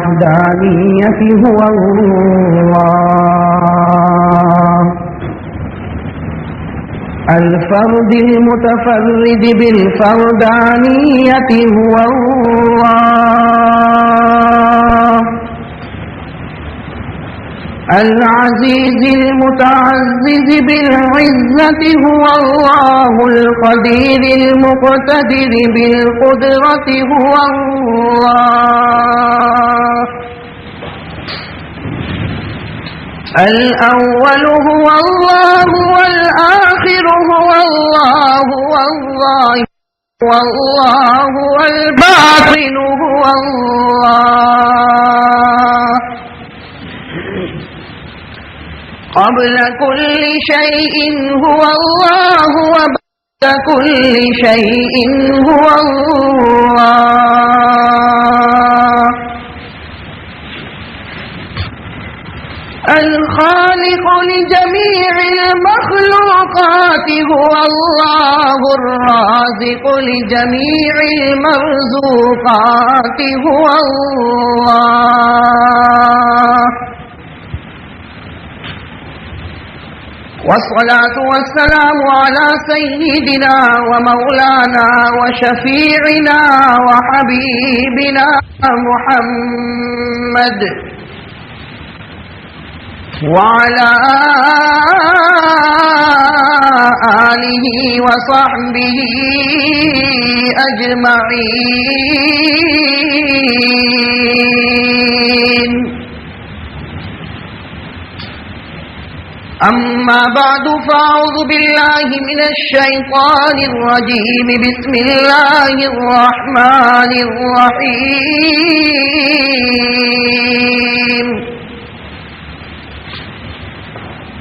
الوحدانية هو الله الفرد المتفرد بالفردانية هو الله العزيز المتعزز بالعزة هو الله القدير المقتدر بالقدرة هو الله الأول هو الله والآخر هو الله والله والباطن هو الله قبل كل شيء هو الله وبعد كل شيء هو الله الخالق لجميع المخلوقات هو الله الرازق لجميع المرزوقات هو الله والصلاة والسلام على سيدنا ومولانا وشفيعنا وحبيبنا محمد وعلى آله وصحبه أجمعين أما بعد فأعوذ بالله من الشيطان الرجيم بسم الله الرحمن الرحيم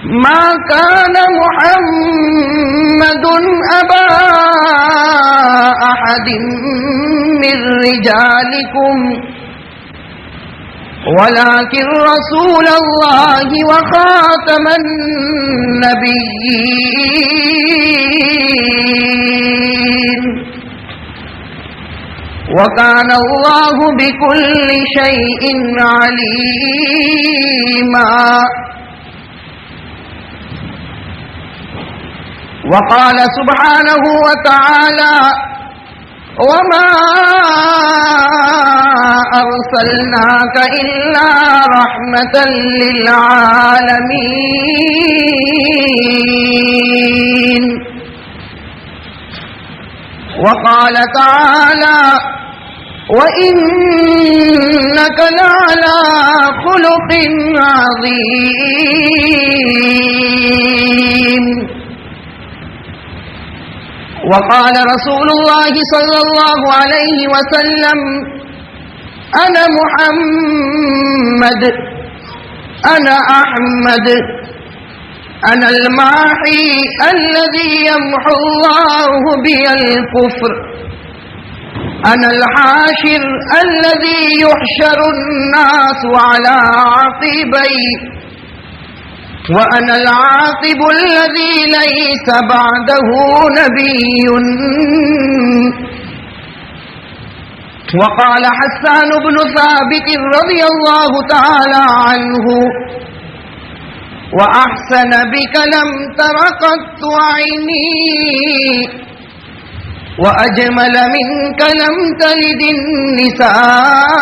ما كان محمد أبا أحد من رجالكم ولكن رسول الله وخاتم النبيين وكان الله بكل شيء عليما وقال سبحانه وتعالى وما أرسلناك إلا رحمة للعالمين وقال تعالى وإنك لعلى خلق عظيم وقال رسول الله صلى الله عليه وسلم أنا محمد أنا أحمد أنا الماحي الذي يمحو الله بي الكفر أنا الحاشر الذي يحشر الناس على عقبي وأنا العاقب الذي ليس بعده نبي وقال حسان بن ثابت رضي الله تعالى عنه وأحسن بك لم تر قط عيني وأجمل منك لم تلد النساء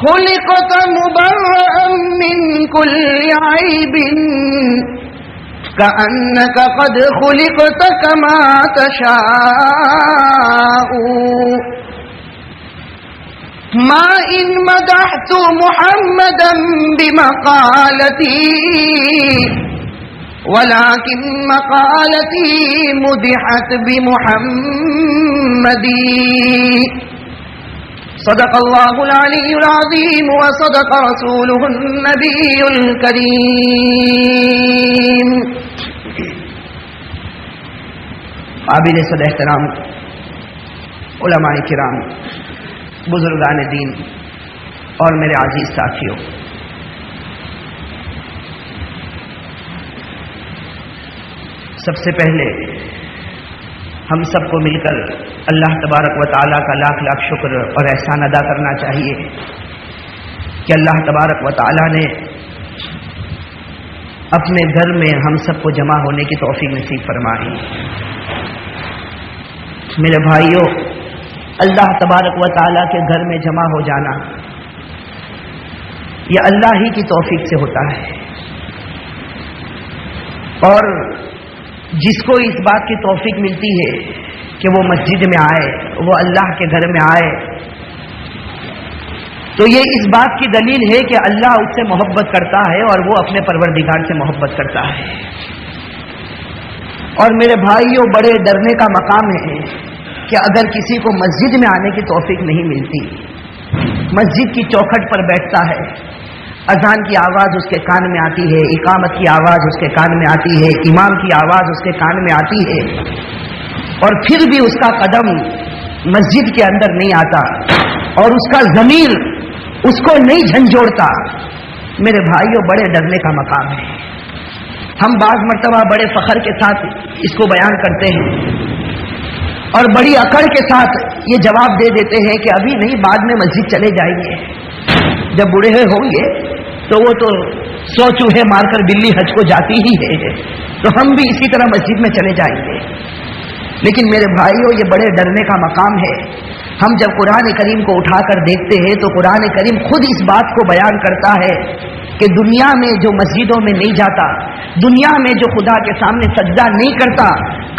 خلقت مبرأ من كل عيب كأنك قد خلقت كما تشاء ما إن مدحت محمدا بمقالتي ولكن مقالتي مدحت بمحمد صدق الله العلي العظيم وصدق رسوله النبي الكريم. قابل صد احترام علماء کرام، بزرگان دین اور میرے عزیز ساتھیوں، سب سے پہلے ہم سب کو مل کر اللہ تبارک و تعالیٰ کا لاکھ لاکھ شکر اور احسان ادا کرنا چاہیے کہ اللہ تبارک و تعالیٰ نے اپنے گھر میں ہم سب کو جمع ہونے کی توفیق نصیب فرمائی۔ میرے بھائیوں، اللہ تبارک و تعالیٰ کے گھر میں جمع ہو جانا یہ اللہ ہی کی توفیق سے ہوتا ہے، اور جس کو اس بات کی توفیق ملتی ہے کہ وہ مسجد میں آئے، وہ اللہ کے گھر میں آئے، تو یہ اس بات کی دلیل ہے کہ اللہ اس سے محبت کرتا ہے اور وہ اپنے پروردگار سے محبت کرتا ہے۔ اور میرے بھائیوں، بڑے ڈرنے کا مقام ہے کہ اگر کسی کو مسجد میں آنے کی توفیق نہیں ملتی، مسجد کی چوکھٹ پر بیٹھتا ہے، اذان کی آواز اس کے کان میں آتی ہے، اقامت کی آواز اس کے کان میں آتی ہے، امام کی آواز اس کے کان میں آتی ہے، اور پھر بھی اس کا قدم مسجد کے اندر نہیں آتا اور اس کا ضمیر اس کو نہیں جھنجھوڑتا، میرے بھائیوں بڑے ڈرنے کا مقام ہے۔ ہم بعض مرتبہ بڑے فخر کے ساتھ اس کو بیان کرتے ہیں اور بڑی اکڑ کے ساتھ یہ جواب دے دیتے ہیں کہ ابھی نہیں، بعد میں مسجد چلے جائیں گے، جب بوڑھے ہوں گے تو وہ تو 100 چوہے مار کر بلی حج کو جاتی ہی ہے، تو ہم بھی اسی طرح مسجد میں چلے جائیں گے۔ لیکن میرے بھائیوں، یہ بڑے ڈرنے کا مقام ہے۔ ہم جب قرآن کریم کو اٹھا کر دیکھتے ہیں تو قرآن کریم خود اس بات کو بیان کرتا ہے کہ دنیا میں جو مسجدوں میں نہیں جاتا، دنیا میں جو خدا کے سامنے سجدہ نہیں کرتا،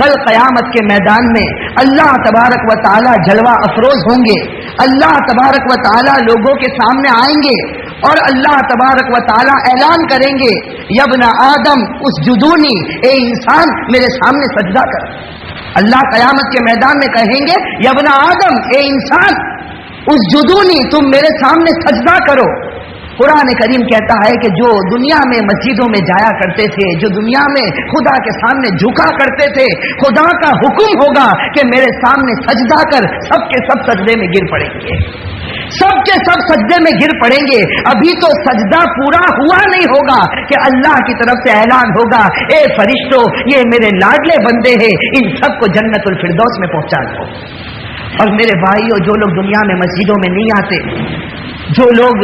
کل قیامت کے میدان میں اللہ تبارک و تعالی جلوہ افروز ہوں گے، اللہ تبارک و تعالی لوگوں کے سامنے آئیں گے اور اللہ تبارک و تعالی اعلان کریں گے، یا ابن آدم اسجدونی، اے انسان میرے سامنے سجدہ کر۔ اللہ قیامت کے میدان میں کہیں گے، یا ابن آدم، اے انسان اسجدونی، تم میرے سامنے سجدہ کرو۔ قرآن کریم کہتا ہے کہ جو دنیا میں مسجدوں میں جایا کرتے تھے، جو دنیا میں خدا کے سامنے جھکا کرتے تھے، خدا کا حکم ہوگا کہ میرے سامنے سجدہ کر، سب کے سب سجدے میں گر پڑیں گے، سب کے سب سجدے میں گر پڑیں گے۔ ابھی تو سجدہ پورا ہوا نہیں ہوگا کہ اللہ کی طرف سے اعلان ہوگا، اے فرشتوں، یہ میرے لاڈلے بندے ہیں، ان سب کو جنت الفردوس میں پہنچا دو۔ اور میرے بھائیوں، جو لوگ دنیا میں مسجدوں میں نہیں آتے، جو لوگ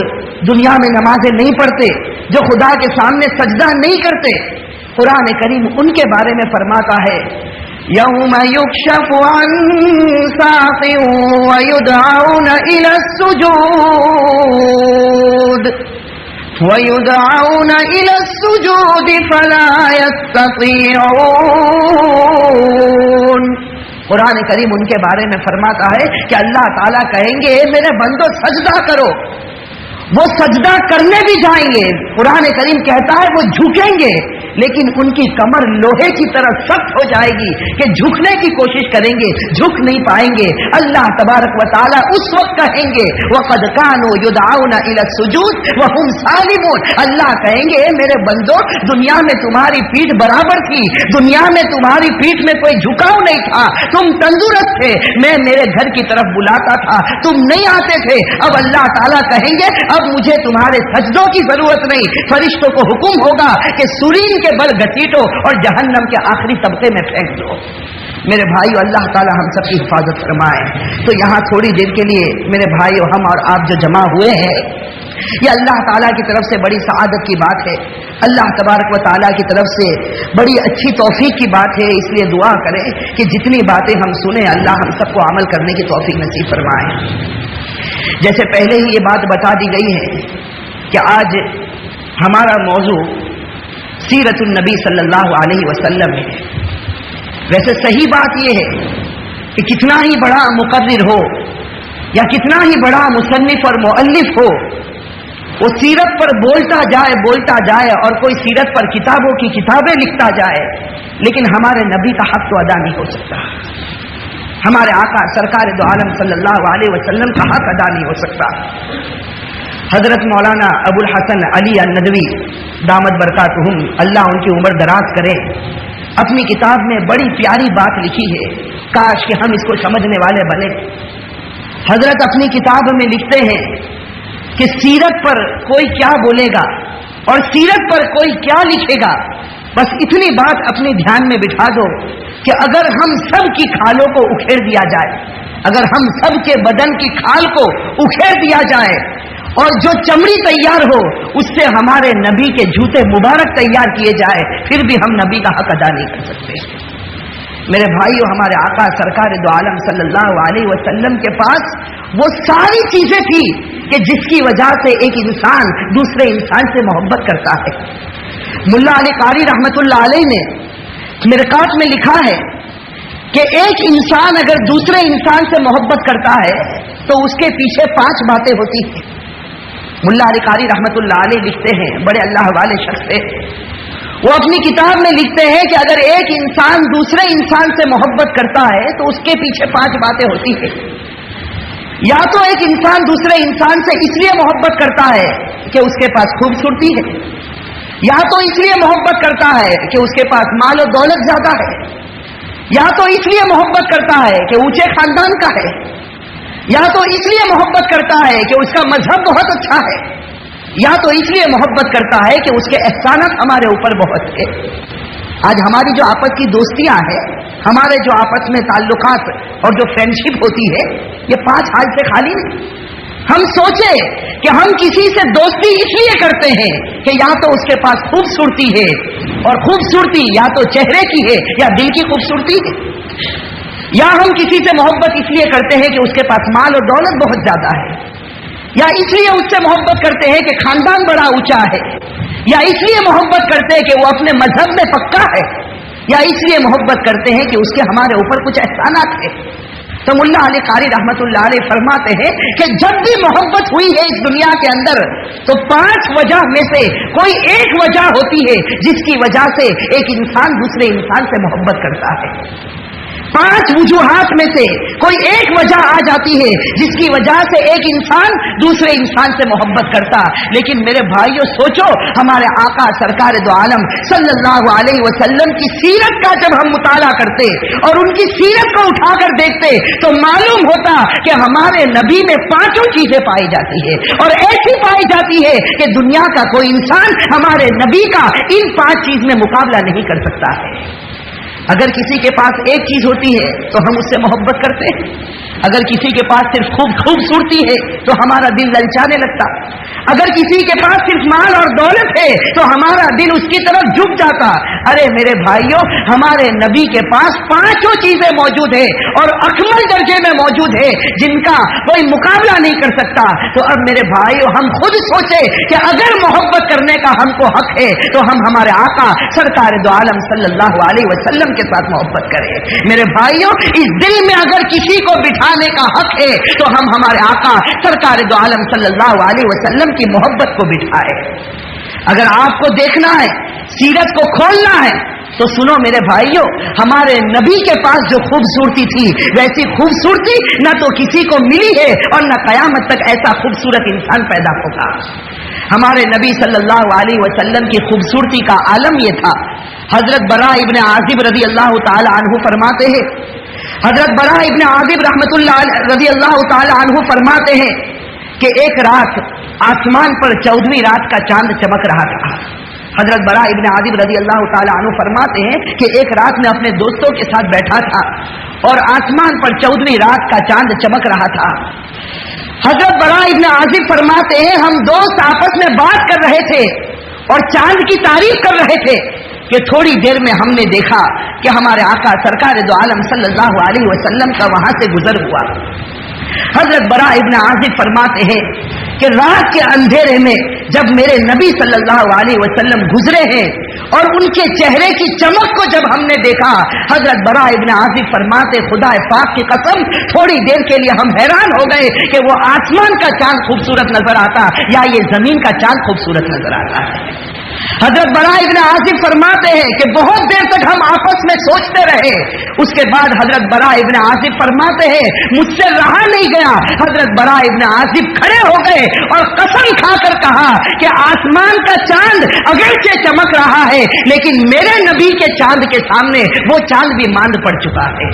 دنیا میں نمازیں نہیں پڑھتے، جو خدا کے سامنے سجدہ نہیں کرتے، قرآن کریم ان کے بارے میں فرماتا ہے، یوم یکشف عن ساق ویدعون الی السجود وَيُدْعَوْنَ إِلَى السُّجُودِ فَلَا يَسْتَطِيعُونَ۔ قرآن کریم ان کے بارے میں فرماتا ہے کہ اللہ تعالیٰ کہیں گے، میرے بندو سجدہ کرو، وہ سجدہ کرنے بھی جائیں گے۔ قرآن کریم کہتا ہے وہ جھکیں گے، لیکن ان کی کمر لوہے کی طرح سخت ہو جائے گی کہ جھکنے کی کوشش کریں گے، جھک نہیں پائیں گے۔ اللہ تبارک و تعالیٰ اس وقت کہیں گے، وَقَدْ كَانُوا يُدْعَوْنَ إِلَى السُّجُودِ وَهُمْ سَالِمُونَ۔ اللہ کہیں گے، میرے بندو، دنیا میں تمہاری پیٹھ برابر تھی، دنیا میں تمہاری پیٹھ میں کوئی جھکاؤ نہیں تھا، تم تندرست تھے، میں میرے گھر کی طرف بلاتا تھا، تم نہیں آتے تھے۔ اب اللہ تعالیٰ کہیں گے، اب مجھے تمہارے سجدوں کی ضرورت نہیں، فرشتوں کو حکم ہوگا کہ سورین کے بل گھسیٹو اور جہنم کے آخری طبقے میں پھینک دو۔ میرے بھائیو، اللہ تعالی ہم سب کی حفاظت فرمائے۔ تو یہاں تھوڑی دیر کے لیے میرے بھائیو، ہم اور آپ جو جمع ہوئے ہیں، یہ اللہ تعالیٰ کی طرف سے بڑی سعادت کی بات ہے، اللہ تبارک و تعالیٰ کی طرف سے بڑی اچھی توفیق کی بات ہے۔ اس لیے دعا کریں کہ جتنی باتیں ہم سنیں، اللہ ہم سب کو عمل کرنے کی توفیق نصیب فرمائے۔ جیسے پہلے ہی یہ بات بتا دی گئی ہے کہ آج ہمارا موضوع سیرت النبی صلی اللہ علیہ وسلم ہے۔ ویسے صحیح بات یہ ہے کہ کتنا ہی بڑا مقرر ہو یا کتنا ہی بڑا مصنف اور مؤلف ہو، وہ سیرت پر بولتا جائے اور کوئی سیرت پر کتابوں کی کتابیں لکھتا جائے، لیکن ہمارے نبی کا حق تو ادا نہیں ہو سکتا، ہمارے آقا سرکار دو عالم صلی اللہ علیہ وسلم کا حق ادا نہیں ہو سکتا۔ حضرت مولانا ابو الحسن علی الندوی دامت برکاتہم، اللہ ان کی عمر دراز کرے، اپنی کتاب میں بڑی پیاری بات لکھی ہے، کاش کہ ہم اس کو سمجھنے والے بنے۔ حضرت اپنی کتاب میں لکھتے ہیں کہ سیرت پر کوئی کیا بولے گا اور سیرت پر کوئی کیا لکھے گا، बस इतनी बात अपने ध्यान में बिठा दो कि अगर हम सब की खालों को उखेड़ दिया जाए, अगर हम सब के बदन की खाल को उखेड़ दिया जाए और जो चमड़ी तैयार हो उससे हमारे नबी के जूते मुबारक तैयार किए जाए, फिर भी हम नबी का हक अदा नहीं कर सकते। मेरे भाइयों, हमारे आका सरकार दो आलम सल्लल्लाहु अलैहि वसल्लम के पास वो सारी चीजें थी कि जिसकी वजह से एक इंसान दूसरे इंसान से मोहब्बत करता है। मुल्ला अली कारी रहमतुल्लाह अलैह ने मिरकात में लिखा है कि एक इंसान अगर दूसरे इंसान से मोहब्बत करता है तो उसके पीछे 5 बातें होती हैं। मुल्ला अली कारी रहमतुल्लाह अलैह लिखते हैं, बड़े अल्लाह वाले शख्स थे, वो अपनी किताब में लिखते हैं कि अगर एक इंसान दूसरे इंसान से मोहब्बत करता है तो उसके पीछे 5 बातें होती हैं। या तो एक इंसान दूसरे इंसान से इसलिए मोहब्बत करता है कि उसके पास खूबसूरती है, या तो इसलिए मोहब्बत करता है कि उसके पास माल और दौलत ज्यादा है, या तो इसलिए मोहब्बत करता है कि ऊंचे खानदान का है, या तो इसलिए मोहब्बत करता है कि उसका मजहब बहुत अच्छा है, या तो इसलिए मोहब्बत करता है कि उसके एहसानात हमारे ऊपर बहुत है। आज हमारी जो आपस की दोस्तियां हैं, हमारे जो आपस में ताल्लुकात और जो फ्रेंडशिप होती है, ये 5 हाल से खाली नहीं। हम सोचे कि हम किसी से दोस्ती इसलिए करते हैं कि या तो उसके पास खूबसूरती है, और खूबसूरती या तो चेहरे की है या दिल की खूबसूरती है, या हम किसी से मोहब्बत इसलिए करते हैं कि उसके पास माल और दौलत बहुत ज्यादा है, या इसलिए उससे मोहब्बत करते हैं कि खानदान बड़ा ऊंचा है, या इसलिए मोहब्बत करते हैं कि वो अपने मजहब में पक्का है, या इसलिए मोहब्बत करते हैं कि उसके हमारे ऊपर कुछ एहसानात है। तो मुल्ला अली कारी रहमतुल्लाह अलैह फरमाते हैं कि जब भी मोहब्बत हुई है इस दुनिया के अंदर तो 5 वजह में से कोई एक वजह होती है जिसकी वजह से एक इंसान दूसरे इंसान से मोहब्बत करता है। 5 वजूहात में से कोई एक वजह आ जाती है जिसकी वजह से एक इंसान दूसरे इंसान से मोहब्बत करता। लेकिन मेरे भाइयों, सोचो, हमारे आका सरकार दो आलम सल्लल्लाहु अलैहि वसल्लम की सीरत का जब हम मुताला करते और उनकी सीरत को उठाकर देखते तो मालूम होता कि हमारे नबी में 5 चीजें पाई जाती है, और ऐसी पाई जाती है कि दुनिया का कोई इंसान हमारे नबी का इन 5 चीज में मुकाबला नहीं कर सकता है। अगर किसी के पास एक चीज होती है तो हम उससे मोहब्बत करते हैं, अगर किसी के पास सिर्फ खूबसूरती है तो हमारा दिल ललचाने लगता, अगर किसी के पास सिर्फ माल और दौलत है तो हमारा दिल उसकी तरफ झुक जाता। अरे मेरे भाइयों, हमारे नबी के पास 5 चीजें मौजूद है और अकमल दर्जे में मौजूद है जिनका कोई मुकाबला नहीं कर सकता। तो अब मेरे भाइयों, हम खुद सोचे कि अगर मोहब्बत करने का हमको हक है तो हम हमारे आका सरकार दो आलम सल्लल्लाहु अलैहि वसल्लम के साथ मोहब्बत करें। मेरे भाइयों, इस दिल में अगर किसी को बिठाने का हक है तो हम हमारे आका सरकार दो आलम सल्लल्लाहु अलैहि वसल्लम की मोहब्बत को बिठाए। अगर आपको देखना है, सीरत को खोलना है, तो सुनो मेरे भाइयों, हमारे नबी के पास जो खूबसूरती थी वैसी खूबसूरती न तो किसी को मिली है और न कयामत तक ऐसा खूबसूरत इंसान पैदा होगा। हमारे नबी सल्लल्लाहु अलैहि वसल्लम की खूबसूरती का आलम यह था। हजरत बरा इब्ने आजिब रजी अल्लाह ताला अन्हु फरमाते हैं, हजरत बरा इब्ने आजिब रहमतुल्लाह रजी अल्लाह ताला अन्हु फरमाते हैं कि एक रात आसमान पर 14वीं रात का चांद चमक रहा था। हजरत बरा इब्ने आजिब रजी अल्लाह ताला अन्हु फरमाते हैं कि एक रात में अपने दोस्तों के साथ बैठा था और आसमान पर 14वीं रात का चांद चमक रहा था। हजरत बरा इब्ने आजिब फरमाते हैं, हम दोस्त आपस में बात कर रहे थे और चांद की तारीफ कर रहे थे कि थोड़ी देर में हमने देखा कि हमारे आका सरकार दो आलम सल्लल्लाहु अलैहि वसल्लम का वहां से गुजर हुआ। हजरत बरा इब्ने आजिब फरमाते हैं कि रात के अंधेरे में जब मेरे नबी सल्लल्लाहु अलैहि वसल्लम गुजरे हैं और उनके चेहरे की चमक को जब हमने देखा, हजरत बरा इब्ने आजिब फरमाते, खुदा पाक की कसम, थोड़ी देर के लिए हम हैरान हो गए कि वो आसमान का चांद खूबसूरत नजर आता या ये जमीन का चांद खूबसूरत नजर आता है। हजरत बरा इब्ने आजिब फरमाते हैं कि बहुत देर तक हम आपस में सोचते रहे। उसके बाद हजरत बरा इब्ने आजिब फरमाते हैं, मुझसे रहा नहीं गया। हजरत बरा इब्ने आजिब खड़े हो गए और कसम खाकर कहा कि आसमान का चांद अगरचे चमक रहा है लेकिन मेरे नबी के चांद के सामने वो चांद भी मांद पड़ चुका है।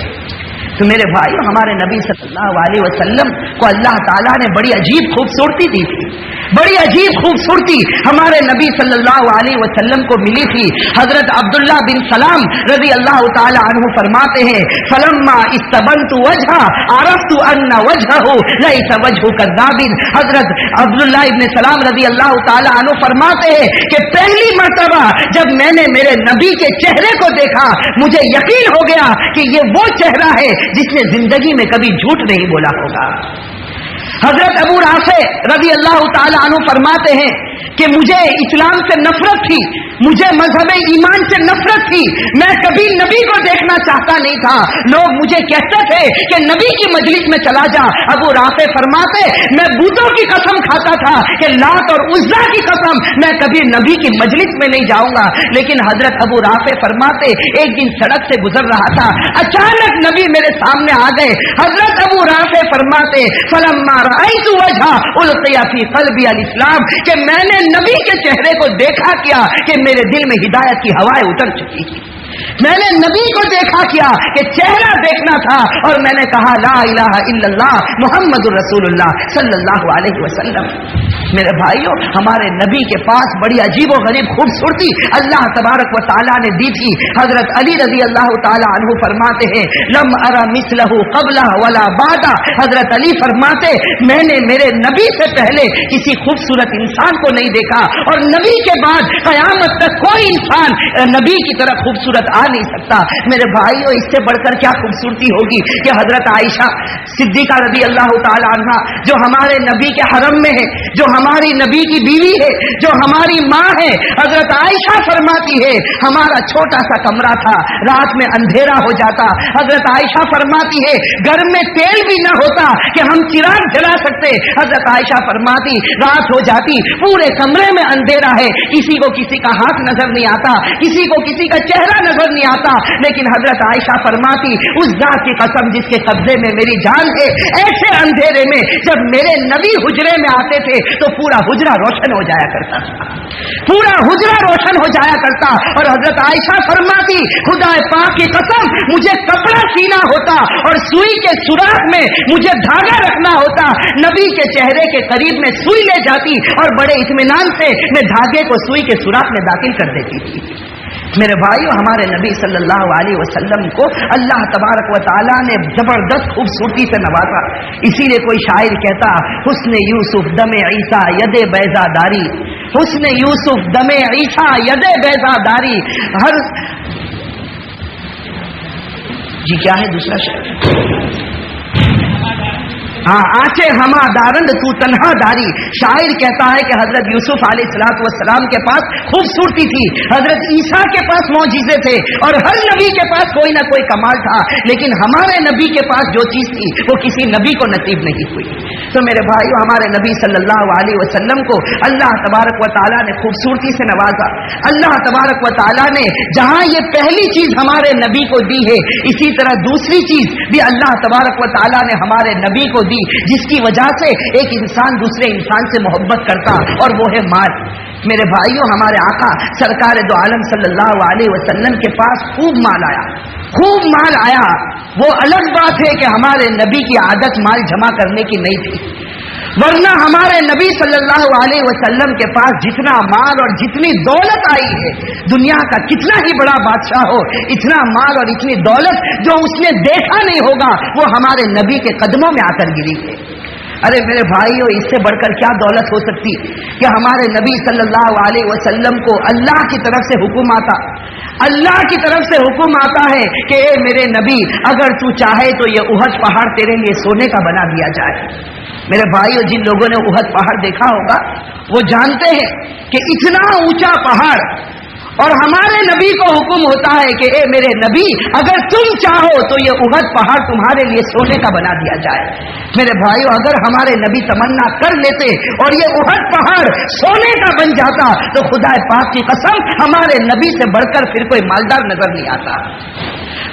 तो मेरे भाई, हमारे नबी सल्लल्लाहु अलैहि वसल्लम को अल्लाह ताला ने बड़ी अजीब खूबसूरती दी थी। बड़ी अजीब खूबसूरती हमारे नबी सल्लल्लाहु अलैहि वसल्लम को मिली थी। हजरत अब्दुल्ला बिन सलाम रजी अल्लाह ताला अन्हु फरमाते हैं, फलम्मा इस्तबंतु वजहा अरफ्तु अन्ना वजहहु लैसा वजहु कज़्ज़ाबिन। हजरत अब्दुल्ला इब्न सलाम रजी अल्लाह ताला अन्हु फरमाते हैं कि पहली मर्तबा जब मैंने मेरे नबी के चेहरे को देखा, मुझे यकीन हो गया कि ये वो चेहरा है जिसने जिंदगी में कभी झूठ नहीं बोला होगा। हजरत अबू राफे रज़ी अल्लाह ताला अन्हु फरमाते हैं कि मुझे इस्लाम से नफरत थी, मुझे मजहब ईमान से नफरत थी, मैं कभी नबी को देखना चाहता नहीं था। लोग मुझे कहते थे कि नबी की मजलिस में चला जा। अबू राफे फरमाते, मैं बूतों की कसम खाता था कि लात और उज़्ज़ा की कसम, मैं कभी नबी की मजलिस में नहीं जाऊंगा। लेकिन हजरत अबू राफे फरमाते, एक दिन सड़क से गुजर रहा था, अचानक नबी मेरे सामने आ गए। हजरत अबू राफे फरमाते, फलम्मा रअयतु वजहा उल्क़िया फी क़ल्बी अल इस्लाम, कि मैंने नबी के चेहरे को देखा क्या कि मेरे दिल में हिदायत की हवाएं उतर चुकी थी। मैंने नबी को देखा क्या कि चेहरा देखना था, और मैंने कहा ला इलाहा इल्लल्लाह मुहम्मदुर रसूलुल्लाह सल्लल्लाहु अलैहि वसल्लम। मेरे भाइयों, हमारे नबी के पास बड़ी अजीब और गरीब खूबसूरती अल्लाह तबारक व तआला ने दी थी। हजरत अली रजी अल्लाह तआला अन्हु फरमाते हैं, लम अरा मिसलहु क़ब्ला वला बादा। हजरत अली फरमाते, मैंने मेरे नबी से पहले किसी खूबसूरत इंसान को नहीं देखा, और नबी के बाद क़यामत तक कोई इंसान नबी की तरह खूबसूरत आ नहीं सकता। मेरे भाइयों, इससे बढ़कर क्या खूबसूरती होगी कि हजरत आयशा सिद्दीका रज़ी अल्लाह ताला अन्हा, जो हमारे नबी के हरम में है, जो हमारी नबी की बीवी है, जो हमारी माँ है, हजरत आयशा फरमाती है, हमारा छोटा सा कमरा था, रात में अंधेरा हो जाता। हजरत आयशा फरमाती है, घर में तेल भी न होता कि हम चिराग जला सकते। हजरत आयशा फरमाती, रात हो जाती, पूरे कमरे में अंधेरा है, किसी को किसी का हाथ नजर नहीं आता, किसी को किसी का चेहरा नजर नहीं आता। लेकिन हजरत आयशा फरमाती, उस जात की कसम जिसके कब्जे में मेरी जान है, ऐसे अंधेरे में जब मेरे नबी हुजरे में आते थे तो पूरा हुजरा रोशन हो जाया करता था, पूरा हुजरा रोशन हो जाया करता। और हजरत आयशा फरमाती, खुदा पाक की कसम, मुझे कपड़ा सीना होता और सुई के सुराख में मुझे धागा रखना होता, नबी के चेहरे के करीब में सुई ले जाती और बड़े इत्मीनान से मैं धागे को सुई के सुराख में दाखिल कर देती थी। मेरे भाइयों, हमारे नबी सल्लल्लाहु अलैहि वसल्लम को अल्लाह तबारक व तआला ने जबरदस्त खूबसूरती से नवाजा। इसीलिए कोई शायर कहता, हुस्न यूसुफ दमे ईसा यदे बैजादारी, हुस्न यूसुफ दमे ईसा यदे बैजादारी। हर जी क्या है दूसरा शायर? हाँ, आचे हमा दारंद तू तन्हा दारी। शायर कहता है कि हजरत यूसुफ अलैहिस्सलाम के पास खूबसूरती थी, हजरत ईसा के पास मौजिज़े थे, और हर नबी के पास कोई ना कोई कमाल था, लेकिन हमारे नबी के पास जो चीज थी वो किसी नबी को नसीब नहीं हुई। तो मेरे भाइयों, हमारे नबी सल्लल्लाहु अलैहि वसल्लम को अल्लाह तबारक व तआला ने खूबसूरती से नवाजा। अल्लाह तबारक व तआला ने जहां ये पहली चीज हमारे नबी को दी है, इसी तरह दूसरी चीज भी अल्लाह तबारक व तआला ने हमारे नबी को दी, जिसकी वजह से एक इंसान दूसरे इंसान से मोहब्बत करता, और वो है माल। मेरे भाइयों, हमारे आका सरकार दो आलम सल्लल्लाहु अलैहि वसल्लम के पास खूब माल आया, खूब माल आया। वो अलग बात है कि हमारे नबी की आदत माल जमा करने की नहीं थी, वरना हमारे नबी सल्लल्लाहु अलैहि वसल्लम के पास जितना माल और जितनी दौलत आई है, दुनिया का कितना ही बड़ा बादशाह हो, इतना माल और इतनी दौलत जो उसने देखा नहीं होगा, वो हमारे नबी के कदमों में आकर गिरी है। अरे मेरे भाइयों, इससे बढ़कर क्या दौलत हो सकती कि हमारे नबी सल्लल्लाहु अलैहि वसल्लम को अल्लाह की तरफ से हुक्म आता, अल्लाह की तरफ से हुक्म आता है कि ए मेरे नबी, अगर तू चाहे तो ये उहद पहाड़ तेरे लिए सोने का बना दिया जाए। मेरे भाइयों, जिन लोगों ने उहद पहाड़ देखा होगा वो जानते हैं कि इतना ऊंचा पहाड़, और हमारे नबी को हुक्म होता है कि ए मेरे नबी, अगर तुम चाहो तो ये उहद पहाड़ तुम्हारे लिए सोने का बना दिया जाए। मेरे भाइयों, अगर हमारे नबी तमन्ना कर लेते और ये उहद पहाड़ सोने का बन जाता तो खुदा पाक की कसम, हमारे नबी से बढ़कर फिर कोई मालदार नजर नहीं आता।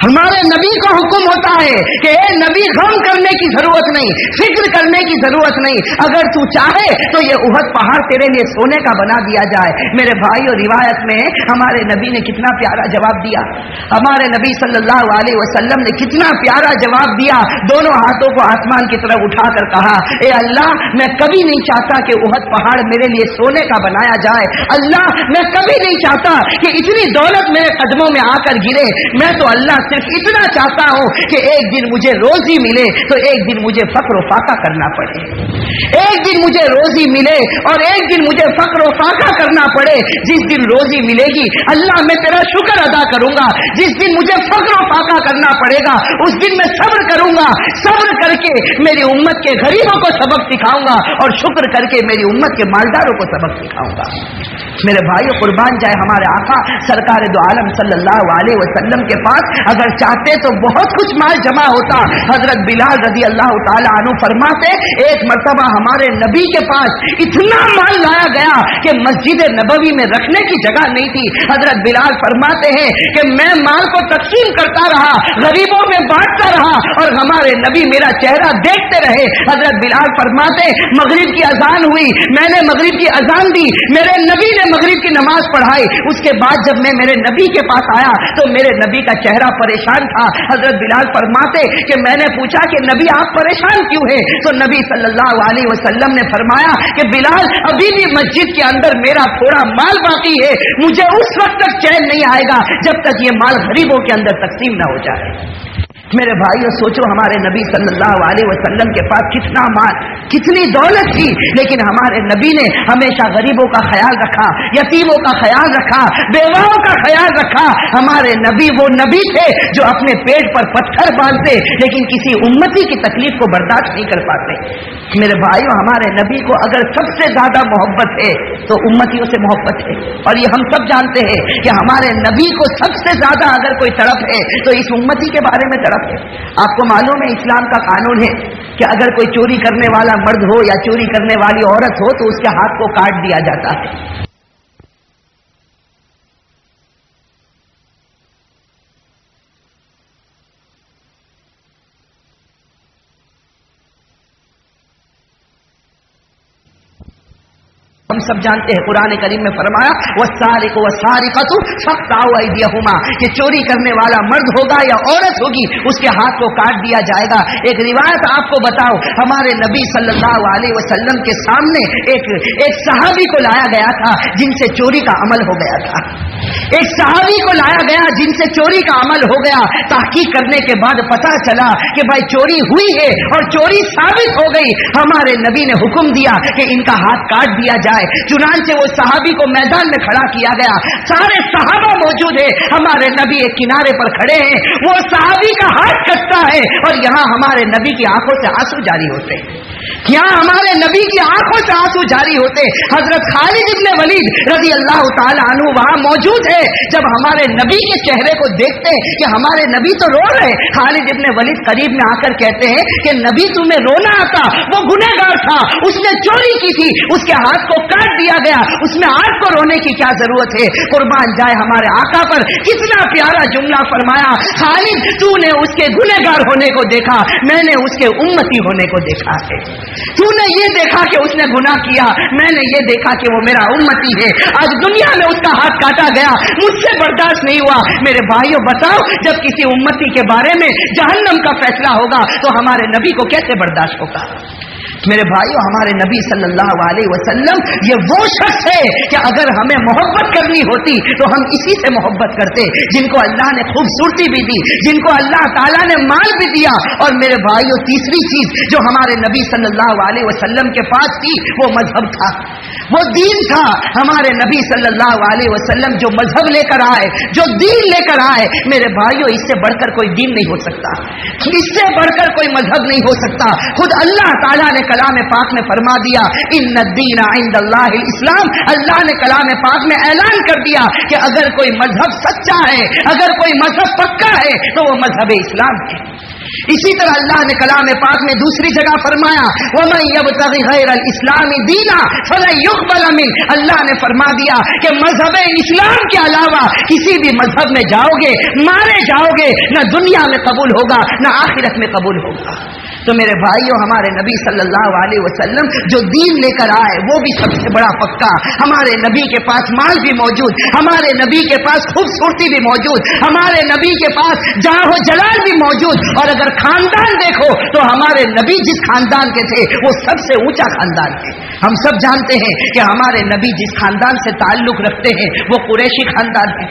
हमारे नबी को हुक्म होता है कि ए नबी, गम करने की जरूरत नहीं, फिक्र करने की जरूरत नहीं, अगर तू चाहे तो ये उहद पहाड़ तेरे लिए सोने का बना दिया जाए। मेरे भाइयों, रिवायत में ہمارے نبی نے کتنا پیارا جواب دیا. ہمارے نبی صلی اللہ علیہ وسلم نے کتنا پیارا جواب دیا. دونوں ہاتھوں کو آسمان کی طرف اٹھا کر کہا, اے اللہ میں کبھی نہیں چاہتا کہ احد پہاڑ میرے لیے سونے کا بنایا جائے. اللہ میں کبھی نہیں چاہتا کہ اتنی دولت میرے قدموں میں آ کر گرے. میں تو اللہ صرف اتنا چاہتا ہوں کہ ایک دن مجھے روزی ملے تو ایک دن مجھے فقر و فاقہ کرنا پڑے. ایک دن مجھے روزی ملے اور ایک دن مجھے فقر و فاقہ کرنا پڑے. جس دن روزی ملے گی اللہ میں تیرا شکر ادا کروں گا. جس دن مجھے فقر و فاقہ کرنا پڑے گا اس دن میں صبر کروں گا. صبر کر کے میری امت کے غریبوں کو سبق سکھاؤں گا اور شکر کر کے میری امت کے مالداروں کو سبق سکھاؤں گا. میرے بھائیو, قربان جائے ہمارے آقا سرکار دو عالم صلی اللہ علیہ وسلم کے پاس اگر چاہتے تو بہت کچھ مال جمع ہوتا. حضرت بلال رضی اللہ تعالی عنہ فرماتے, ایک مرتبہ ہمارے نبی کے پاس اتنا مال لایا گیا کہ مسجد نبوی میں رکھنے کی جگہ نہیں تھی. حضرت بلال فرماتے ہیں کہ میں مال کو تقسیم کرتا رہا, غریبوں میں بانٹتا رہا اور ہمارے نبی میرا چہرہ دیکھتے رہے. حضرت بلال فرماتے, مغرب کی اذان ہوئی, میں نے مغرب کی اذان دی, میرے نبی نے مغرب کی نماز پڑھائی. اس کے بعد جب میں میرے نبی کے پاس آیا تو میرے نبی کا چہرہ پریشان تھا. حضرت بلال فرماتے کہ میں نے پوچھا کہ نبی آپ پریشان کیوں ہیں؟ تو نبی صلی اللہ علیہ وسلم نے فرمایا کہ بلال ابھی بھی مسجد کے اندر میرا تھوڑا مال باقی ہے, مجھے اس وقت تک چین نہیں آئے گا جب تک یہ مال غریبوں کے اندر تقسیم نہ ہو جائے. میرے بھائیو سوچو, ہمارے نبی صلی اللہ علیہ وسلم کے پاس کتنا مال, کتنی دولت تھی, لیکن ہمارے نبی نے ہمیشہ غریبوں کا خیال رکھا, یتیموں کا خیال رکھا, بیواؤں کا خیال رکھا. ہمارے نبی وہ نبی تھے جو اپنے پیٹ پر پتھر باندھتے لیکن کسی امتی کی تکلیف کو برداشت نہیں کر پاتے. میرے بھائیو, ہمارے نبی کو اگر سب سے زیادہ محبت ہے تو امتیوں سے محبت ہے, اور یہ ہم سب جانتے ہیں کہ ہمارے نبی کو سب سے زیادہ اگر کوئی تڑپ ہے تو اس امتی کے بارے میں تڑپ. آپ کو معلوم ہے اسلام کا قانون ہے کہ اگر کوئی چوری کرنے والا مرد ہو یا چوری کرنے والی عورت ہو تو اس کے ہاتھ کو کاٹ دیا جاتا ہے. ہم سب جانتے ہیں قرآن کریم میں فرمایا والسارق والسارقۃ فاقطعوا ایدیہما, کہ چوری کرنے والا مرد ہوگا یا عورت ہوگی اس کے ہاتھ کو کاٹ دیا جائے گا. ایک روایت آپ کو بتاؤ, ہمارے نبی صلی اللہ علیہ وسلم کے سامنے ایک صحابی کو لایا گیا تھا جن سے چوری کا عمل ہو گیا تھا. ایک صحابی کو لایا گیا جن سے چوری کا عمل ہو گیا. تحقیق کرنے کے بعد پتا چلا کہ بھائی چوری ہوئی ہے اور چوری ثابت ہو گئی. ہمارے نبی نے حکم دیا کہ ان کا ہاتھ کاٹ دیا جائے. چنانچہ وہ صحابی کو میدان میں کھڑا کیا گیا. سارے صحابہ موجود ہیں, ہمارے نبی ایک کنارے پر کھڑے ہیں. وہ صحابی کا ہاتھ کٹتا ہے اور یہاں ہمارے نبی کی آنکھوں سے آنسو جاری ہوتے ہیں. یہاں ہمارے نبی کی آنکھوں سے آنسو جاری ہوتے. حضرت خالد ابن ولید رضی اللہ تعالی عنہ وہاں موجود ہے. جب ہمارے نبی کے چہرے کو دیکھتے کہ ہمارے نبی تو رو رہے, خالد ابن ولید قریب میں آ کر کہتے ہیں کہ نبی تمہیں رونا آتا, وہ گنہگار تھا, اس نے چوری کی تھی, اس کے ہاتھ کو کاٹ دیا گیا, اس میں آپ کو رونے کی کیا ضرورت ہے؟ قربان جائے ہمارے آقا پر کتنا پیارا جملہ فرمایا, خالد تو نے اس کے گنہگار ہونے کو دیکھا, میں نے اس کے امتی ہونے کو دیکھا ہے. تو نے یہ دیکھا کہ اس نے گناہ کیا, میں نے یہ دیکھا کہ وہ میرا امتی ہے. آج دنیا میں اس کا ہاتھ کاٹا گیا, مجھ سے برداشت نہیں ہوا. میرے بھائیوں بتاؤ, جب کسی امتی کے بارے میں جہنم کا فیصلہ ہوگا تو ہمارے نبی کو کیسے برداشت ہوگا؟ میرے بھائیوں, ہمارے نبی صلی اللہ علیہ وسلم یہ وہ شخص ہے کہ اگر ہمیں محبت کرنی ہوتی تو ہم اسی سے محبت کرتے, جن کو اللہ نے خوبصورتی بھی دی, جن کو اللہ تعالیٰ نے مال بھی دیا. اور میرے بھائیوں, تیسری چیز جو ہمارے نبی صلی اللہ علیہ وسلم کے پاس تھی وہ مذہب تھا, وہ دین تھا. ہمارے نبی صلی اللہ علیہ وسلم جو مذہب لے کر آئے, جو دین لے کر آئے, میرے بھائیوں اس سے بڑھ کر کوئی دین نہیں ہو سکتا, اس سے بڑھ کر کوئی مذہب نہیں ہو سکتا. خود اللہ تعالیٰ نے کلام پاک میں فرما دیا ان الدین عند اللہ الاسلام. اللہ نے کلام پاک میں اعلان کر دیا کہ اگر کوئی مذہب سچا ہے, اگر کوئی مذہب پکا ہے تو وہ مذہب اسلام ہے. इसी तरह अल्लाह ने कलाम पाक में दूसरी जगह फरमाया वमन यब्तगि गैरल इस्लामी दीना फलन युक़बल मिन। अल्लाह ने फरमा दिया कि मजहब इस्लाम के अलावा किसी भी मजहब में जाओगे मारे जाओगे, न दुनिया में कबूल होगा न आखिरत में कबूल होगा। तो मेरे भाइयों, हमारे नबी सल्लल्लाहु अलैहि वसल्लम जो दीन लेकर आए वो भी सबसे बड़ा पक्का। हमारे नबी के पास माल भी मौजूद, हमारे नबी के पास खूबसूरती भी मौजूद, हमारे नबी के पास जाहो जलाल भी मौजूद। और अगर खानदान देखो तो हमारे नबी जिस खानदान के थे वो सबसे ऊंचा खानदान थे। हम सब जानते हैं कि हमारे नबी जिस खानदान से ताल्लुक रखते हैं वो कुरैशी खानदान है।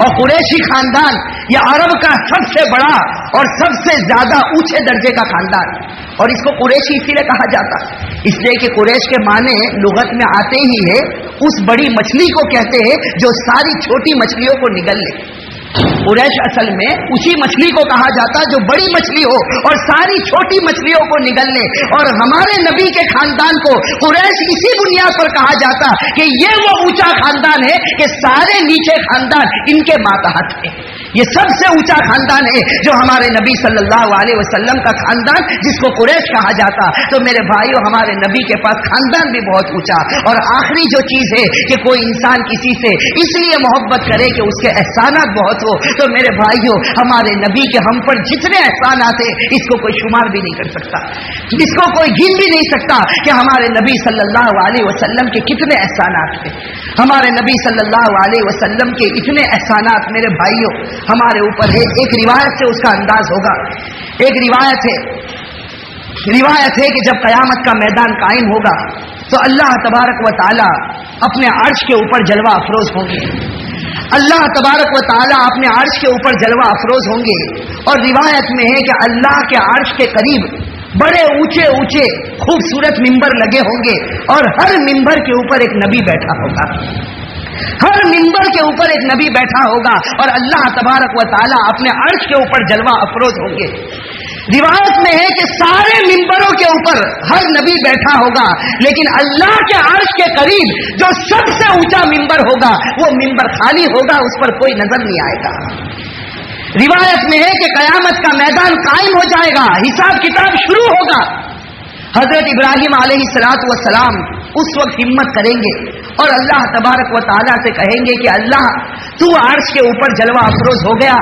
और कुरैशी खानदान यह अरब का सबसे बड़ा और सबसे ज्यादा ऊंचे दर्जे का खानदान, और इसको कुरैशी इसीलिए कहा जाता इसलिए कि कुरैश के माने लुगत में आते ही है उस बड़ी मछली को कहते हैं जो सारी छोटी मछलियों को निगल ले। कुरैश असल में उसी मछली को कहा जाता जो बड़ी मछली हो और सारी छोटी मछलियों को निगल ले। और हमारे नबी के खानदान को कुरैश इसी बुनियाद पर कहा जाता कि ये वो ऊंचा खानदान है कि सारे नीचे खानदान इनके मातहत है। ये सबसे ऊंचा खानदान है जो हमारे नबी सल्लल्लाहु अलैहि वसल्लम का खानदान, जिसको कुरैश कहा जाता। तो मेरे भाइयों, हमारे नबी के पास खानदान भी बहुत ऊंचा। और आखिरी जो चीज है कि कोई इंसान किसी से इसलिए मोहब्बत करे कि उसके एहसानात बहुत हो, तो मेरे भाइयों, हमारे नबी के हम पर जितने एहसानात हैं इसको कोई शुमार भी नहीं कर सकता, इसको कोई गिन भी नहीं सकता कि हमारे नबी सल्लल्लाहु अलैहि वसल्लम के कितने एहसानात हैं। हमारे नबी सल्लल्लाहु अलैहि वसल्लम के इतने एहसानात मेरे भाइयों हमारे ऊपर है। एक रिवायत से उसका अंदाज होगा। एक रिवायत है कि जब कयामत का मैदान कायम होगा तो अल्लाह तबारक व तआला अपने अर्श के ऊपर जलवा अफरोज होंगे। अल्लाह तबारक व तआला अपने अर्श के ऊपर जलवा अफरोज होंगे। और रिवायत में है कि अल्लाह के अर्श के करीब बड़े ऊंचे ऊंचे खूबसूरत मिंबर लगे होंगे और हर मिंबर के ऊपर एक नबी बैठा होगा। हर मिंबर के ऊपर एक नबी बैठा होगा और अल्लाह तबारक व तआला अपने अर्श के ऊपर जलवा अफरोज होंगे। रिवायत में है कि सारे मिंबरों के ऊपर हर नबी बैठा होगा, लेकिन अल्लाह के अर्श के करीब जो सबसे ऊंचा मिंबर होगा वो मिंबर खाली होगा, उस पर कोई नजर नहीं आएगा। रिवायत में है कि कयामत का मैदान कायम हो जाएगा, हिसाब किताब शुरू होगा। हजरत इब्राहिम अलैहिस्सलातु वस्सलाम उस वक्त हिम्मत करेंगे और अल्लाह तबारक व तआला से कहेंगे कि अल्लाह तू अर्श के ऊपर जलवा अफरोज हो गया,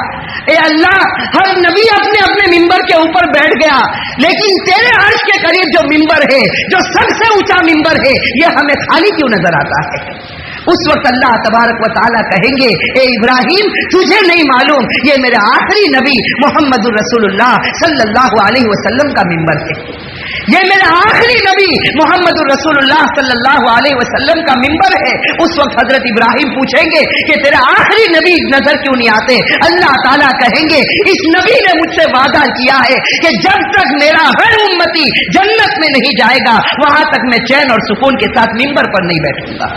ए अल्लाह हर नबी अपने अपने मिंबर के ऊपर बैठ गया, लेकिन तेरे अर्श के करीब जो मिंबर है, जो सबसे ऊंचा मिंबर है, ये हमें खाली क्यों नजर आता है। उस वक्त अल्लाह तबारक व तआला कहेंगे, ए इब्राहिम तुझे नहीं मालूम ये मेरे आखिरी नबी मोहम्मदुर रसूलुल्लाह सल्लल्लाहु अलैहि वसल्लम का मिंबर है, ये मेरे आखिरी नबी मोहम्मदुर रसूलुल्लाह सल्लल्लाहु अलैहि वसल्लम का मिंबर है। उस वक्त हजरत इब्राहिम पूछेंगे कि तेरे आखिरी नबी नजर क्यों नहीं आते। अल्लाह ताला कहेंगे, इस नबी ने मुझसे वादा किया है कि जब तक मेरा हर उम्मती जन्नत में नहीं जाएगा वहां तक मैं चैन और सुकून के साथ मिंबर पर नहीं बैठूंगा।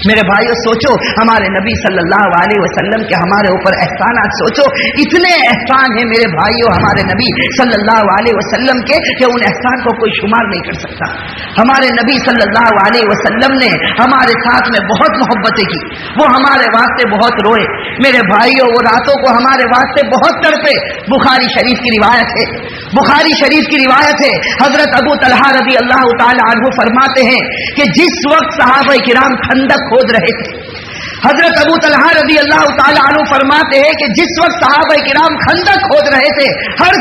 मेरे भाइयों, सोचो हमारे नबी सल्लल्लाहु अलैहि वसल्लम के हमारे ऊपर एहसानात, सोचो इतने एहसान हैं मेरे भाइयों हमारे नबी सल्लल्लाहु अलैहि वसल्लम के कि उन एहसान को कोई शुमार नहीं कर सकता। हमारे नबी सल्लल्लाहु अलैहि वसल्लम ने हमारे साथ में बहुत मोहब्बतें की, वो हमारे वास्ते बहुत रोए। मेरे भाइयों, वो रातों को हमारे वास्ते बहुत तड़पे। बुखारी शरीफ की रिवायत है, बुखारी शरीफ की रिवायत है, हजरत अबू तलहा रज़ी अल्लाह तआला अन्हु फरमाते हैं कि जिस वक्त सहाबा किराम खंदक खोद रहे थे, हजरत अबू तलहा रज़ी अल्लाह तआला अन्हु फरमाते हैं कि जिस वक्त सहाबा किराम खंदक खोद रहे थे, हर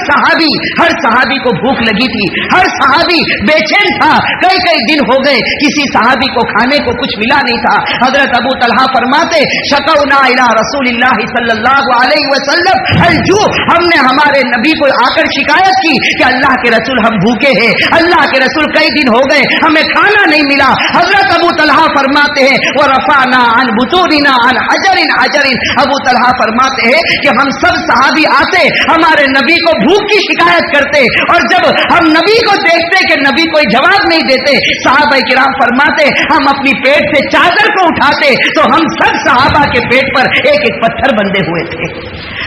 सहाबी को भूख लगी थी, हर सहाबी बेचैन था, कई कई दिन हो गए किसी सहाबी को खाने को कुछ मिला नहीं था। हजरत अबू तलहा फरमाते, शकौना इला रसूलिल्लाहि सल्लल्लाहु अलैहि वसल्लम अलजू, हमने हमारे नबी को आकर शिकायत की कि अल्लाह के रसूल हम भूखे हैं, अल्लाह के रसूल कई दिन हो गए हमें खाना नहीं मिला। हजरत अबू तलहा फरमाते हैं, व रफाना अन बुतूरिना अन हजरिन हजरिन, अबू तलहा फरमाते हैं कि हम सब सहाबी आते हमारे नबी को भूख की शिकायत करते, और जब हम नबी को देखते कि नबी कोई जवाब नहीं देते, सहाबा किराम फरमाते हम अपनी पेट से चादर को उठाते तो हम सब सहाबा के पेट पर एक एक पत्थर बंधे हुए थे।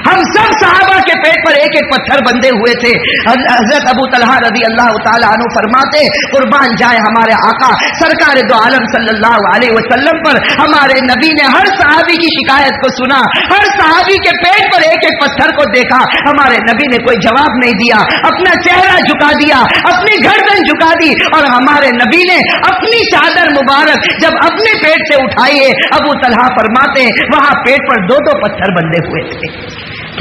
हम सब सहाबा के पेट पर एक एक पत्थर बंधे हुए थे। हजरत अबू तलहा रजी अल्लाह ताला अन्हु फरमाते, कुर्बान जाए हमारे आका सरकार दो आलम सल्लल्लाहु अलैहि वसल्लम पर, हमारे नबी ने हर सहाबी की शिकायत को सुना, हर सहाबी के पेट पर एक एक पत्थर को देखा, हमारे नबी ने कोई जवाब नहीं दिया, अपना चेहरा झुका दिया, अपनी गर्दन झुका दी, और हमारे नबी ने अपनी चादर मुबारक जब अपने पेट से उठाई है, अबू तलहा फरमाते वहां पेट पर दो दो पत्थर बंधे हुए थे।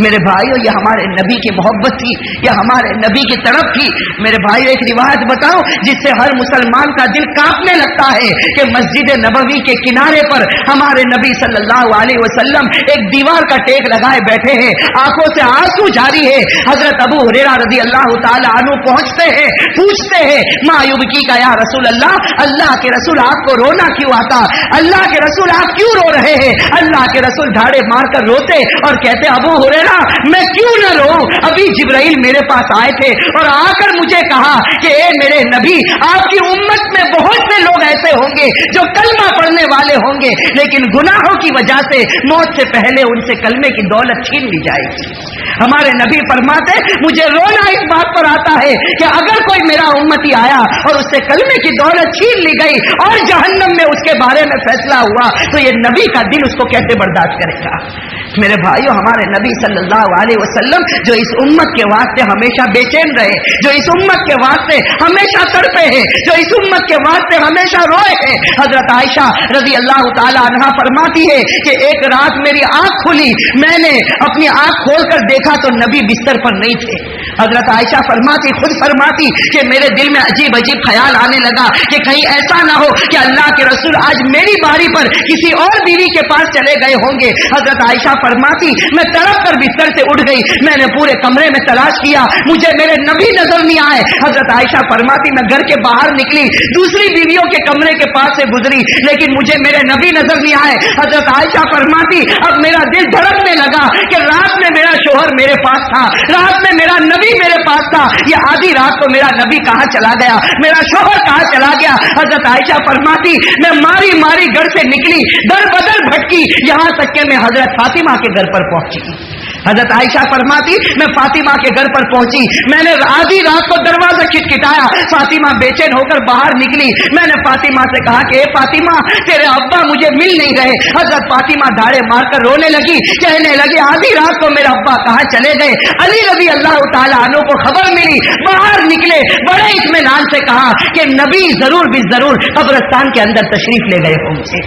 मेरे भाइयों, ये हमारे नबी की मोहब्बत थी, यह हमारे नबी की तरफ थी। मेरे भाई एक रिवायत बताओ जिससे हर मुसलमान का दिल कांपने लगता है कि मस्जिद नबवी के किनारे पर हमारे नबी सल्लल्लाहु अलैहि वसल्लम एक दीवार का टेक लगाए बैठे हैं, आंखों से आंसू जारी है। हजरत अबू हुरैरा रज़ी अल्लाह ताला अन्हु पहुंचते हैं, पूछते हैं मायूबकी का या रसूल अल्लाह, अल्लाह के रसूल आपको रोना क्यों आता, अल्लाह के रसूल आप क्यों रो रहे हैं। अल्लाह के रसूल धाड़े मारकर रोते और कहते अबू हुरैरा मैं क्यों न रो, अभी जिब्राइल मेरे पास आए थे और आकर मुझे कहा कि ए मेरे नबी, आपकी उम्मत में बहुत से लोग ऐसे होंगे जो कलमा पढ़ने वाले होंगे, लेकिन गुनाहों की वजह से मौत से पहले उनसे कलमे की दौलत छीन ली जाएगी। हमारे नबी फरमाते मुझे रोना इस बात पर आता है कि अगर कोई मेरा उम्मती आया और उससे कलमे की दौलत छीन ली गई और जहन्नम में उसके बारे में फैसला हुआ, तो ये नबी का दिल उसको कैसे बर्दाश्त करेगा। मेरे भाइयों, हमारे नबी सल्लल्लाहु अलैहि वसल्लम जो इस उम्मत के वास्ते हमेशा बेचैन रहे, जो इस उम्मत के वास्ते हमेशा तड़पे हैं, जो इस उम्मत के वास्ते हमेशा रोए हैं। हजरत आयशा रजी अल्लाह ताला अन्हा फरमाती है कि एक रात मेरी आंख खुली, मैंने अपनी आंख खोलकर देखा तो नबी बिस्तर पर नहीं थे। हजरत आयशा फरमाती, खुद फरमाती कि मेरे दिल में अजीब अजीब ख्याल आने लगा कि कहीं ऐसा ना हो कि अल्लाह के रसूल आज मेरी बारी पर किसी और बीवी के पास चले गए होंगे। हजरत आयशा फरमाती मैं तड़प कर बिस्तर से उठ गई, मैंने पूरे कमरे में तलाश किया, मुझे मेरे नबी नजर नहीं आए। हजरत आयशा फरमाती मैं घर के बाहर निकली, दूसरी बीवियों के कमरे के पास से गुजरी, लेकिन मुझे मेरे नबी नजर नहीं आए। हजरत आयशा फरमाती अब मेरा दिल धड़कने लगा कि रात में मेरा शोहर मेरे पास था, रात में मेरा नबी मेरे पास था, ये आधी रात को मेरा नबी कहां चला गया, मेरा शोहर कहां चला गया। हजरत आयशा फरमाती मैं मारी मारी घर से निकली, दर बदर भटकी, यहां तक कि मैं हजरत फातिमा के घर पर पहुंची। हजरत आयशा फरमाती मैं फातिमा के घर पर पहुंची, मैंने आधी रात को दरवाजा खटखटाया, फातिमा बेचैन होकर बाहर निकली। मैंने फातिमा से कहा कि ए फातिमा तेरे अब्बा मुझे मिल नहीं रहे। हजरत फातिमा धाड़े मारकर रोने लगी, कहने लगी आधी रात को मेरा अब्बा कहां चले गए। अली रज़ी अल्लाह ताला अन्हु को खबर मिली, बाहर निकले, बड़े इत्मीनान से कहा कि नबी जरूर भी जरूर कब्रिस्तान के अंदर तशरीफ ले गए होंगे,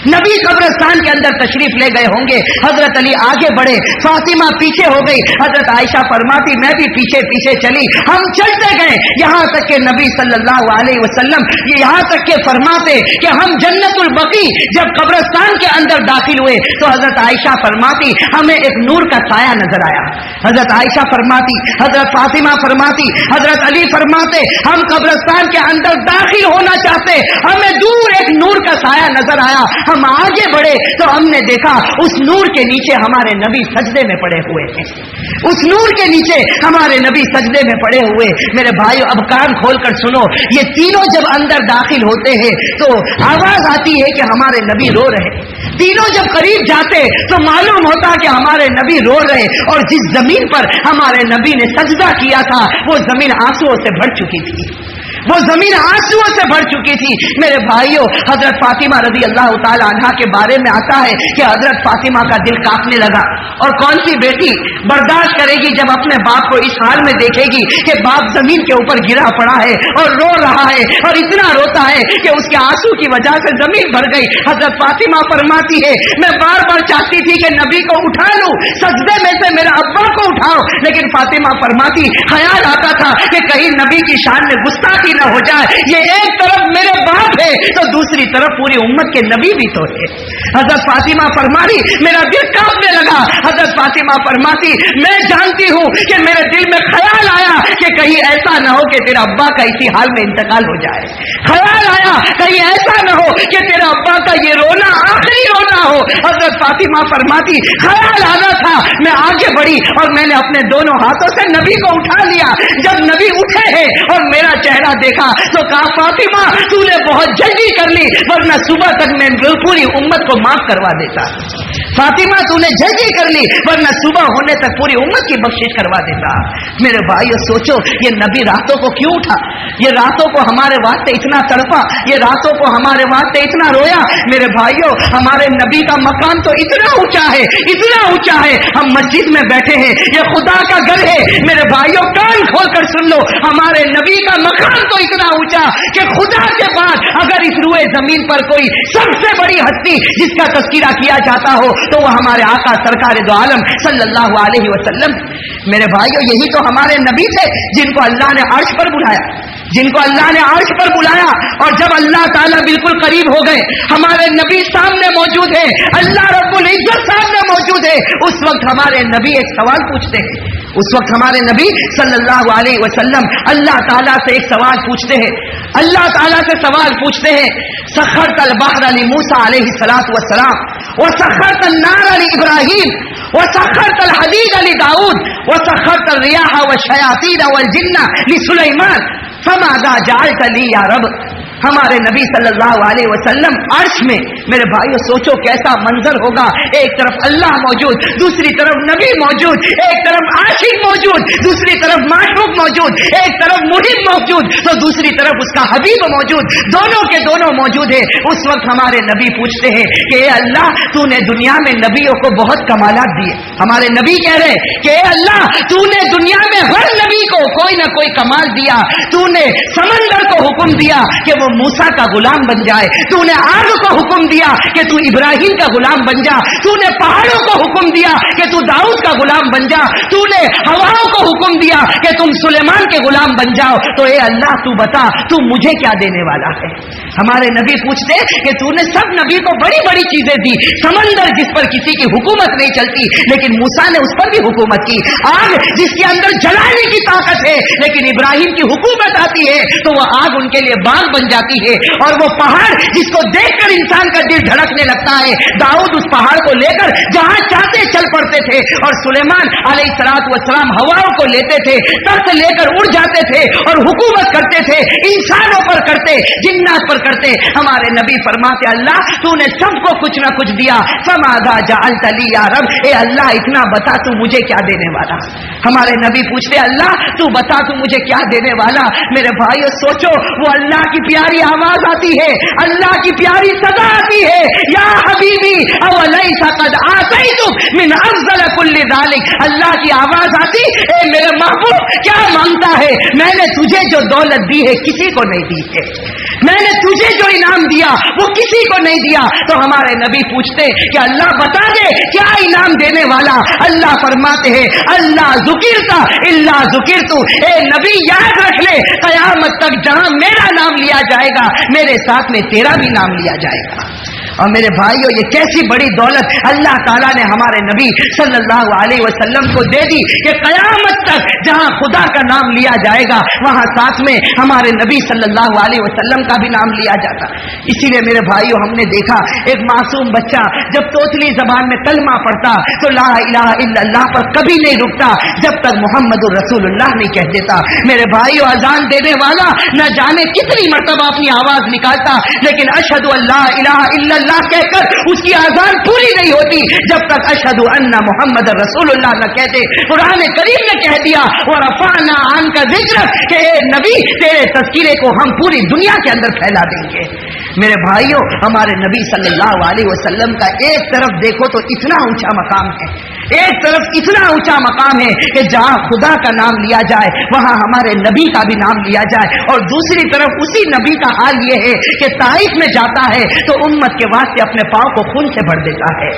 नबी कब्रिस्तान के अंदर तशरीफ ले गए होंगे। हजरत अली आगे बढ़े, फातिमा पीछे हो गई। हजरत आयशा फरमाती मैं भी पीछे पीछे चली, हम चलते गए यहां तक के नबी सल्लल्लाहु अलैहि वसल्लम ये यहां तक के फरमाते कि हम जन्नतुल बकी जब कब्रिस्तान के अंदर दाखिल हुए तो हजरत आयशा फरमाती हमें एक नूर का साया नजर आया। हजरत आयशा फरमाती, हजरत फातिमा फरमाती, हजरत अली फरमाते हम कब्रिस्तान के अंदर दाखिल होना चाहते, हमें दूर एक नूर का साया नजर आया। हम आगे बढ़े तो हमने देखा उस नूर के नीचे हमारे नबी सजदे में पड़े हुए हैं, उस नूर के नीचे हमारे नबी सजदे में पड़े हुए। मेरे भाइयों अब कान खोलकर सुनो, ये तीनों जब अंदर दाखिल होते हैं तो आवाज आती है कि हमारे नबी रो रहे, तीनों जब करीब जाते तो मालूम होता कि हमारे नबी रो रहे, और जिस जमीन पर हमारे नबी ने सजदा किया था वो जमीन आंसुओं से भर चुकी थी, वो जमीन आंसुओं से भर चुकी थी। मेरे भाइयों हजरत फातिमा रजी अल्लाह ताला अन्हा के बारे में आता है कि हजरत फातिमा का दिल कांपने लगा, और कौन सी बेटी बर्दाश्त करेगी जब अपने बाप को इस हाल में देखेगी कि बाप जमीन के ऊपर गिरा पड़ा है और रो रहा है, और इतना रोता है कि उसके आंसू की वजह से जमीन भर गई। हजरत फातिमा फरमाती है मैं बार बार चाहती थी कि नबी को उठा लूं, सजदे में से मेरे अब्बा को उठाओ, लेकिन फातिमा फरमाती ख्याल आता था कि कहीं नबी की शान में गुस्ताखी न हो जाए, ये एक तरफ मेरे बाप है तो दूसरी तरफ पूरी उम्मत के नबी भी तो है। हजरत फातिमा फरमाती मेरा दिल कांपने लगा। हजरत फातिमा फरमाती मैं जानती हूं कि मेरे दिल में ख्याल आया कि कहीं ऐसा न हो कि तेरा अब्बा का इसी हाल में इंतकाल हो जाए, ख्याल आया कहीं ऐसा न हो कि तेरा अब्बा का ये रोना आखिरी रोना हो। हजरत फातिमा फरमाती ख्याल आना था, मैं आगे बढ़ी और मैंने अपने दोनों हाथों से नबी को उठा लिया। जब नबी उठे हैं और मेरा चेहरा देखा तो कहा फातिमा तूने बहुत जल्दी कर ली, ली, वरना सुबह तक मैं पूरी उम्मत को माफ करवा देता। फातिमा तूने जल्दी कर ली, वरना सुबह होने तक पूरी उम्मत की बख्शिश करवा देता। मेरे भाइयों सोचो, ये नबी रातों को क्यों उठा, ये रातों को हमारे वास्ते इतना तड़पा, ये रातों को हमारे वास्ते इतना रोया। मेरे भाइयों हमारे नबी का मकाम तो इतना ऊंचा है, इतना ऊंचा है, हम मस्जिद में बैठे हैं, ये खुदा का घर है। मेरे भाइयों कान खोल कर सुन लो, हमारे नबी का मकाम तो इतना ऊंचा कि खुदा के बाद अगर इस रुए जमीन पर कोई सबसे बड़ी हस्ती जिसका तस्कीरा किया जाता हो तो वह हमारे आका सरकार दो आलम सल्लल्लाहु अलैहि वसल्लम। मेरे भाइयों यही तो हमारे नबी थे जिनको अल्लाह ने अर्श पर बुलाया, जिनको अल्लाह ने अर्श पर बुलाया, और जब अल्लाह ताला बिल्कुल करीब हो गए, हमारे नबी सामने मौजूद है, अल्लाह रब्बुल इज्जत सामने मौजूद है, उस वक्त हमारे नबी एक सवाल पूछते हैं। उस वक्त हमारे नबी सल्लल्लाहु अलैहि वसल्लम अल्लाह ताला से एक सवाल पूछते हैं, अल्लाह ताला से सवाल पूछते हैं, सखरतल बहर अली मूसा अलैहि सलातु वस्सलाम व सखरतल नार अली इब्राहीम व सखरतल हदीद अली दाऊद व सखरतल रियाह व शयातीन वल जिन्ना लि सुलैमान फमादा जअलत ली या रब। हमारे नबी सल्लल्लाहु अलैहि वसल्लम अर्श में, मेरे भाइयों सोचो कैसा मंजर होगा, एक तरफ अल्लाह मौजूद, दूसरी तरफ नबी मौजूद, एक तरफ आशिक मौजूद, दूसरी तरफ माशूक मौजूद, एक तरफ मुहिब मौजूद तो दूसरी तरफ उसका हबीब मौजूद, दोनों के दोनों मौजूद है। उस वक्त हमारे नबी पूछते हैं कि ए अल्लाह तूने दुनिया में नबियों को बहुत कमालात दिए। हमारे नबी कह रहे कि ए अल्लाह तूने दुनिया में हर नबी को कोई ना कोई कमाल दिया, तूने समंदर को हुक्म दिया कि वो मूसा का गुलाम बन जाए, तूने आग को हुक्म दिया कि तू इब्राहिम का गुलाम बन जा, तूने पहाड़ों को हुक्म दिया कि तू दाऊद का गुलाम बन जा, तूने हवाओं को हुक्म दिया कि तुम सुलेमान के गुलाम बन जाओ, तो ए अल्लाह तू बता तू मुझे क्या देने वाला है। हमारे नबी पूछते कि तूने सब नबी को बड़ी बड़ी चीजें दी, समंदर जिस पर किसी की हुकूमत नहीं चलती लेकिन मूसा ने उस पर भी हुकूमत की, आग जिसके अंदर जलाने की ताकत है लेकिन इब्राहिम की हुकूमत आती है तो वह आग उनके लिए बाग बन जाती है, और वो पहाड़ जिसको देखकर इंसान का दिल धड़कने लगता है, दाऊद उस पहाड़ को लेकर जहां चाहते चल पड़ते थे, और सुलेमान अलैहिस्सलातु वस्सलाम हवाओं को लेते थे, तख्त लेकर उड़ जाते थे और हुकूमत करते थे, इंसानों पर करते, जिन्नात पर करते। हमारे नबी फरमाते अल्लाह तूने सबको कुछ ना कुछ दिया, फमादा जअलत ली या रब, ए अल्लाह इतना बता तू मुझे क्या देने वाला। हमारे नबी पूछते अल्लाह तू बता तू मुझे क्या देने वाला। मेरे भाइयों सोचो, वो अल्लाह की प्यारी आवाज आती है, अल्लाह की प्यारी सदा आती है, या हबीबी अवलैसा कद आतैतुक मिन अफज़ल कुल्ली ज़ालिक। अल्लाह की आवाज आती, ए मेरे महबूब क्या मांगता है, मैंने तुझे जो दौलत दी है किसी को नहीं दी है, मैंने तुझे जो इनाम दिया वो किसी को नहीं दिया। तो हमारे नबी पूछते कि अल्लाह बता दे क्या इनाम देने वाला। अल्लाह फरमाते हैं अल्लाह ज़ुकिरता इल्ला ज़ुकिरतु, ए नबी याद रख ले क़यामत तक जहां मेरा नाम लिया जाएगा मेरे साथ में तेरा भी नाम लिया जाएगा। और मेरे भाइयों ये कैसी बड़ी दौलत अल्लाह ताला ने हमारे नबी सल्लल्लाहु अलैहि वसल्लम को दे दी कि क़यामत तक जहां खुदा का नाम लिया जाएगा वहां साथ में हमारे नबी सल्लल्लाहु अलैहि वसल्लम का भी नाम लिया जाता। इसीलिए मेरे भाइयों हमने देखा एक मासूम बच्चा जब तोतली जबान में कलमा पढ़ता तो ला इलाहा इल्लल्लाह पर कभी नहीं रुकता जब तक मुहम्मदुर रसूलुल्लाह नहीं कह देता। मेरे भाइयों अजान देने वाला न जाने कितनी मर्तबा अपनी आवाज निकालता लेकिन अशहदु अल्ला इलाहा इल्लल्लाह कहकर उसकी आजान पूरी नहीं होती जब तक अशहदु अन्ना मुहम्मद रसूलुल्लाह न कहते। कुरान करीम ने कह दिया और रफ़अना अन्का ज़िक्रक कि ए नबी तेरे तज़किरे को हम पूरी दुनिया के अंदर फैला देंगे। मेरे भाइयों हमारे नबी सल्लल्लाहु अलैहि वसल्लम का एक तरफ देखो तो इतना ऊंचा मकाम है, एक तरफ इतना ऊंचा मकाम है कि जहां खुदा का नाम लिया जाए वहां हमारे नबी का भी नाम लिया जाए, और दूसरी तरफ उसी नबी का हाल ये है कि ताइफ में जाता है तो उम्मत के वास्ते अपने पांव को खून से भर देता है।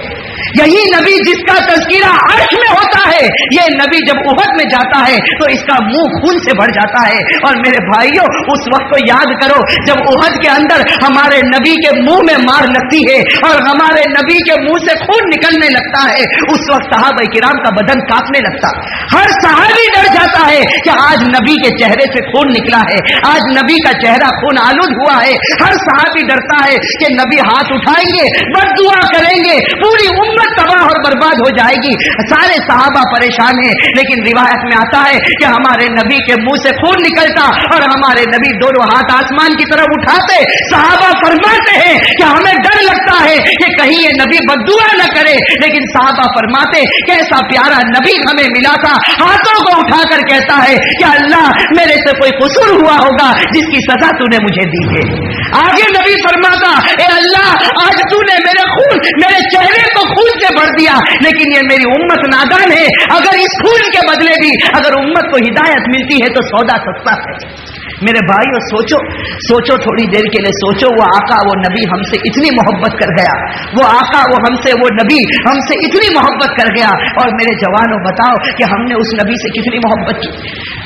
यही नबी जिसका तज़किरा अर्श में होता है, ये नबी जब उहद में जाता है तो इसका मुंह खून से भर जाता है। और मेरे भाइयों उस वक्त को याद करो जब उहद के अंदर हमारे नबी के मुंह में मार लगती है और हमारे नबी के मुंह से खून निकलने लगता है, उस वक्त सहाबा किराम का बदन कांपने लगता, हर सहाबी डर जाता है कि आज नबी के चेहरे से खून निकला है, आज नबी का चेहरा खून आलूद हुआ है। हर सहाबी डरता है कि नबी हाथ उठाएंगे, बद्दुआ करेंगे, पूरी उम्मत तबाह और बर्बाद हो जाएगी। सारे सहाबा परेशान हैं, लेकिन रिवायत में आता है कि हमारे नबी के मुंह से खून निकलता और हमारे नबी दोनों हाथ आसमान की तरफ उठाते, सहाबा फरमाते हैं कहीं ये नबी बद्दुआ न करे। लेकिन साहबा फरमाते कैसा प्यारा नबी हमें मिला था, हाथों को उठाकर कहता है कि अल्लाह मेरे से कोई कसूर हुआ होगा जिसकी सजा तूने मुझे दी है। आगे नबी फरमाता ए अल्लाह आज तूने मेरे चेहरे को खून से भर दिया, लेकिन ये मेरी उम्मत नादान है, अगर इस खून के बदले भी अगर उम्मत को हिदायत मिलती है तो सौदा सस्ता है। मेरे भाइयों सोचो थोड़ी देर के लिए सोचो, वो आका वो नबी हमसे इतनी मोहब्बत कर गया, वो आका वो नबी हमसे इतनी मोहब्बत कर गया, और मेरे जवानों बताओ कि हमने उस नबी से कितनी मोहब्बत की।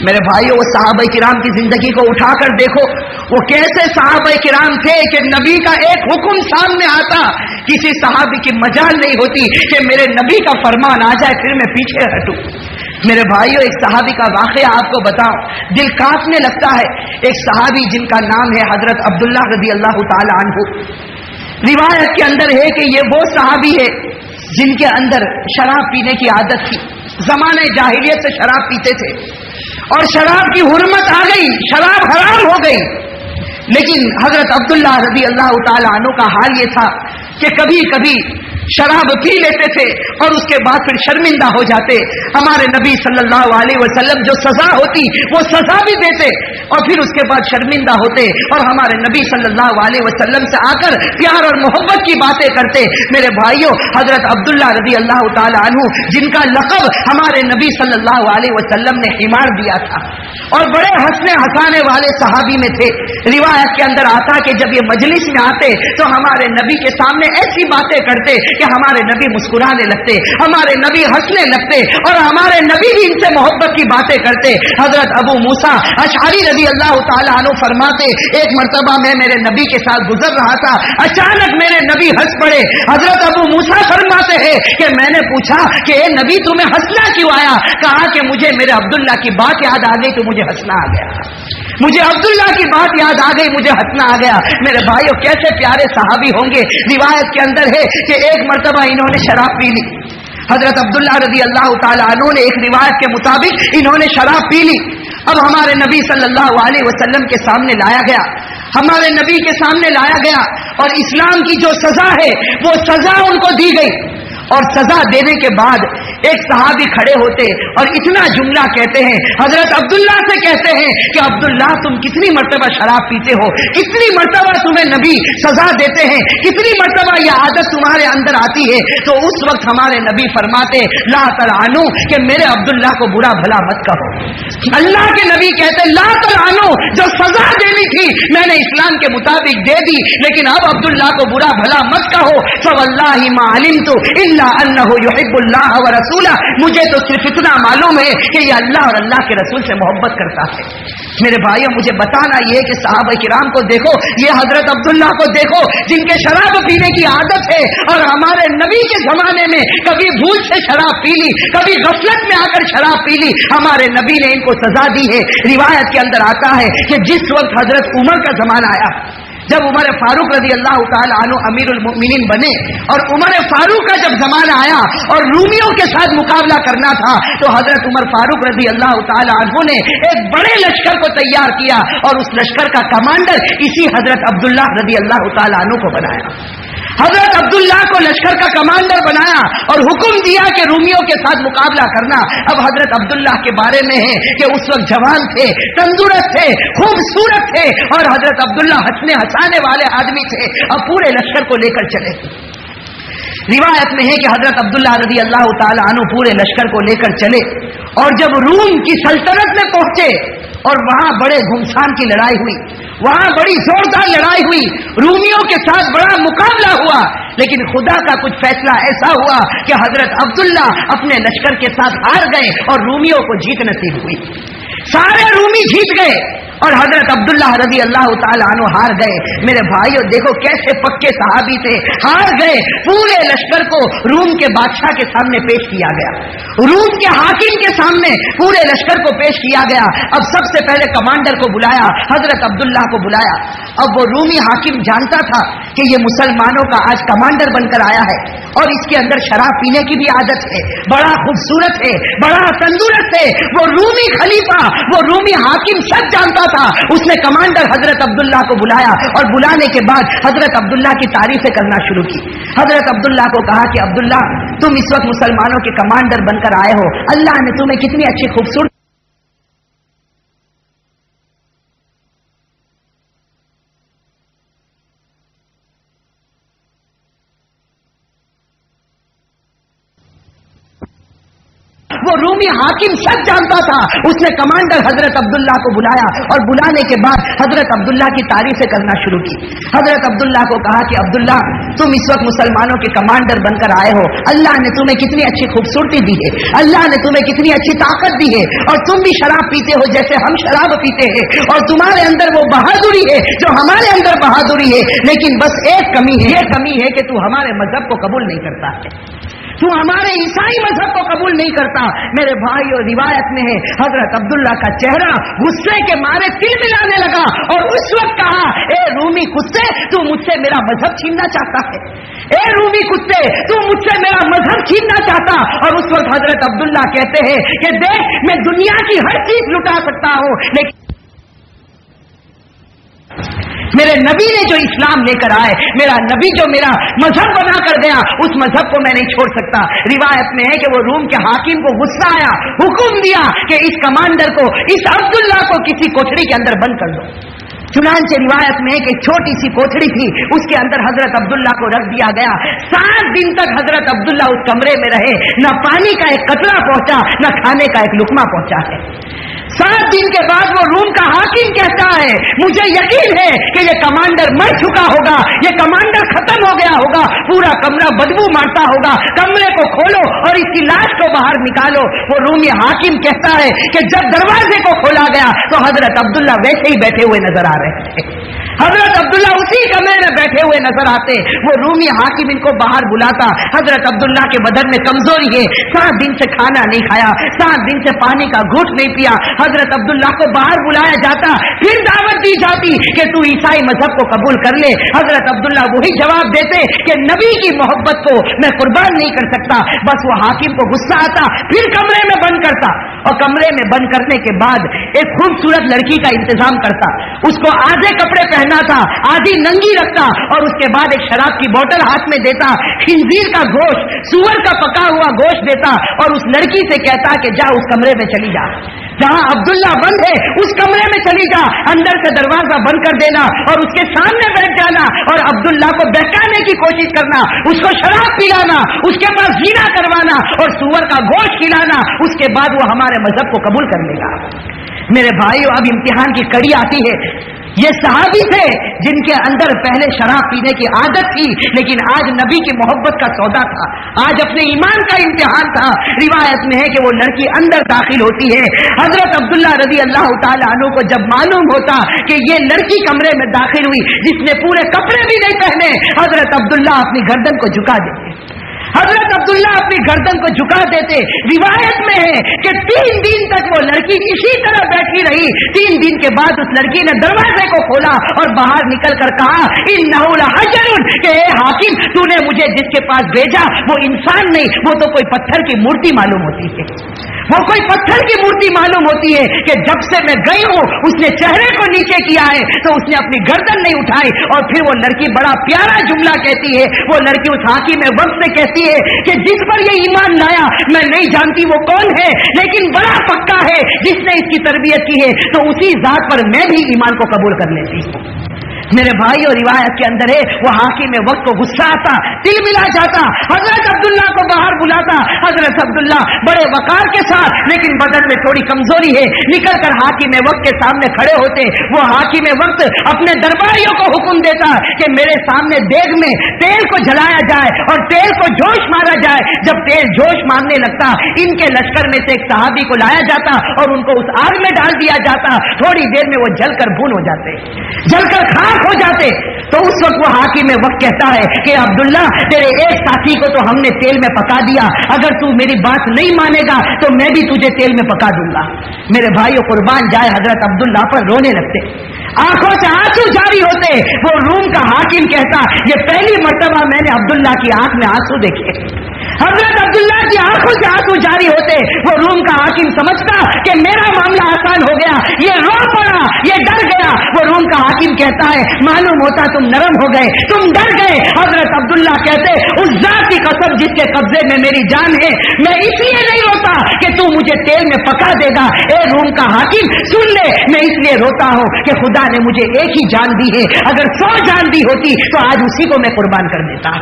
मेरे भाइयों वो सहाबा किराम की जिंदगी को उठाकर देखो, वो कैसे सहाबा किराम थे कि नबी का एक हुक्म सामने आता, किसी सहाबी की मजाल नहीं होती कि मेरे नबी का फरमान आ जाए फिर मैं पीछे हटूं। मेरे भाइयों एक सहाबी का वाकया आपको बताऊं, दिल कांपने लगता है। एक सहाबी जिनका नाम है हजरत अब्दुल्लाह रज़ी अल्लाह ताला अन्हु। रिवायत के अंदर है कि ये वो सहाबी है जिनके अंदर शराब पीने की आदत थी, जमाने जाहिलियत से शराब पीते थे और शराब की हुर्मत आ गई, शराब हराम हो गई। लेकिन हजरत अब्दुल्लाह रज़ी अल्लाह ताला अन्हु का हाल ये था कि कभी कभी शराब पी लेते थे और उसके बाद फिर शर्मिंदा हो जाते। हमारे नबी सल्लल्लाहु अलैहि वसल्लम जो सजा होती वो सजा भी देते और फिर उसके बाद शर्मिंदा होते और हमारे नबी सल्लल्लाहु अलैहि वसल्लम से आकर प्यार और मोहब्बत की बातें करते। मेरे भाइयों हजरत अब्दुल्लाह रज़ी अल्लाह ताला अन्हु जिनका लक़ब हमारे नबी सल्लल्लाहु अलैहि वसल्लम ने हिमार दिया था और बड़े हंसने हंसाने वाले सहाबी में थे। रिवायत के अंदर आता कि जब ये मजलिस में आते तो हमारे नबी के सामने ऐसी बातें करते कि हमारे नबी मुस्कुराने लगते, हमारे नबी हंसने लगते और हमारे नबी भी इनसे मोहब्बत की बातें करते। हजरत अबू मूसा अशअरी रज़ी अल्लाह ताला अन्हु फरमाते एक मर्तबा मैं मेरे नबी के साथ गुजर रहा था, अचानक मेरे नबी हंस पड़े। हजरत अबू मूसा फरमाते हैं कि मैंने पूछा कि ए नबी तुम्हें हंसना क्यों आया? कहा कि मुझे मेरे अब्दुल्ला की बात याद आ गई तो मुझे हंसना आ गया, मुझे अब्दुल्ला की बात याद आ गई, मुझे हंसना आ गया। मेरे भाइयों कैसे प्यारे सहाबी होंगे। रिवायत के अंदर है कि एक मर्तबा इन्होंने शराब पी ली, हजरत अब्दुल्लाह रज़ी अल्लाह ताला अन्हु ने एक रिवायत के मुताबिक इन्होंने शराब पी ली। अब हमारे नबी सल्लल्लाहु अलैहि वसल्लम के सामने लाया गया, हमारे नबी के सामने लाया गया और इस्लाम की जो सजा है वो सजा उनको दी गई। और सजा देने के बाद एक सहाबी खड़े होते और इतना जुमला कहते हैं, हजरत अब्दुल्ला से कहते हैं कि अब्दुल्ला तुम कितनी मर्तबा शराब पीते हो, कितनी मर्तबा तुम्हें नबी सजा देते हैं, कितनी मर्तबा यह आदत तुम्हारे अंदर आती है। तो उस वक्त हमारे नबी फरमाते ला तलआनु कि मेरे अब्दुल्ला को बुरा भला मत कहो। अल्लाह के नबी कहते ला तलआनु, जो सजा देनी थी मैंने इस्लाम के मुताबिक दे दी, लेकिन अब अब्दुल्ला को बुरा भला मत कहो। फवल्लाहि मा अलिमतु इल्ला अन्नहु युहिब्बुल्लाह व रसूला, मुझे तो सिर्फ इतना मालूम है कि ये अल्लाह और अल्लाह के रसूल से मोहब्बत करता है। मेरे भाइयों मुझे बताना ये कि सहाबा किराम को देखो, ये हजरत अब्दुल्ला को देखो जिनके शराब पीने की आदत है और हमारे नबी के जमाने में कभी भूल से शराब पी ली, कभी गफलत में आकर शराब पी ली, हमारे नबी ने इनको सजा दी है। रिवायत के अंदर आता है कि जिस वक्त हजरत उमर का जमाना आया, जब उमर फारूक रज़ी अल्लाह ताला अन्हु अमीरुल मोमिनीन बने और उमर फारूक का जब जमाना आया और रूमियों के साथ मुकाबला करना था तो हजरत उमर फारूक रज़ी अल्लाह ताला अन्हु ने एक बड़े लश्कर को तैयार किया और उस लश्कर का कमांडर इसी हजरत अब्दुल्लाह रज़ी अल्लाह ताला अन्हु को बनाया। हजरत अब्दुल्ला को लश्कर का कमांडर बनाया और हुक्म दिया कि रूमियों के साथ मुकाबला करना। अब हजरत अब्दुल्ला के बारे में है कि उस वक्त जवान थे, तंदुरुस्त थे, खूबसूरत थे और हजरत अब्दुल्ला हंसने हंसाने वाले आदमी थे। अब पूरे लश्कर को लेकर चले। रिवायत में है कि हजरत अब्दुल्ला रज़ी अल्लाह ताला अन्हु पूरे लश्कर को लेकर चले और जब रूम की सल्तनत में पहुंचे और वहां बड़े घुमसान की लड़ाई हुई, वहां बड़ी जोरदार लड़ाई हुई, रूमियों के साथ बड़ा मुकाबला हुआ, लेकिन खुदा का कुछ फैसला ऐसा हुआ कि हजरत अब्दुल्ला अपने लश्कर के साथ हार गए और रूमियों को जीत नसीब हुई। सारे रूमी जीत गए और हजरत अब्दुल्ला रज़ी अल्लाह ताला अन्हु हार गए। मेरे भाइयों देखो कैसे पक्के सहाबी थे, हार गए। पूरे लश्कर को रूम के बादशाह के सामने पेश किया गया, रूम के हाकिम के सामने पूरे लश्कर को पेश किया गया। अब सबसे पहले कमांडर को बुलाया, हजरत अब्दुल्ला को बुलाया। अब वो रूमी हाकिम जानता था कि ये मुसलमानों का आज कमांडर बनकर आया है और इसके अंदर शराब पीने की भी आदत है, बड़ा खूबसूरत है, बड़ा तंदुरुस्त है। वो रूमी खलीफा, वो रूमी हाकिम सब जानता تھا، اس نے کمانڈر حضرت عبداللہ کو بلایا اور بلانے کے بعد حضرت عبداللہ کی تعریفیں کرنا شروع کی. حضرت عبداللہ کو کہا کہ عبداللہ تم اس وقت مسلمانوں کے کمانڈر بن کر آئے ہو، اللہ نے تمہیں کتنی اچھی خوبصورت وہ رومی حاکم سب جانتا تھا. اس نے کمانڈر حضرت عبداللہ کو بلایا اور بلانے کے بعد حضرت عبداللہ کی تعریفیں کرنا شروع کی. حضرت عبداللہ کو کہا کہ عبداللہ تم اس وقت مسلمانوں کے کمانڈر بن کر آئے ہو، اللہ نے تمہیں کتنی اچھی خوبصورتی دی ہے، اللہ نے تمہیں کتنی اچھی طاقت دی ہے، اور تم بھی شراب پیتے ہو جیسے ہم شراب پیتے ہیں، اور تمہارے اندر وہ بہادری ہے جو ہمارے اندر بہادری ہے، لیکن بس ایک کمی ہے، یہ کمی ہے کہ تو ہمارے مذہب کو قبول نہیں کرتا ہے، تو ہمارے عیسائی مذہب کو قبول نہیں کرتا. میرے بھائی اور روایت میں ہے حضرت عبداللہ کا چہرہ غصے کے مارے تل ملانے لگا اور اس وقت کہا اے رومی کتے تو مجھ سے میرا مذہب چھیننا چاہتا ہے، اے رومی کتے تو مجھ سے میرا مذہب چھیننا چاہتا. اور اس وقت حضرت عبداللہ کہتے ہیں کہ دیکھ میں دنیا کی ہر چیز لٹا سکتا ہوں، لیکن میرے نبی نے جو اسلام لے کر آئے، میرا نبی جو میرا مذہب بنا کر گیا، اس مذہب کو میں نہیں چھوڑ سکتا. روایت میں ہے کہ وہ روم کے حاکم کو غصہ آیا، حکم دیا کہ اس کمانڈر کو، اس عبداللہ کو کسی کوٹھڑی کے اندر بند کر دو. چنانچہ روایت میں ہے کہ چھوٹی سی کوٹھڑی تھی، اس کے اندر حضرت عبداللہ کو رکھ دیا گیا. 7 دن تک حضرت عبداللہ اس کمرے میں رہے، نہ پانی کا ایک قطرہ پہنچا، نہ کھانے کا ایک لقمہ پہنچا ہے. 7 دن کے بعد وہ روم کا حاکم کہتا ہے مجھے یقین ہے کہ یہ کمانڈر مر چکا ہوگا، یہ کمانڈر ختم ہو گیا ہوگا، پورا کمرہ بدبو مارتا ہوگا، کمرے کو کھولو اور اس کی لاش کو باہر نکالو. وہ رومی حاکم کہتا ہے کہ جب دروازے کو کھولا گیا تو حضرت عبداللہ ویسے ہی بیٹھے ہوئے نظر آ رہے تھے، حضرت عبداللہ اسی کمرے میں بیٹھے ہوئے نظر آتے. وہ رومی حاکم ان کو باہر بلاتا. حضرت عبداللہ کے بدن میں کمزوری ہے، 7 دن سے کھانا نہیں کھایا، 7 دن سے پانی کا گھونٹ نہیں پیا. حضرت عبداللہ کو باہر بلایا جاتا، پھر دعوت دی جاتی کہ تو عیسائی مذہب کو قبول کر لے. حضرت عبداللہ وہی جواب دیتے کہ نبی کی محبت کو میں قربان نہیں کر سکتا. بس وہ حاکم کو غصہ آتا، پھر کمرے میں بند کرتا اور کمرے میں بند کرنے کے بعد ایک خوبصورت لڑکی کا انتظام کرتا، اس کو آدھے کپڑے پہنا تھا، آدھی ننگی رکھتا، اور اس کے بعد ایک شراب کی بوتل ہاتھ میں دیتا، خنزیر کا گوشت، سور کا پکا ہوا گوشت دیتا اور اس لڑکی سے کہتا کہ جا اس کمرے میں چلی جا، جہاں عبداللہ بند ہے اس کمرے میں چلی جا، اندر سے دروازہ بند کر دینا اور اس کے سامنے بیٹھ جانا اور عبداللہ کو بہکانے کی کوشش کرنا، اس کو شراب پلانا، اس کے پاس زنا کروانا اور سور کا گوشت کھلانا. اس کے بعد وہ ہمارے مذہب کو قبول کر لے گا. میرے بھائیو اب امتحان کی کڑی آتی ہے. یہ صحابی تھے جن کے اندر پہلے شراب پینے کی عادت تھی، لیکن آج نبی کی محبت کا سودا تھا، آج اپنے ایمان کا امتحان تھا. روایت میں ہے کہ وہ لڑکی اندر داخل ہوتی ہے. حضرت عبداللہ رضی اللہ تعالی عنہ کو جب معلوم ہوتا کہ یہ لڑکی کمرے میں داخل ہوئی جس نے پورے کپڑے بھی نہیں پہنے، حضرت عبداللہ اپنی گردن کو جھکا دیتے، حضرت عبداللہ اپنی گردن کو جھکا دیتے. روایت میں ہے کہ 3 دن تک وہ لڑکی اسی طرح بیٹھی رہی. 3 دن کے بعد اس لڑکی نے دروازے کو کھولا اور باہر نکل کر کہا انہ لحجر، کہ اے حاکم تو نے مجھے جس کے پاس بھیجا وہ انسان نہیں، وہ تو کوئی پتھر کی مورتی معلوم ہوتی ہے، وہ کوئی پتھر کی مورتی معلوم ہوتی ہے کہ جب سے میں گئی ہوں اس نے چہرے کو نیچے کیا ہے تو اس نے اپنی گردن نہیں اٹھائی. اور پھر وہ لڑکی بڑا پیارا جملہ کہتی ہے، وہ لڑکی اس حاکم میں وقت سے کہتی ہے کہ جس پر یہ ایمان لایا میں نہیں جانتی وہ کون ہے، لیکن بڑا پکا ہے جس نے اس کی تربیت کی ہے تو اسی ذات پر میں بھی ایمان کو قبول کر لیتی ہوں. میرے بھائی اور روایت کے اندر ہے وہ حاکم وقت کو غصہ آتا، تل ملا جاتا، حضرت عبداللہ کو باہر بلاتا. حضرت عبداللہ بڑے وقار کے ساتھ لیکن بدن میں تھوڑی کمزوری ہے نکل کر حاکم وقت کے سامنے کھڑے ہوتے. وہ حاکم وقت اپنے درباریوں کو حکم دیتا کہ میرے سامنے دیگ میں تیل کو جلایا جائے اور تیل کو جوش مارا جائے. جب تیل جوش مارنے لگتا ان کے لشکر میں سے ایک صحابی کو لایا جاتا اور ان کو اس آگ میں ڈال دیا جاتا. تھوڑی دیر میں وہ جل کر بھون ہو جاتے، جل کر خاک ہو جاتے. تو اس وقت وہ حاکم وقت کہتا ہے کہ عبداللہ تیرے ایک ساتھی کو تو ہم نے تیل میں پکا دیا، اگر تو میری بات نہیں مانے گا تو میں بھی تجھے تیل میں پکا دوں گا. میرے بھائیو قربان جائے حضرت عبداللہ پر رونے لگتے، آنکھوں سے آنسو جاری ہوتے. وہ روم کا حاکم کہتا یہ پہلی مرتبہ میں نے عبداللہ کی آنکھ میں آنسو دیکھے، حضرت عبداللہ کی آنکھوں سے آنسو جاری ہوتے. وہ روم کا حاکم سمجھتا کہ میرا معاملہ آسان ہو گیا, یہ رو پڑا, یہ ڈر گیا. وہ روم کا حاکم کہتا ہے معلوم ہوتا تم نرم ہو گئے, تم ڈر گئے. حضرت عبداللہ کہتے اس ذات کی قسم جس کے قبضے میں میری جان ہے, میں اس لیے نہیں روتا کہ تو مجھے تیل میں پکا دے گا. اے روم کا حاکم سن لے, میں اس لیے روتا ہوں کہ خدا نے مجھے ایک ہی جان دی ہے, اگر 100 جان دی ہوتی تو آج اسی کو میں قربان کر دیتا.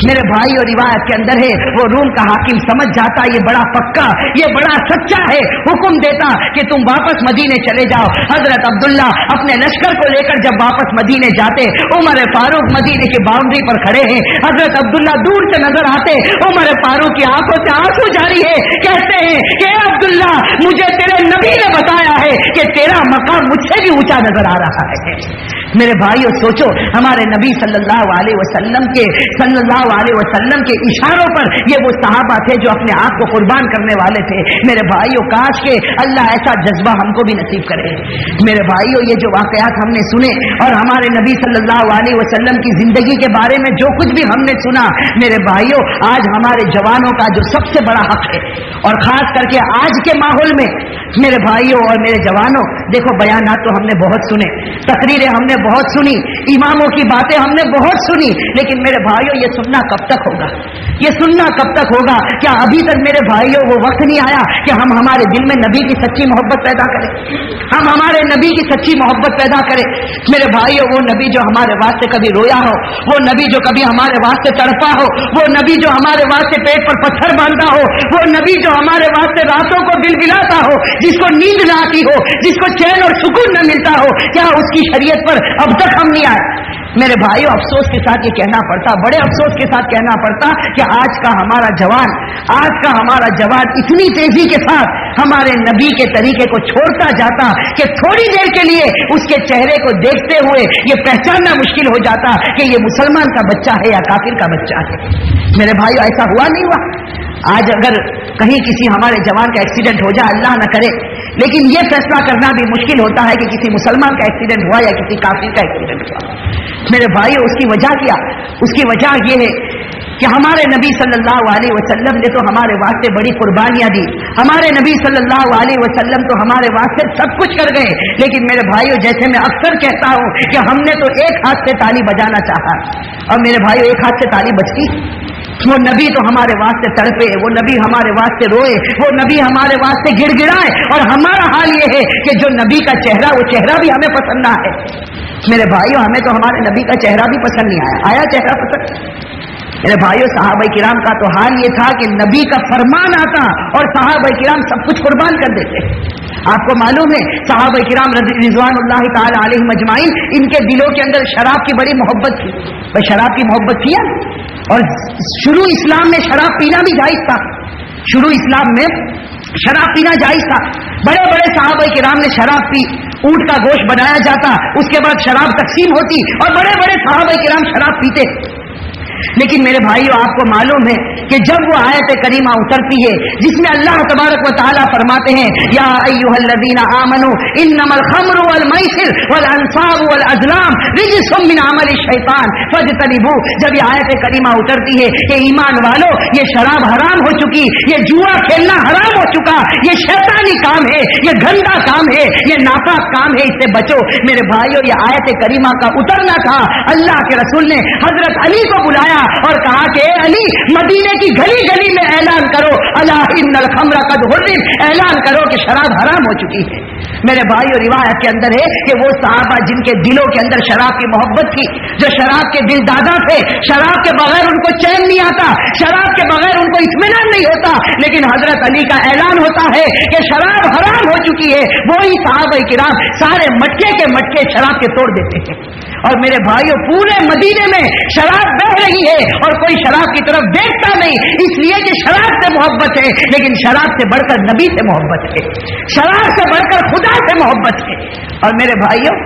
میرے بھائی اور روایت کے اندر ہے وہ روم کا حاکم سمجھ جاتا یہ بڑا پکا, یہ بڑا سچا ہے, حکم دیتا کہ تم واپس مدینے چلے جاؤ. حضرت عبداللہ اپنے لشکر کو لے کر جب واپس مدینے جاتے, عمر فاروق مدینے کی باؤنڈری پر کھڑے ہیں. حضرت عبداللہ دور سے نظر آتے, عمر فاروق کی آنکھوں سے آنسو جاری ہے. کہتے ہیں کہ اے عبداللہ مجھے تیرے نبی نے بتایا ہے کہ تیرا مقام مجھ سے بھی اونچا نظر آ رہا ہے. میرے بھائیو سوچو, ہمارے نبی صلی اللہ علیہ وسلم کے اشاروں پر یہ وہ صحابہ تھے جو اپنے آپ کو قربان کرنے والے تھے. میرے بھائیو کاش کہ اللہ ایسا جذبہ ہم کو بھی نصیب کرے. میرے بھائیو یہ جو واقعات ہم نے سنے اور ہمارے نبی صلی اللہ علیہ وسلم کی زندگی کے بارے میں جو کچھ بھی ہم نے سنا, میرے بھائیو آج ہمارے جوانوں کا جو سب سے بڑا حق ہے, اور خاص کر کے آج کے ماحول میں میرے بھائیو اور میرے جوانوں, دیکھو بیانات تو ہم نے بہت سنے, تقریریں ہم نے بہت سنی, اماموں کی باتیں ہم نے بہت سنی, لیکن میرے بھائیو یہ سننا کب تک ہوگا, یہ سننا کب تک ہوگا؟ کیا ابھی تک میرے بھائیو وہ وقت نہیں آیا کہ ہم ہمارے دل میں نبی کی سچی محبت پیدا کریں, ہم ہمارے نبی کی سچی محبت پیدا کریں. میرے بھائیو وہ نبی جو ہمارے واسطے کبھی رویا ہو, وہ نبی جو کبھی ہمارے واسطے تڑپا ہو, وہ نبی جو ہمارے واسطے پیٹ پر پتھر باندھا ہو, وہ نبی جو ہمارے واسطے راتوں کو دل بلاتا ہو, جس کو نیند نہ آتی ہو, جس کو چین اور سکون نہ ملتا ہو, کیا اس کی شریعت پر اب تک ہم نہیں آئے؟ میرے بھائیو افسوس کے ساتھ یہ کہنا پڑتا, بڑے افسوس کے ساتھ کہنا پڑتا کہ آج کا ہمارا جوان اتنی تیزی کے ساتھ ہمارے نبی کے طریقے کو چھوڑتا جاتا کہ تھوڑی دیر کے لیے اس کے چہرے کو دیکھتے ہوئے یہ پہچاننا مشکل ہو جاتا کہ یہ مسلمان کا بچہ ہے یا کافر کا بچہ ہے. میرے بھائیو ایسا ہوا نہیں ہوا؟ آج اگر کہیں کسی ہمارے جوان کا ایکسیڈنٹ ہو جائے, اللہ نہ کرے, لیکن یہ فیصلہ کرنا بھی مشکل ہوتا ہے کہ کسی مسلمان کا ایکسیڈنٹ ہوا یا کسی کافر کا ایکسیڈنٹ ہوا. میرے بھائیو اس کی وجہ کیا؟ اس کی وجہ یہ ہے کہ ہمارے نبی صلی اللہ علیہ وسلم نے تو ہمارے واسطے بڑی قربانیاں دی, ہمارے نبی صلی اللہ علیہ وسلم تو ہمارے واسطے سب کچھ کر گئے, لیکن میرے بھائیو جیسے میں اکثر کہتا ہوں کہ ہم نے تو ایک ہاتھ سے تالی بجانا چاہا, اور میرے بھائیو ایک ہاتھ سے تالی بجتی. وہ نبی تو ہمارے واسطے تڑپے, وہ نبی ہمارے واسطے روئے, وہ نبی ہمارے واسطے گڑ گڑائے, اور ہمارا حال یہ ہے کہ جو نبی کا چہرہ, وہ چہرہ بھی ہمیں پسند نہ ہے. میرے بھائیو ہمیں تو ہمارے نبی کا چہرہ بھی پسند نہیں آیا چہرہ پسند. میرے بھائیو صحابہ کرام کا تو حال یہ تھا کہ نبی کا فرمان آتا اور صحابہ کرام سب کچھ قربان کر دیتے. آپ کو معلوم ہے صحابہ کرام رضوان اللہ تعالی علیہم اجمعین, ان کے دلوں کے اندر شراب کی بڑی محبت تھی. بھائی شراب کی محبت تھی, اور شروع اسلام میں شراب پینا بھی جائز تھا, شروع اسلام میں شراب پینا جائز تھا. بڑے بڑے صحابہ کرام نے شراب پی, اونٹ کا گوشت بنایا جاتا, اس کے بعد شراب تقسیم ہوتی, اور بڑے بڑے صحابہ کرام شراب پیتے. لیکن میرے بھائیو آپ کو معلوم ہے کہ جب وہ آیت کریمہ اترتی ہے جس میں اللہ تبارک و تعالیٰ فرماتے ہیں یا ایھا الذین آمنوا انما الخمر والمیسر والانصاب والازلام رجس من عمل الشیطان فاجتنبوہ, جب یہ آیت کریمہ اترتی ہے کہ ایمان والو یہ شراب حرام ہو چکی, یہ جوا کھیلنا حرام ہو چکا, یہ شیطانی کام ہے, یہ گندا کام ہے, یہ ناپاک کام ہے, اس سے بچو. میرے بھائیو یہ آیت کریمہ کا اترنا تھا, اللہ کے رسول نے حضرت علی کو بلایا اور کہا کہ اے علی مدینے کی گلی گلی میں اعلان کرو الا ان الخمر قد حرم, اعلان کرو کہ شراب حرام ہو چکی ہے. میرے بھائیو روایت کے اندر ہے کہ وہ صحابہ جن کے دلوں کے اندر شراب کی محبت تھی, جو شراب کے دل دادا تھے, شراب کے بغیر ان کو چین نہیں آتا, شراب کے بغیر ان کو اطمینان نہیں ہوتا, لیکن حضرت علی کا اعلان ہوتا ہے کہ شراب حرام ہو چکی ہے, وہی صحابہ کرام سارے مٹکے کے مٹکے شراب کے توڑ دیتے ہیں. اور میرے بھائیو پورے مدینے میں شراب بہ رہی ہے اور کوئی شراب کی طرف دیکھتا نہیں, اس لیے کہ شراب سے محبت ہے, لیکن شراب سے بڑھ کر نبی سے محبت ہے, شراب سے بڑھ کر خدا سے محبت ہے. اور میرے بھائیو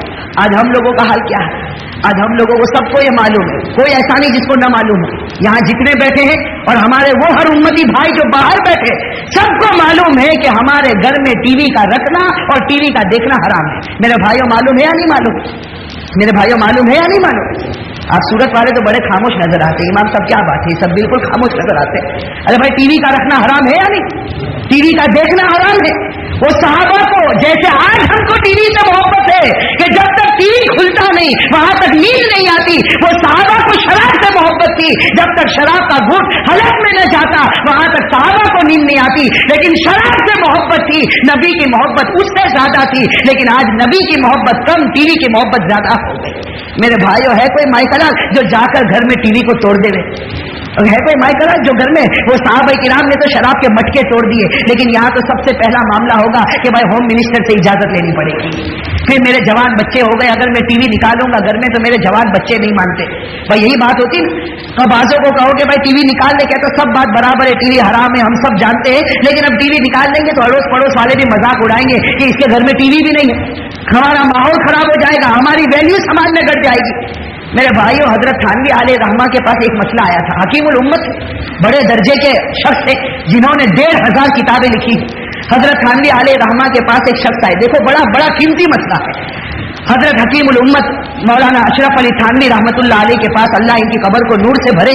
آج ہم لوگوں کا حال کیا ہے؟ آج ہم لوگوں کو سب کو یہ معلوم ہے, کوئی ایسا نہیں جس کو نہ معلوم ہو. یہاں جتنے بیٹھے ہیں اور ہمارے وہ ہر امتی بھائی جو باہر بیٹھے, سب کو معلوم ہے کہ ہمارے گھر میں ٹی وی کا رکھنا اور ٹی وی کا دیکھنا حرام ہے. میرے بھائیو معلوم ہے یا نہیں معلوم؟ میرے بھائیو معلوم ہے یا نہیں معلوم؟ آپ सूरत वाले तो बड़े खामोश नजर आते हैं, इमाम साहब क्या बात है, सब बिल्कुल खामोश नजर आते हैं। अरे भाई टीवी का रखना हराम है या नहीं, टीवी का देखना हराम है। वो सहाबा को जैसे आज हमको टीवी से मोहब्बत है कि जब तक टीवी खुलता नहीं वहां तक नींद नहीं आती, वो सहाबा को शराब से मोहब्बत थी, जब तक शराब का घूंट हलक में न जाता वहां तक सहाबा को नींद नहीं आती। लेकिन शराब से मोहब्बत थी, नबी की मोहब्बत उससे ज्यादा थी, लेकिन आज नबी की मोहब्बत कम, टीवी की मोहब्बत ज्यादा हो गई। मेरे भाइयों, है कोई माइकलाल जो जाकर घर में टीवी को तोड़ देवे? है कोई माइकलाल जो घर में, वो साहबा किराम ने तो शराब के मटके तोड़ दिए, लेकिन यहाँ तो सबसे पहला मामला होगा कि भाई होम मिनिस्टर से इजाजत लेनी पड़ेगी। फिर मेरे जवान बच्चे हो गए, अगर मैं टीवी निकालूंगा घर में तो मेरे जवान बच्चे नहीं मानते। भाई यही बात होती ना, अब बाजों को कहो कि भाई टीवी निकाल ले, कहते सब बात बराबर है, टीवी हराम है, हम सब जानते हैं, लेकिन अब टीवी निकाल देंगे तो अड़ोस पड़ोस वाले भी मजाक उड़ाएंगे कि इसके घर में टीवी भी नहीं है, हमारा माहौल खराब हो जाएगा, हमारी वैल्यू समाज में घट जाएगी। मेरे भाइयों, हजरत थानवी आले रहमा के पास एक मसला आया था। हकीमुल उम्मत बड़े दर्जे के शख्स थे जिन्होंने 1500 किताबें लिखी। हजरत थानवी आले रहमा के पास एक शख्स आए, देखो बड़ा कीमती मसला है। हजरत हकीमुल उम्मत मौलाना अशरफ अली थानवी रहमतुल्लाह अलैह के पास, अल्लाह इनकी कब्र को नूर से भरे,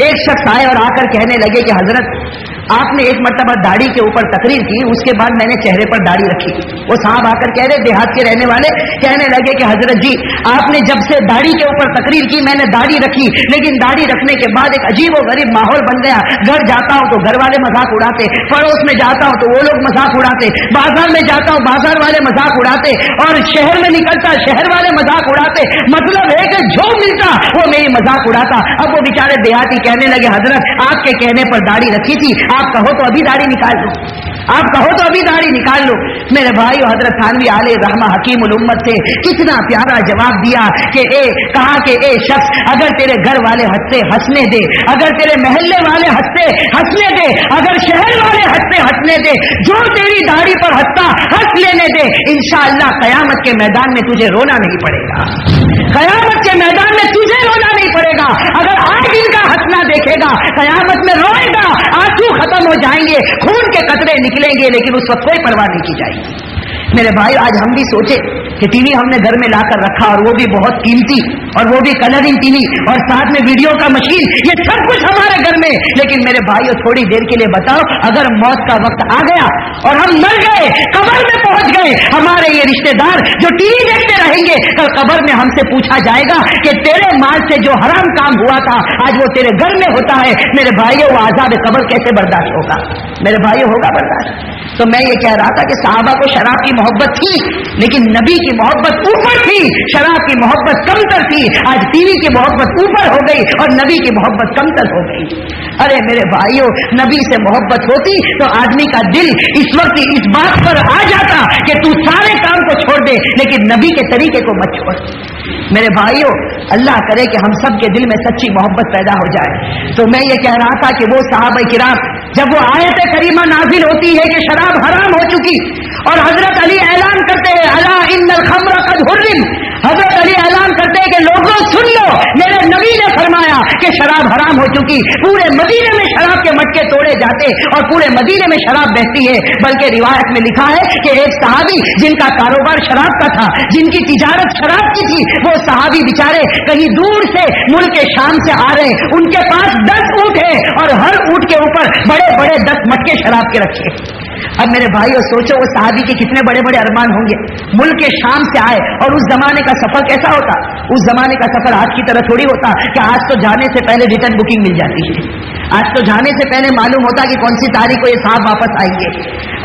एक शख्स आए और आकर कहने लगे कि हजरत आपने एक मर्तबा दाढ़ी के ऊपर तकरीर की, उसके बाद मैंने चेहरे पर दाढ़ी रखी। वो साहब आकर कह रहे, देहात के रहने वाले, कहने लगे कि हजरत जी आपने जब से दाढ़ी के ऊपर तकरीर की मैंने दाढ़ी रखी, लेकिन दाढ़ी रखने के बाद एक अजीब और गरीब माहौल बन गया। घर जाता हूं तो घर वाले मजाक उड़ाते, पड़ोस में जाता हूं तो वो लोग मजाक उड़ाते, बाजार में जाता हूं बाजार वाले मजाक उड़ाते, और शहर में निकलता शहर वाले मजाक उड़ाते। मतलब है कि जो मिलता वो मेरी मजाक उड़ाता। अब वो बेचारे देहाती कहने लगे, हजरत आपके कहने पर दाढ़ी रखी थी, आप कहो तो अभी दाढ़ी निकाल लो, आप कहो तो अभी दाढ़ी निकाल लो। मेरे भाई, हजरत थानवी आले रहमा हकीमुल उम्मत थे, कितना प्यारा जवाब दिया कि कहा कि ए शख्स, अगर तेरे घर वाले हंसते हंसने दे, अगर तेरे महल्ले वाले हंसते हंसने दे, अगर शहर वाले हंसते हंसने दे, जो तेरी दाढ़ी पर हंसता हंस लेने दे, इंशाअल्लाह कयामत के मैदान में तुझे रोना नहीं पड़ेगा, कयामत के मैदान में तुझे रोना नहीं पड़ेगा। अगर आज इनका हंसना देखेगा कयामत में रोएगा, आंसू खत्म हो जाएंगे, खून के कतरे निकलेंगे, लेकिन उस वक्त कोई परवाह नहीं की जाएगी। मेरे भाई, आज हम भी सोचे कि टीवी हमने घर में लाकर रखा, और वो भी बहुत कीमती, और वो भी कलरिंग टीवी, और साथ में वीडियो का मशीन, ये सब कुछ हमारे घर में। लेकिन मेरे भाइयों, थोड़ी देर के लिए बताओ, अगर मौत का वक्त आ गया और हम मर गए, कब्र में पहुंच गए, हमारे ये रिश्तेदार जो टीवी देखते रहेंगे, कल कब्र में हमसे पूछा जाएगा कि तेरे माल से जो हराम काम हुआ था आज वो तेरे घर में होता है। मेरे भाइयों, वो आजाद कब्र कैसे बर्दाश्त होगा? मेरे भाइयों, होगा बर्दाश्त? तो मैं ये कह रहा था कि सहाबा को शराब की मोहब्बत थी, लेकिन नबी की मोहब्बत ऊपर थी, शराब की मोहब्बत कमतर थी। आज टीवी की मोहब्बत ऊपर हो गई और नबी की मोहब्बत कमतर हो गई। अरे मेरे भाइयों, नबी से मोहब्बत होती तो आदमी का दिल इस वक्त इस बात पर आ जाता कि तू सारे काम को छोड़ दे, लेकिन नबी के तरीके को मत छोड़। मेरे भाइयों, अल्लाह करे कि हम सब के दिल में सच्ची मोहब्बत पैदा हो जाए। तो मैं ये कह रहा था कि वो सहाबा किराम, जब वो आयत करीमा नाजिल होती है कि शराब हराम हो चुकी, और हजरत अली ऐलान करते हैं, अला इन्नल खम्र कद हुर्रिम, हजरत अली ऐलान करते हैं कि लोगों सुन लो, मेरे नबी ने फरमाया कि शराब हराम हो चुकी। पूरे मदीने में शराब के मटके तोड़े जाते और पूरे मदीने में शराब बहती है। बल्कि रिवायत में लिखा है कि एक सहाबी जिनका कारोबार शराब का था, जिनकी तिजारत शराब की थी, वो सहाबी बेचारे कहीं दूर से मुल्क शाम से आ रहे, उनके पास 10 ऊंट है और हर ऊंट के ऊपर बड़े बड़े 10 मटके शराब के रखे। अब मेरे भाइयों, सोचो वो सहाबी के कितने बड़े बड़े अरमान होंगे, मुल्क शाम से आए। और उस जमाने का सफर कैसा होता? उस जमाने का सफर आज की तरह थोड़ी होता कि आज तो जाने से पहले रिटर्न बुकिंग मिल जाती है, आज तो जाने से पहले मालूम होता कि कौन सी तारीख को ये साहब वापस आएंगे।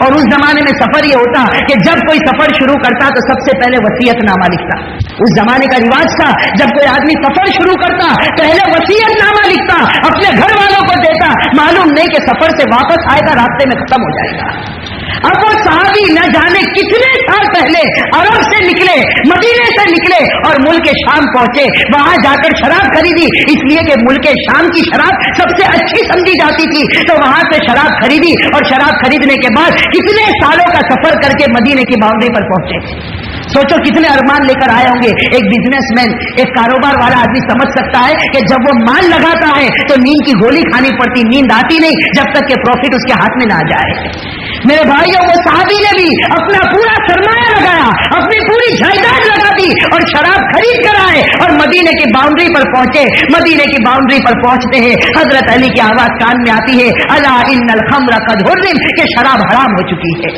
और उस जमाने में सफर ये होता कि जब कोई सफर शुरू करता तो सबसे पहले वसीयतनामा लिखता। उस जमाने का रिवाज था, जब कोई आदमी सफर शुरू करता पहले वसीयतनामा लिखता, अपने घर वालों को देता, मालूम नहीं कि सफर से वापस आएगा, रास्ते में खत्म हो जाएगा। अब वो सहाबी न जाने कितने साल पहले अरब से निकले, मदीने से निकले और मुल्क शाम पहुंचे, वहां जाकर शराब खरीदी, इसलिए कि मुल्क शाम की शराब सबसे अच्छी समझी जाती थी। तो वहां से शराब खरीदी और शराब खरीदने के बाद कितने सालों का सफर करके मदीने की बाउंड्री पर पहुंचे। सोचो कितने अरमान लेकर आए होंगे। एक बिजनेसमैन, एक कारोबार वाला आदमी समझ सकता है कि जब वो माल लगाता है तो नींद की गोली खानी पड़ती, नींद आती नहीं जब तक कि प्रॉफिट उसके हाथ में ना आ जाए। میرے بھائیوں وہ صحابی نے بھی اپنا پورا سرمایہ لگایا، اپنی پوری جائیداد لگا دی اور شراب خرید کر آئے اور مدینے کی باؤنڈری پر پہنچے۔ مدینے کی باؤنڈری پر پہنچتے ہیں حضرت علی کی آواز کان میں آتی ہے، الا ان الخمر قد حرم، کہ شراب حرام ہو چکی ہے۔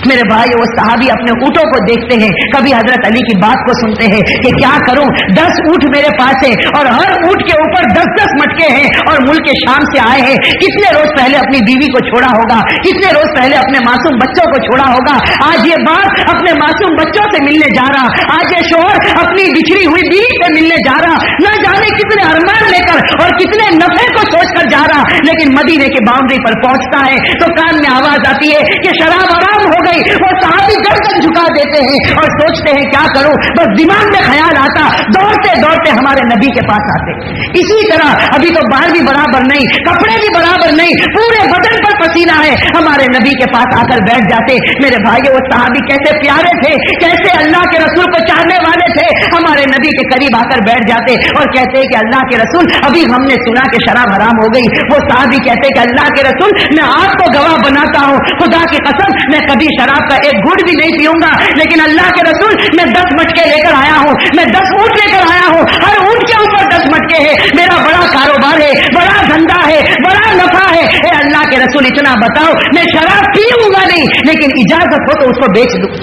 میرے بھائی وہ صحابی اپنے اونٹوں کو دیکھتے ہیں، کبھی حضرت علی کی بات کو سنتے ہیں کہ کیا کروں، 10 اونٹ میرے پاس ہے اور ہر اونٹ کے اوپر 10 مٹکے ہیں اور ملک شام سے آئے ہیں، کتنے روز پہلے اپنی بیوی کو چھوڑا ہوگا، کتنے روز پہلے اپنے معصوم بچوں کو چھوڑا ہوگا، آج یہ باپ اپنے معصوم بچوں سے ملنے جا رہا، آج یہ شوہر اپنی بچھڑی ہوئی بیوی سے ملنے جا رہا، نہ جانے کتنے ارمان لے کر اور کتنے نفع کو سوچ کر جا رہا، لیکن مدینے کی باؤنڈری پر پہنچتا ہے تو کان میں آواز آتی ہے کہ شراب حرام ہو گئی۔ وہ صحابی گردن جھکا دیتے ہیں اور سوچتے ہیں کیا کروں، بس دماغ میں خیال آتا، دوڑتے دوڑتے ہمارے نبی کے پاس آتے۔ اسی طرح ابھی تو بال بھی برابر نہیں، کپڑے بھی برابر نہیں، پورے بدن پر پسینہ ہے، ہمارے نبی کے پاس آ کر بیٹھ جاتے۔ میرے بھائی وہ صحابی کیسے پیارے تھے، کیسے اللہ کے رسول کو چاہنے والے تھے، ہمارے نبی کے قریب آ کر بیٹھ جاتے اور کہتے کہ اللہ کے رسول ابھی ہم نے سنا کہ شراب حرام ہو گئی۔ وہ صحابی کہتے کہ اللہ کے رسول میں آپ کو گواہ بناتا ہوں، خدا کی قسم میں کبھی شراب کا ایک گھٹ بھی نہیں پیوں گا، لیکن اللہ کے رسول میں 10 مٹکے لے کر آیا ہوں، میں 10 اونٹ لے کر آیا ہوں، ہر اونٹ کے اوپر 10 مٹکے ہے، میرا بڑا کاروبار ہے، بڑا دھندا ہے، بڑا نفع ہے، اے اللہ کے رسول اتنا بتاؤ میں شراب پیوں گا نہیں، لیکن اجازت ہو تو اس کو بیچ دوں،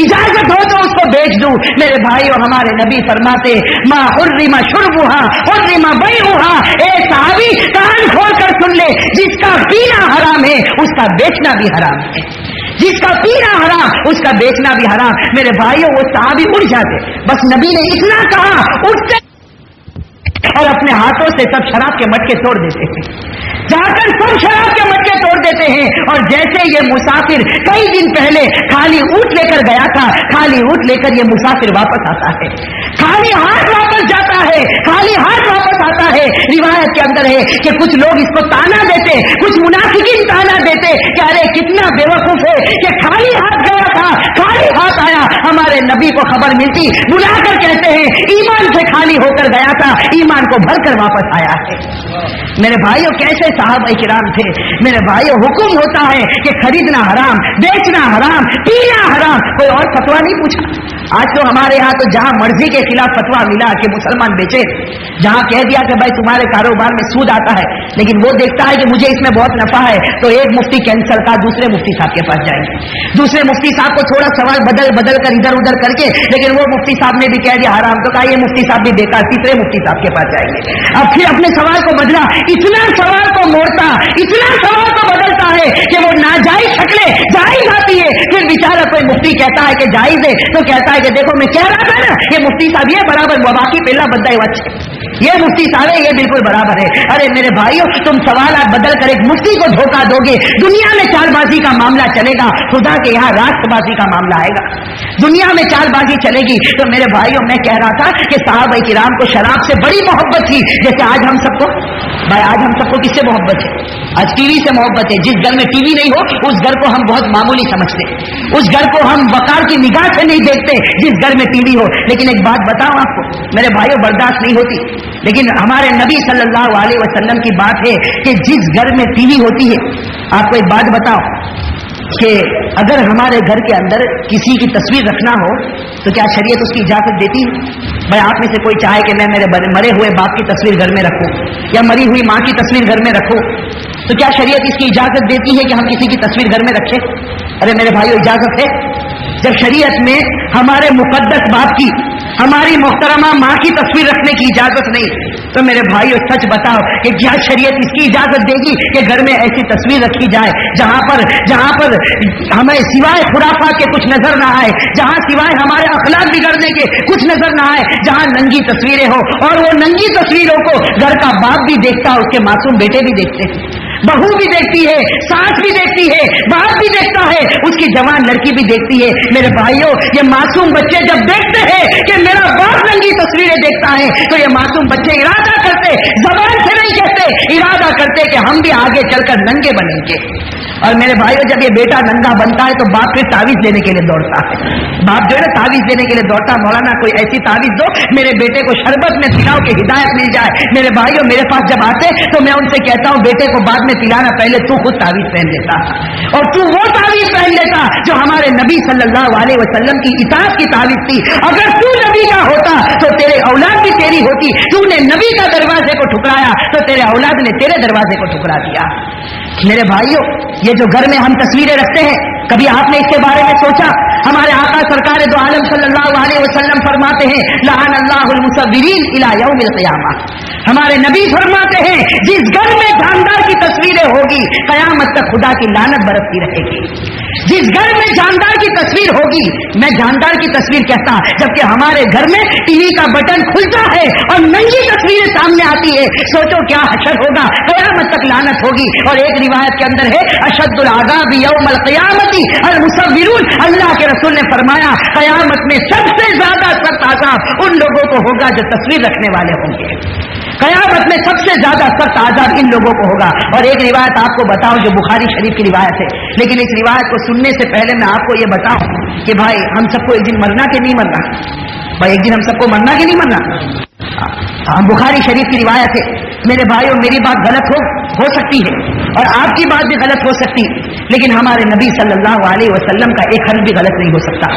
اجازت ہو تو اس کو بیچ دوں۔ میرے بھائی اور ہمارے نبی فرماتے ما حرم شربها حرم بیعها، اے صحابی کان کھول کر سن لے، جس کا پینا حرام ہے اس کا بیچنا بھی حرام ہے، جس کا پینا حرام اس کا بیچنا بھی حرام۔ میرے بھائیوں وہ صحابی اٹھ جاتے، بس نبی نے اتنا کہا اٹھتے اور اپنے ہاتھوں سے سب شراب کے مٹکے توڑ دیتے ہیں، جا کر سب شراب کے مٹکے توڑ دیتے ہیں، اور جیسے یہ مسافر کئی دن پہلے خالی اونٹ لے کر گیا تھا، خالی اونٹ لے کر یہ مسافر واپس آتا ہے، خالی ہاتھ واپس جاتا ہے، خالی ہاتھ واپس آتا ہے۔ روایت کے اندر ہے کہ کچھ لوگ اس کو تانا دیتے، کچھ منافقین تانا دیتے کہ ارے کتنا بیوقوف ہے کہ خالی ہاتھ گیا تھا، خالی ہاتھ آیا۔ ہمارے نبی کو خبر ملتی، بلا کر کہتے ہیں ایمان سے خالی ہو کر گیا تھا، ایمان کو بھر کر واپس آیا ہے۔ میرے بھائیوں کیسے صحابہ کرام تھے۔ میرے بھائیوں حکم ہوتا ہے کہ خریدنا حرام، بیچنا حرام، پینا حرام، کوئی اور فتوا نہیں پوچھا۔ آج تو ہمارے یہاں تو جہاں مرضی کے خلاف فتوا ملا کہ مسلمان بیچے، جہاں کہہ دیا کہ بھائی تمہارے کاروبار میں سود آتا ہے، لیکن وہ دیکھتا ہے کہ مجھے اس میں بہت نفع ہے، تو ایک مفتی کینسل کا دوسرے مفتی صاحب کے پاس جائیں گے، دوسرے مفتی صاحب کو تھوڑا سوال بدل کر ادھر ادھر کر کے، لیکن وہ مفتی صاحب نے بھی کہہ دیا حرام، تو کہا یہ مفتی صاحب بھی بیکار، تیسرے مفتی صاحب کے پاس جائیں گے۔ اب پھر اپنے سوال کو بدلا، اتنا سوال کو موڑتا، اتنا سوال کو بدلتا ہے کہ وہ ناجائز شکلیں جائز آتی ہے۔ پھر بیچارہ کوئی مفتی کہتا ہے کہ جائز ہے، تو کہتا ہے کہ دیکھو میں کہہ رہا تھا نا یہ مفتی صاحب یہ برابر باقی پہلا بدلا ہے، یہ مفتی صاحب ہے، یہ بالکل برابر ہے۔ ارے میرے بھائیوں تم سوالات بدل کر ایک مفتی کو دھوکہ دو گے، دنیا میں چال بازی کا معاملہ چلے گا، خدا کے یہاں راست بازی کا معاملہ آئے گا، دنیا میں چال بازی چلے گی۔ تو میرے بھائیوں میں کہہ رہا تھا کہ صحابہ کرام کو شراب سے بڑی محبت تھی، جیسے آج ہم سب کو، بھائی آج ہم سب کو کس سے محبت ہے؟ آج ٹی وی سے محبت ہے۔ جس گھر میں ٹی وی نہیں ہو اس گھر کو ہم بہت معمولی سمجھتے، اس گھر کو ہم وقار کی نگاہ سے نہیں دیکھتے جس گھر میں ٹی وی ہو۔ لیکن ایک بات بتاؤں آپ کو میرے بھائیوں، برداشت نہیں ہوتی، لیکن ہمارے نبی صلی اللہ علیہ وسلم کی بات ہے کہ جس گھر میں ٹی وی ہوتی ہے، آپ کو ایک بات بتاؤ کہ اگر ہمارے گھر کے اندر کسی کی تصویر رکھنا ہو تو کیا شریعت اس کی اجازت دیتی ہے؟ بھائی آپ میں سے کوئی چاہے کہ میں میرے مرے ہوئے باپ کی تصویر گھر میں رکھوں یا مری ہوئی ماں کی تصویر گھر میں رکھوں، تو کیا شریعت اس کی اجازت دیتی ہے کہ ہم کسی کی تصویر گھر میں رکھیں؟ ارے میرے بھائیو اجازت ہے۔ جب شریعت میں ہمارے مقدس باپ کی، ہماری محترمہ ماں کی تصویر رکھنے کی اجازت نہیں، تو میرے بھائیو سچ بتاؤ کہ کیا شریعت اس کی اجازت دے گی کہ گھر میں ایسی تصویر رکھی جائے جہاں پر ہمیں سوائے خرافات کے کچھ نظر نہ آئے، جہاں سوائے ہمارے اخلاق بگڑنے کے کچھ نظر نہ آئے، جہاں ننگی تصویریں ہو، اور وہ ننگی تصویروں کو گھر کا باپ بھی دیکھتا ہے، اس کے معصوم بیٹے بھی دیکھتے ہیں، بہو بھی دیکھتی ہے، ساس بھی دیکھتی ہے، باپ بھی دیکھتا ہے، اس کی جوان لڑکی بھی دیکھتی ہے۔ میرے بھائیوں یہ معصوم بچے جب دیکھتے ہیں کہ میرا باپ ننگی تصویریں دیکھتا ہے تو یہ معصوم بچے ارادہ کرتے، زبان سے نہیں کہتے، ارادہ کرتے کہ ہم بھی آگے چل کر ننگے بنیں گے. اور میرے بھائیوں جب یہ بیٹا ننگا بنتا ہے تو باپ پھر تعویذ لینے کے لیے دوڑتا ہے. باپ جو ہے نا تعویذ لینے کے لیے دوڑتا ہے, مولانا کوئی ایسی تعویذ دو میرے بیٹے کو شربت میں پلاؤ کہ ہدایت مل جائے. میرے بھائیوں میرے پاس جب آتے تو میں ان سے کہتا ہوں بیٹے کو بعد میں پلانا, پہلے تو خود تعویذ پہن لیتا اور تو وہ تعویذ پہن لیتا جو ہمارے نبی صلی اللہ علیہ وسلم کی اطاعت کی تعویذ تھی. اگر تو نبی کا ہوتا تو تیرے اولاد بھی تیری ہوتی. تو نے نبی کا دروازے کو ٹھکرایا تو تیرے اولاد نے تیرے دروازے کو ٹھکرا دیا. میرے بھائیوں یہ جو گھر میں ہم تصویریں رکھتے ہیں, کبھی آپ نے اس کے بارے میں سوچا؟ ہمارے آقا سرکار دو عالم صلی اللہ علیہ وسلم فرماتے ہیں لعن اللہ المصورین الی یوم القیامہ. ہمارے نبی فرماتے ہیں جس گھر میں جاندار کی تصویریں ہوگی قیامت تک خدا کی لعنت برستی رہے گی. جس گھر میں جاندار کی تصویر ہوگی, میں جاندار کی تصویر کہتا جبکہ ہمارے گھر میں ٹی وی کا بٹن کھلتا ہے اور ننگی تصویریں سامنے آتی ہے, سوچو کیا حشر ہوگا, قیامت تک لعنت ہوگی. اور ایک روایت کے اندر ہے اشد العذاب یوم القیامت المصورون. اللہ کے رسول نے فرمایا قیامت میں سب سے زیادہ سخت عذاب ان لوگوں کو ہوگا جو تصویر رکھنے والے ہوں گے. قیامت میں سب سے زیادہ سخت عذاب ان لوگوں کو ہوگا. اور ایک روایت آپ کو بتاؤں جو بخاری شریف کی روایت ہے, لیکن اس روایت کو سننے سے پہلے میں آپ کو یہ بتاؤں کہ بھائی ہم سب کو ایک دن مرنا کہ نہیں مرنا؟ بھائی ایک دن ہم سب کو مرنا کہ نہیں مرنا؟ بخاری شریف کی روایت ہے. میرے بھائیوں میری بات غلط ہو سکتی ہے اور آپ کی بات بھی غلط ہو سکتی, لیکن ہمارے نبی صلی اللہ علیہ وسلم کا ایک حرف بھی غلط نہیں ہو سکتا.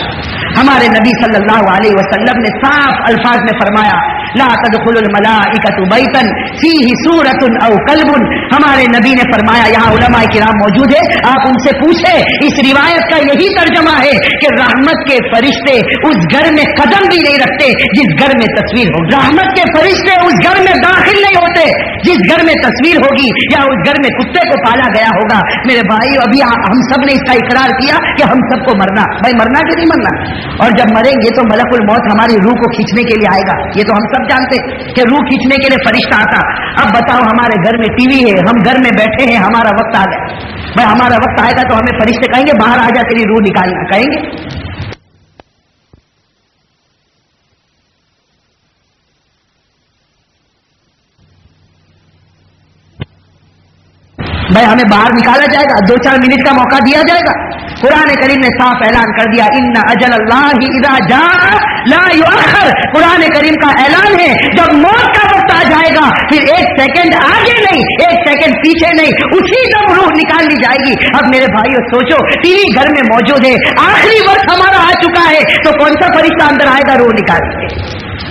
ہمارے نبی صلی اللہ علیہ وسلم نے صاف الفاظ میں فرمایا لا تدخل الملائکۃ بیتا فیہ سورۃ او کلب. ہمارے نبی نے فرمایا, یہاں علماء کرام موجود ہے, آپ ان سے پوچھیں اس روایت کا یہی ترجمہ ہے کہ رحمت کے فرشتے اس گھر میں قدم بھی نہیں رکھتے جس گھر میں تصویر ہو. رحمت کے فرشتے اس گھر میں داخل نہیں ہوتے جس گھر میں تصویر ہوگی یا اس گھر میں کتے کو پالا گیا ہوگا. میرے بھائی ابھی ہم سب نے اس کا اقرار کیا کہ ہم سب کو مرنا. بھائی مرنا کہ نہیں مرنا؟ اور جب مریں گے تو ملک الموت ہماری روح کو کھینچنے کے لیے آئے گا. یہ تو ہم سب جانتے کہ روح کھینچنے کے لیے فرشتہ آتا. اب بتاؤ ہمارے گھر میں ٹی وی ہے, ہم گھر میں بیٹھے ہیں, ہمارا وقت آ گیا. بھائی ہمارا وقت آئے گا تو ہمیں فرشتے کہیں گے باہر آ جا تیری روح نکالنا, کہیں گے؟ بھائی ہمیں باہر نکالا جائے گا, 2-4 منٹ کا موقع دیا جائے گا. قرآن کریم نے صاف اعلان کر دیا ان اجل اللہ اذا جاء لا یؤخر. قرآن کریم کا اعلان ہے جب موت کا وقت آ جائے گا پھر 1 سیکنڈ آگے نہیں 1 سیکنڈ پیچھے نہیں, اسی دم روح نکال لی جائے گی. اب میرے بھائیو سوچو ٹی وی گھر میں موجود ہے, آخری وقت ہمارا آ چکا ہے, تو کون سا فرشتہ اندر آئے گا روح نکال کے؟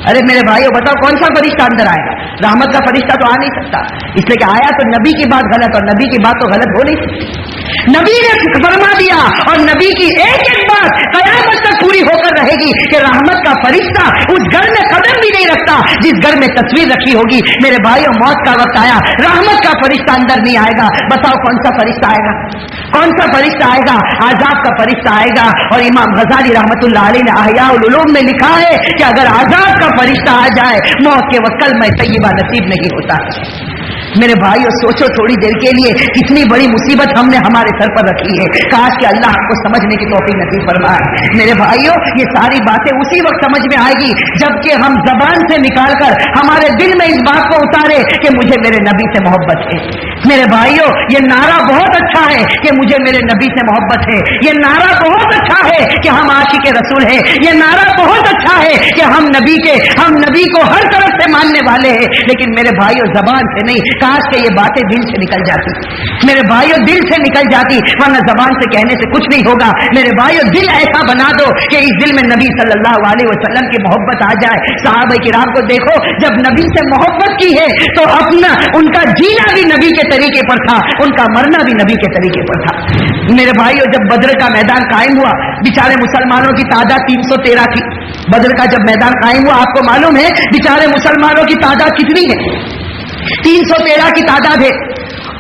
ارے میرے بھائیو بتاؤ کون سا فرشتہ اندر آئے گا؟ رحمت کا فرشتہ تو آ نہیں سکتا, اس لیے کہ آیا تو نبی کی بات غلط, اور نبی کی بات تو غلط ہو نہیں سکتی. نبی نے فرما دیا اور نبی کی ایک ایک بات قیامت تک پوری ہو کر رہے گی کہ رحمت کا فرشتہ اس گھر میں قدم بھی نہیں رکھتا جس گھر میں تصویر رکھی ہوگی. میرے بھائیوں موت کا وقت آیا, رحمت کا فرشتہ اندر نہیں آئے گا. بتاؤ کون سا فرشتہ آئے گا؟ کون سا فرشتہ آئے گا؟ عذاب کا فرشتہ آئے گا. اور امام غزالی رحمت اللہ علیہ نے احیاء العلوم میں لکھا ہے کہ اگر عذاب کا فرشتہ آ جائے موت کے وقت کلمہ طیبہ نصیب نہیں ہوتا. میرے بھائیو سوچو تھوڑی دیر کے لیے کتنی بڑی مصیبت ہم نے ہمارے سر پر رکھی ہے. کاش کہ اللہ ہم کو سمجھنے کی توفیق نصیب فرمائے. میرے بھائیو یہ ساری باتیں اسی وقت سمجھ میں آئے گی جبکہ ہم زبان سے نکال کر ہمارے دل میں اس بات کو اتارے کہ مجھے میرے نبی سے محبت ہے. میرے بھائیو یہ نعرہ بہت اچھا ہے کہ مجھے میرے نبی سے محبت ہے. یہ نعرہ بہت اچھا ہے کہ ہم عاشق رسول ہیں. یہ نعرہ بہت اچھا ہے کہ ہم نبی کو ہر طرف سے ماننے والے ہیں. لیکن میرے بھائیو زبان سے نہیں, کاش کہ یہ باتیں دل سے نکل جاتی. میرے بھائیو دل سے نکل جاتی, ورنہ زبان سے کہنے سے کچھ نہیں ہوگا. میرے بھائیو دل ایسا بنا دو کہ اس دل میں نبی صلی اللہ علیہ وسلم کی محبت آ جائے. صحابہ کرام کو دیکھو, جب نبی سے محبت کی ہے تو اپنا ان کا جینا بھی نبی کے طریقے پر تھا, ان کا مرنا بھی نبی کے طریقے پر تھا. میرے بھائیو جب بدر کا میدان قائم ہوا, بیچارے مسلمانوں کی تعداد 313 تھی. بدر کا جب میدان قائم ہوا, آپ کو معلوم ہے بیچارے مسلمانوں کی تعداد کتنی ہے؟ 313 کی تعداد ہے.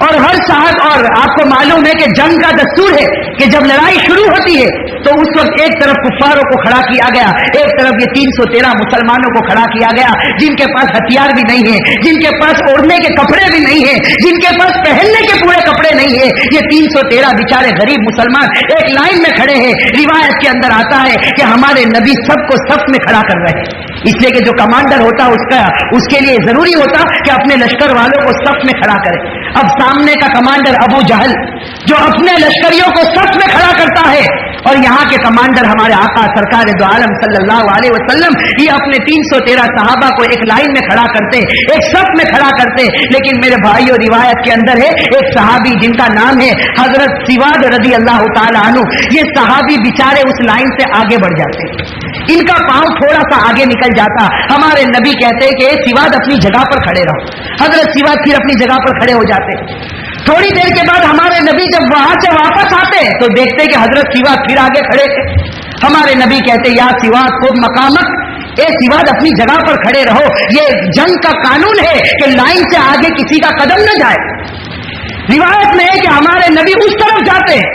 اور ہر صاحب, اور آپ کو معلوم ہے کہ جنگ کا دستور ہے کہ جب لڑائی شروع ہوتی ہے تو اس وقت ایک طرف کفاروں کو کھڑا کیا گیا, ایک طرف یہ 313 مسلمانوں کو کھڑا کیا گیا جن کے پاس ہتھیار بھی نہیں ہے, جن کے پاس اوڑھنے کے کپڑے بھی نہیں ہیں, جن کے پاس پہننے کے پورے کپڑے نہیں ہیں. یہ 313 بیچارے غریب مسلمان ایک لائن میں کھڑے ہیں. روایت کے اندر آتا ہے کہ ہمارے نبی سب کو صف میں کھڑا کر رہے ہیں, اس لیے کہ جو کمانڈر ہوتا اس کے لیے ضروری ہوتا کہ اپنے لشکر والوں کو صف میں کھڑا کرے. اب सामने का कमांडर अबू जहल जो अपने लश्करियों को सफ में खड़ा करता है, और यहाँ के कमांडर हमारे आका सरकार दो आलम सल्लल्लाहु अलैहि वसल्लम ये अपने 313 सहाबा को एक लाइन में खड़ा करते, एक सफ में खड़ा करते। लेकिन मेरे भाइयों, रिवायत के अंदर है एक सहाबी जिनका नाम है हजरत सिवाद रदी अल्लाह ताला अन्हु, ये सहाबी बेचारे उस लाइन से आगे बढ़ जाते, इनका पांव थोड़ा सा आगे निकल जाता। हमारे नबी कहते कि सिवाद अपनी जगह पर खड़े रहो। हजरत सिवाद फिर अपनी जगह पर खड़े हो जाते। थोड़ी देर के बाद हमारे नबी जब वहां से वापस आते तो देखते कि हजरत सिवाद फिर आगे खड़े थे। हमारे नबी कहते या सिवाद को मकामक, ए सिवाद अपनी जगह पर खड़े रहो, ये जंग का कानून है कि लाइन से आगे किसी का कदम न जाए। रिवायत में है कि हमारे नबी उस तरफ जाते हैं,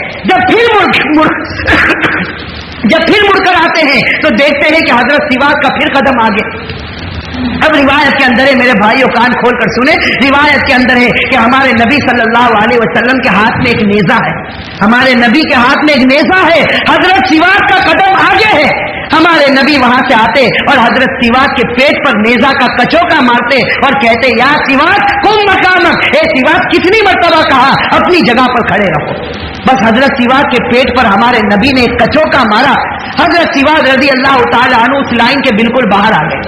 जब फिर मुड़कर आते हैं तो देखते हैं कि हजरत सिवाद का फिर कदम आगे। अब रिवायत के अंदर है, मेरे भाइयों कान खोल कर सुने, रिवायत के अंदर है कि हमारे नबी सल्लल्लाहु अलैहि वसल्लम के हाथ में एक नेजा है, हमारे नबी के हाथ में एक नेजा है, हजरत सिवाद का कदम आगे है। हमारे नबी वहां से आते और हजरत सिवाद के पेट पर नेजा का कचौका मारते और कहते या सिवाद कुम मकामक, ए सिवाद कितनी मर्तबा कहा अपनी जगह पर खड़े रहो। बस हजरत सिवाद के पेट पर हमारे नबी ने एक कचौका मारा। हजरत सिवाद रजी अल्लाह ताला अन्हु उस लाइन के बिल्कुल बाहर आ गए,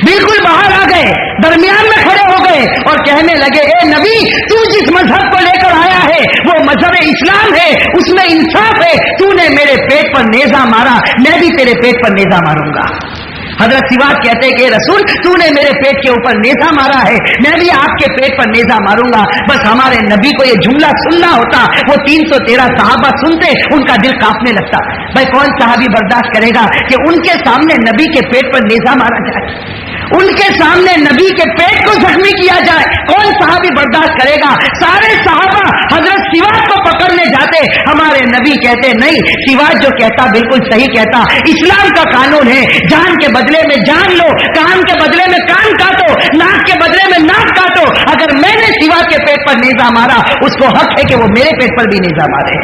बिल्कुल बाहर आ गए, दरमियान में खड़े हो गए और कहने लगे ए नबी, तू जिस मजहब को लेकर आया है वो मजहब इस्लाम है, उसमें इंसाफ है। तूने मेरे पेट पर नेजा मारा, मैं भी तेरे पेट पर नेजा मारूंगा। हजरत सिवाद कहते कि रसूल तूने मेरे पेट के ऊपर नेजा मारा है, मैं भी आपके पेट पर नेजा मारूंगा। बस हमारे नबी को ये जुमला सुनना होता, वो 313 सहाबा सुनते, उनका दिल कांपने लगता। भाई कौन सहाबी बर्दाश्त करेगा कि उनके सामने नबी के पेट पर नेजा मारा जाए, उनके सामने नबी के पेट को जख्मी किया जाए? कौन सहाबी बर्दाश्त करेगा? सारे सहाबा हजरत सिवाद को पकड़ने जाते, हमारे नबी कहते नहीं, सिवाद जो कहता बिल्कुल सही कहता, इस्लाम का कानून है, जान के बदले में जान लो, कान के बदले में कान काटो, नाक के बदले में नाक काटो। अगर मैंने सिवाद के पेट पर नेजा मारा, उसको हक है कि वो मेरे पेट पर भी नेजा मारे।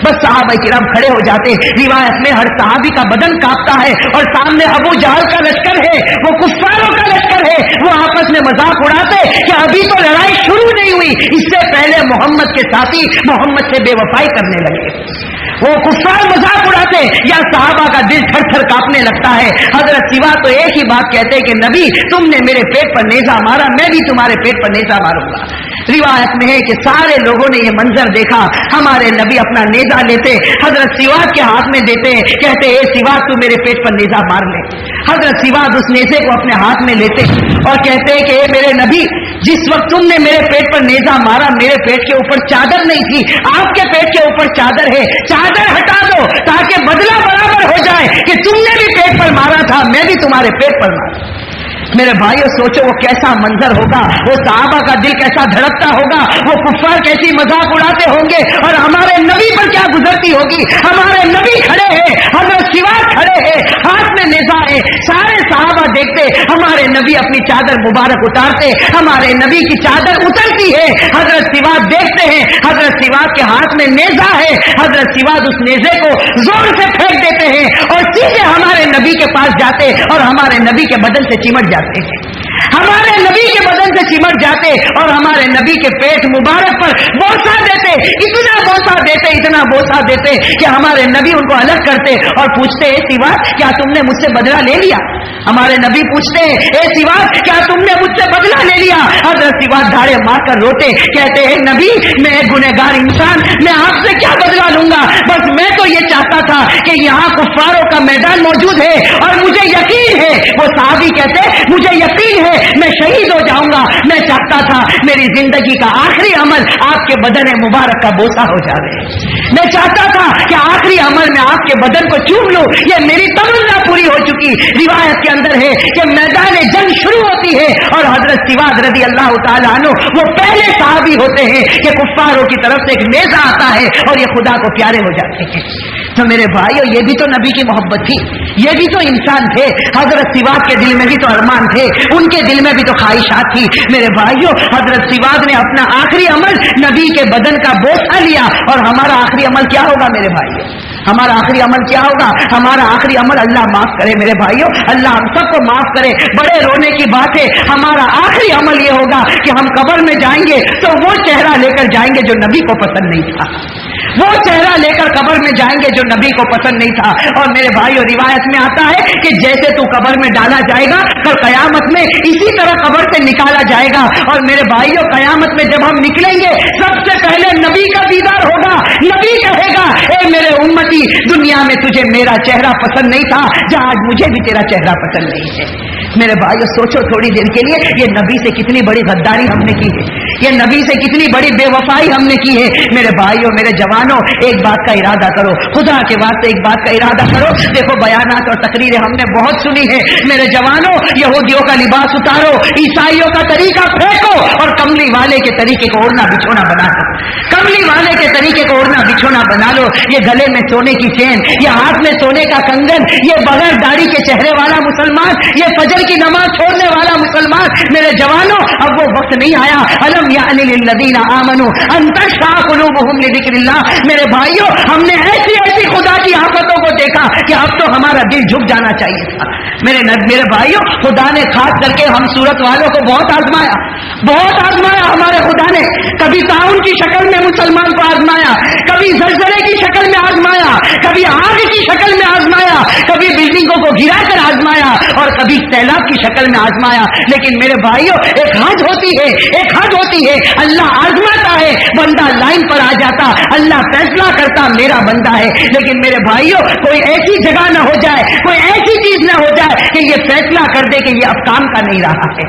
बस सहाबा किराम खड़े हो जाते। रिवायत में हर सहाबी का बदन कांपता है और सामने अबू जहल का लश्कर है, वो कुफ्फारों का लश्कर है। वो आपस में मजाक उड़ाते कि अभी तो लड़ाई शुरू नहीं हुई, इससे पहले मोहम्मद के साथी मोहम्मद से बेवफाई करने लगे। वो कुफ्फार मजाक उड़ाते या सहाबा का दिल थर थर कांपने लगता है। हजरत सिवा तो एक ही बात कहते कि नबी तुमने मेरे पेट पर नेजा मारा, मैं भी तुम्हारे पेट पर नेजा मारूंगा। रिवायत में है कि सारे लोगों ने ये मंजर देखा। हमारे नबी अपना नेजा लेते, हजरत सिवाद के हाथ में देते, कहते ए सिवाद तू मेरे पेट पर नेजा मार ले। हजरत सिवाद उस नेजे को अपने हाथ में लेते और कहते कि ए मेरे नबी, जिस वक्त तुमने मेरे पेट पर नेजा मारा, मेरे पेट के ऊपर चादर नहीं थी, आपके पेट के ऊपर चादर है, चादर हटा दो ताकि बदला बराबर हो जाए कि तुमने भी पेट पर मारा था, मैं भी तुम्हारे पेट पर मारा। मेरे भाइयों सोचो वो कैसा मंजर होगा, वो सहाबा का दिल कैसा धड़कता होगा, वो कुफ्फार कैसी मजाक उड़ाते होंगे और हमारे नबी पर क्या गुजरती होगी। हमारे नबी खड़े हैं, हजरत सिवाद खड़े हैं, हाथ में नेजा है, सारे सहाबा देखते, हमारे नबी अपनी चादर मुबारक उतारते, हमारे नबी की चादर उतरती है, हजरत सिवाद देखते हैं, हजरत सिवाद के हाथ में नेजा है, हजरत सिवाद उस नेजे को जोर से फेंक देते हैं और सीधे हमारे नबी के पास जाते और हमारे नबी के बदन से चिमट जाते हैं, हमारे नबी के बदन से चिमट जाते और हमारे नबी के पेट मुबारक पर बोसा देते, इतना बोसा देते, इतना बोसा देते कि हमारे नबी उनको अलग करते और पूछते ए सिवाद क्या तुमने मुझसे बदला ले लिया? हमारे नबी पूछते ए सिवाद क्या तुमने मुझसे बदला ले लिया? हजरत सिवाद धाड़े मारकर रोते, कहते हैं नबी मैं एक गुनहगार इंसान, मैं आपसे क्या बदला लूंगा? बस मैं तो ये चाहता था कि यहाँ कुफ्फारों का मैदान मौजूद है और मुझे यकीन है, वो सहाबी कहते मुझे यकीन है मैं शहीद हो जाऊंगा, मैं चाहता था मेरी जिंदगी का आखिरी अमल आपके बदन मुबारक का बोसा हो जाए, मैं चाहता था कि आखिरी अमल में आपके बदन को चूम लूं, ये मेरी तमन्ना पूरी हो चुकी। रिवायत के अंदर है कि मैदान जंग शुरू होती है और हजरत सिवाद रजी अल्लाह ताला अन्हु वो पहले सहाबी होते हैं कि कुफ्फारों की तरफ से एक नेजा आता है और ये खुदा को प्यारे हो जाते हैं। तो मेरे भाइयों ये भी तो नबी की मोहब्बत थी, ये भी तो इंसान थे, हजरत सिवाद के दिल में भी तो अरमान थे, उनके दिल में भी तो ख्वाहिशात थी। मेरे भाइयों हजरत सिवाद ने अपना आखिरी अमल नबी के बदन का बोसा लिया और हमारा आखिरी अमल क्या होगा मेरे भाइयों? हमारा आखिरी अमल क्या होगा? हमारा आखिरी अमल अल्लाह माफ करे मेरे भाइयों, अल्लाह हम सबको माफ करे। बड़े रोने की बात है, हमारा आखिरी अमल ये होगा कि हम कब्र में जाएंगे तो वो चेहरा लेकर जाएंगे जो नबी को पसंद नहीं था, वो चेहरा लेकर कब्र में जाएंगे जो नबी को पसंद नहीं था। और मेरे भाइयों, रिवायत में आता है कि जैसे तू कब्र में डाला जाएगा, कल कयामत में इसी तरह कब्र से निकाला जाएगा। और मेरे भाइयों, कयामत में जब हम निकलेंगे, सबसे पहले नबी का दीदार होगा। नबी कहेगा, ए मेरे उम्मती, दुनिया में तुझे मेरा चेहरा पसंद नहीं था, जहां आज मुझे भी तेरा चेहरा पसंद नहीं है। मेरे भाइयों, सोचो थोड़ी देर के लिए, ये नबी से कितनी बड़ी गद्दारी हमने की है, ये नबी से कितनी बड़ी बेवफाई हमने की है। मेरे भाइयों, मेरे जवानों, एक बात का इरादा करो, खुदा के वास्ते एक बात का इरादा करो। देखो, बयानात और तकरीरें हमने बहुत सुनी है। मेरे जवानों, यहूदियों का लिबास उतारो, ईसाइयों का तरीका फेंको और कमली वाले के तरीके को ओढ़ना बिछोना बना लो। कमली वाले के तरीके को ओढ़ना बिछोना बना लो। ये गले में सोने की चेन, ये हाथ में सोने का कंगन, ये बगैर दाढ़ी के चेहरे वाला मुसलमान, ये फजर की नमाज छोड़ने वाला मुसलमान। मेरे जवानों, अब वो वक्त नहीं आया। अलम यानि लिल्लज़ीना आमनू अन तशअ क़ुलूबुहुम लिज़िक्रिल्लाह। मेरे भाइयों, हमने ऐसी ऐसी खुदा की आफतों को देखा कि अब तो हमारा दिल झुक जाना चाहिए था। मेरे भाइयों, खुदा ने खास करके हम सूरत वालों को बहुत आजमाया, बहुत आजमाया हमारे खुदा ने। कभी ताउन की शक्ल में मुसलमान को आजमाया, कभी जलजले की शक्ल में आजमाया, कभी आग की शक्ल में आजमाया, कभी बिल्डिंगों को गिरा कर आजमाया और कभी सैलाब की शक्ल में आजमाया। लेकिन मेरे भाइयों, एक हद होती है, एक हद होती है। अल्लाह आजमाता है, बंदा लाइन पर आ जाता, अल्लाह फैसला करता, मेरा बंदा है। लेकिन मेरे भाइयों, कोई ऐसी जगह न हो जाए, कोई ऐसी चीज न हो जाए कि ये फैसला कर दे कि ये अब काम का नहीं रहा है।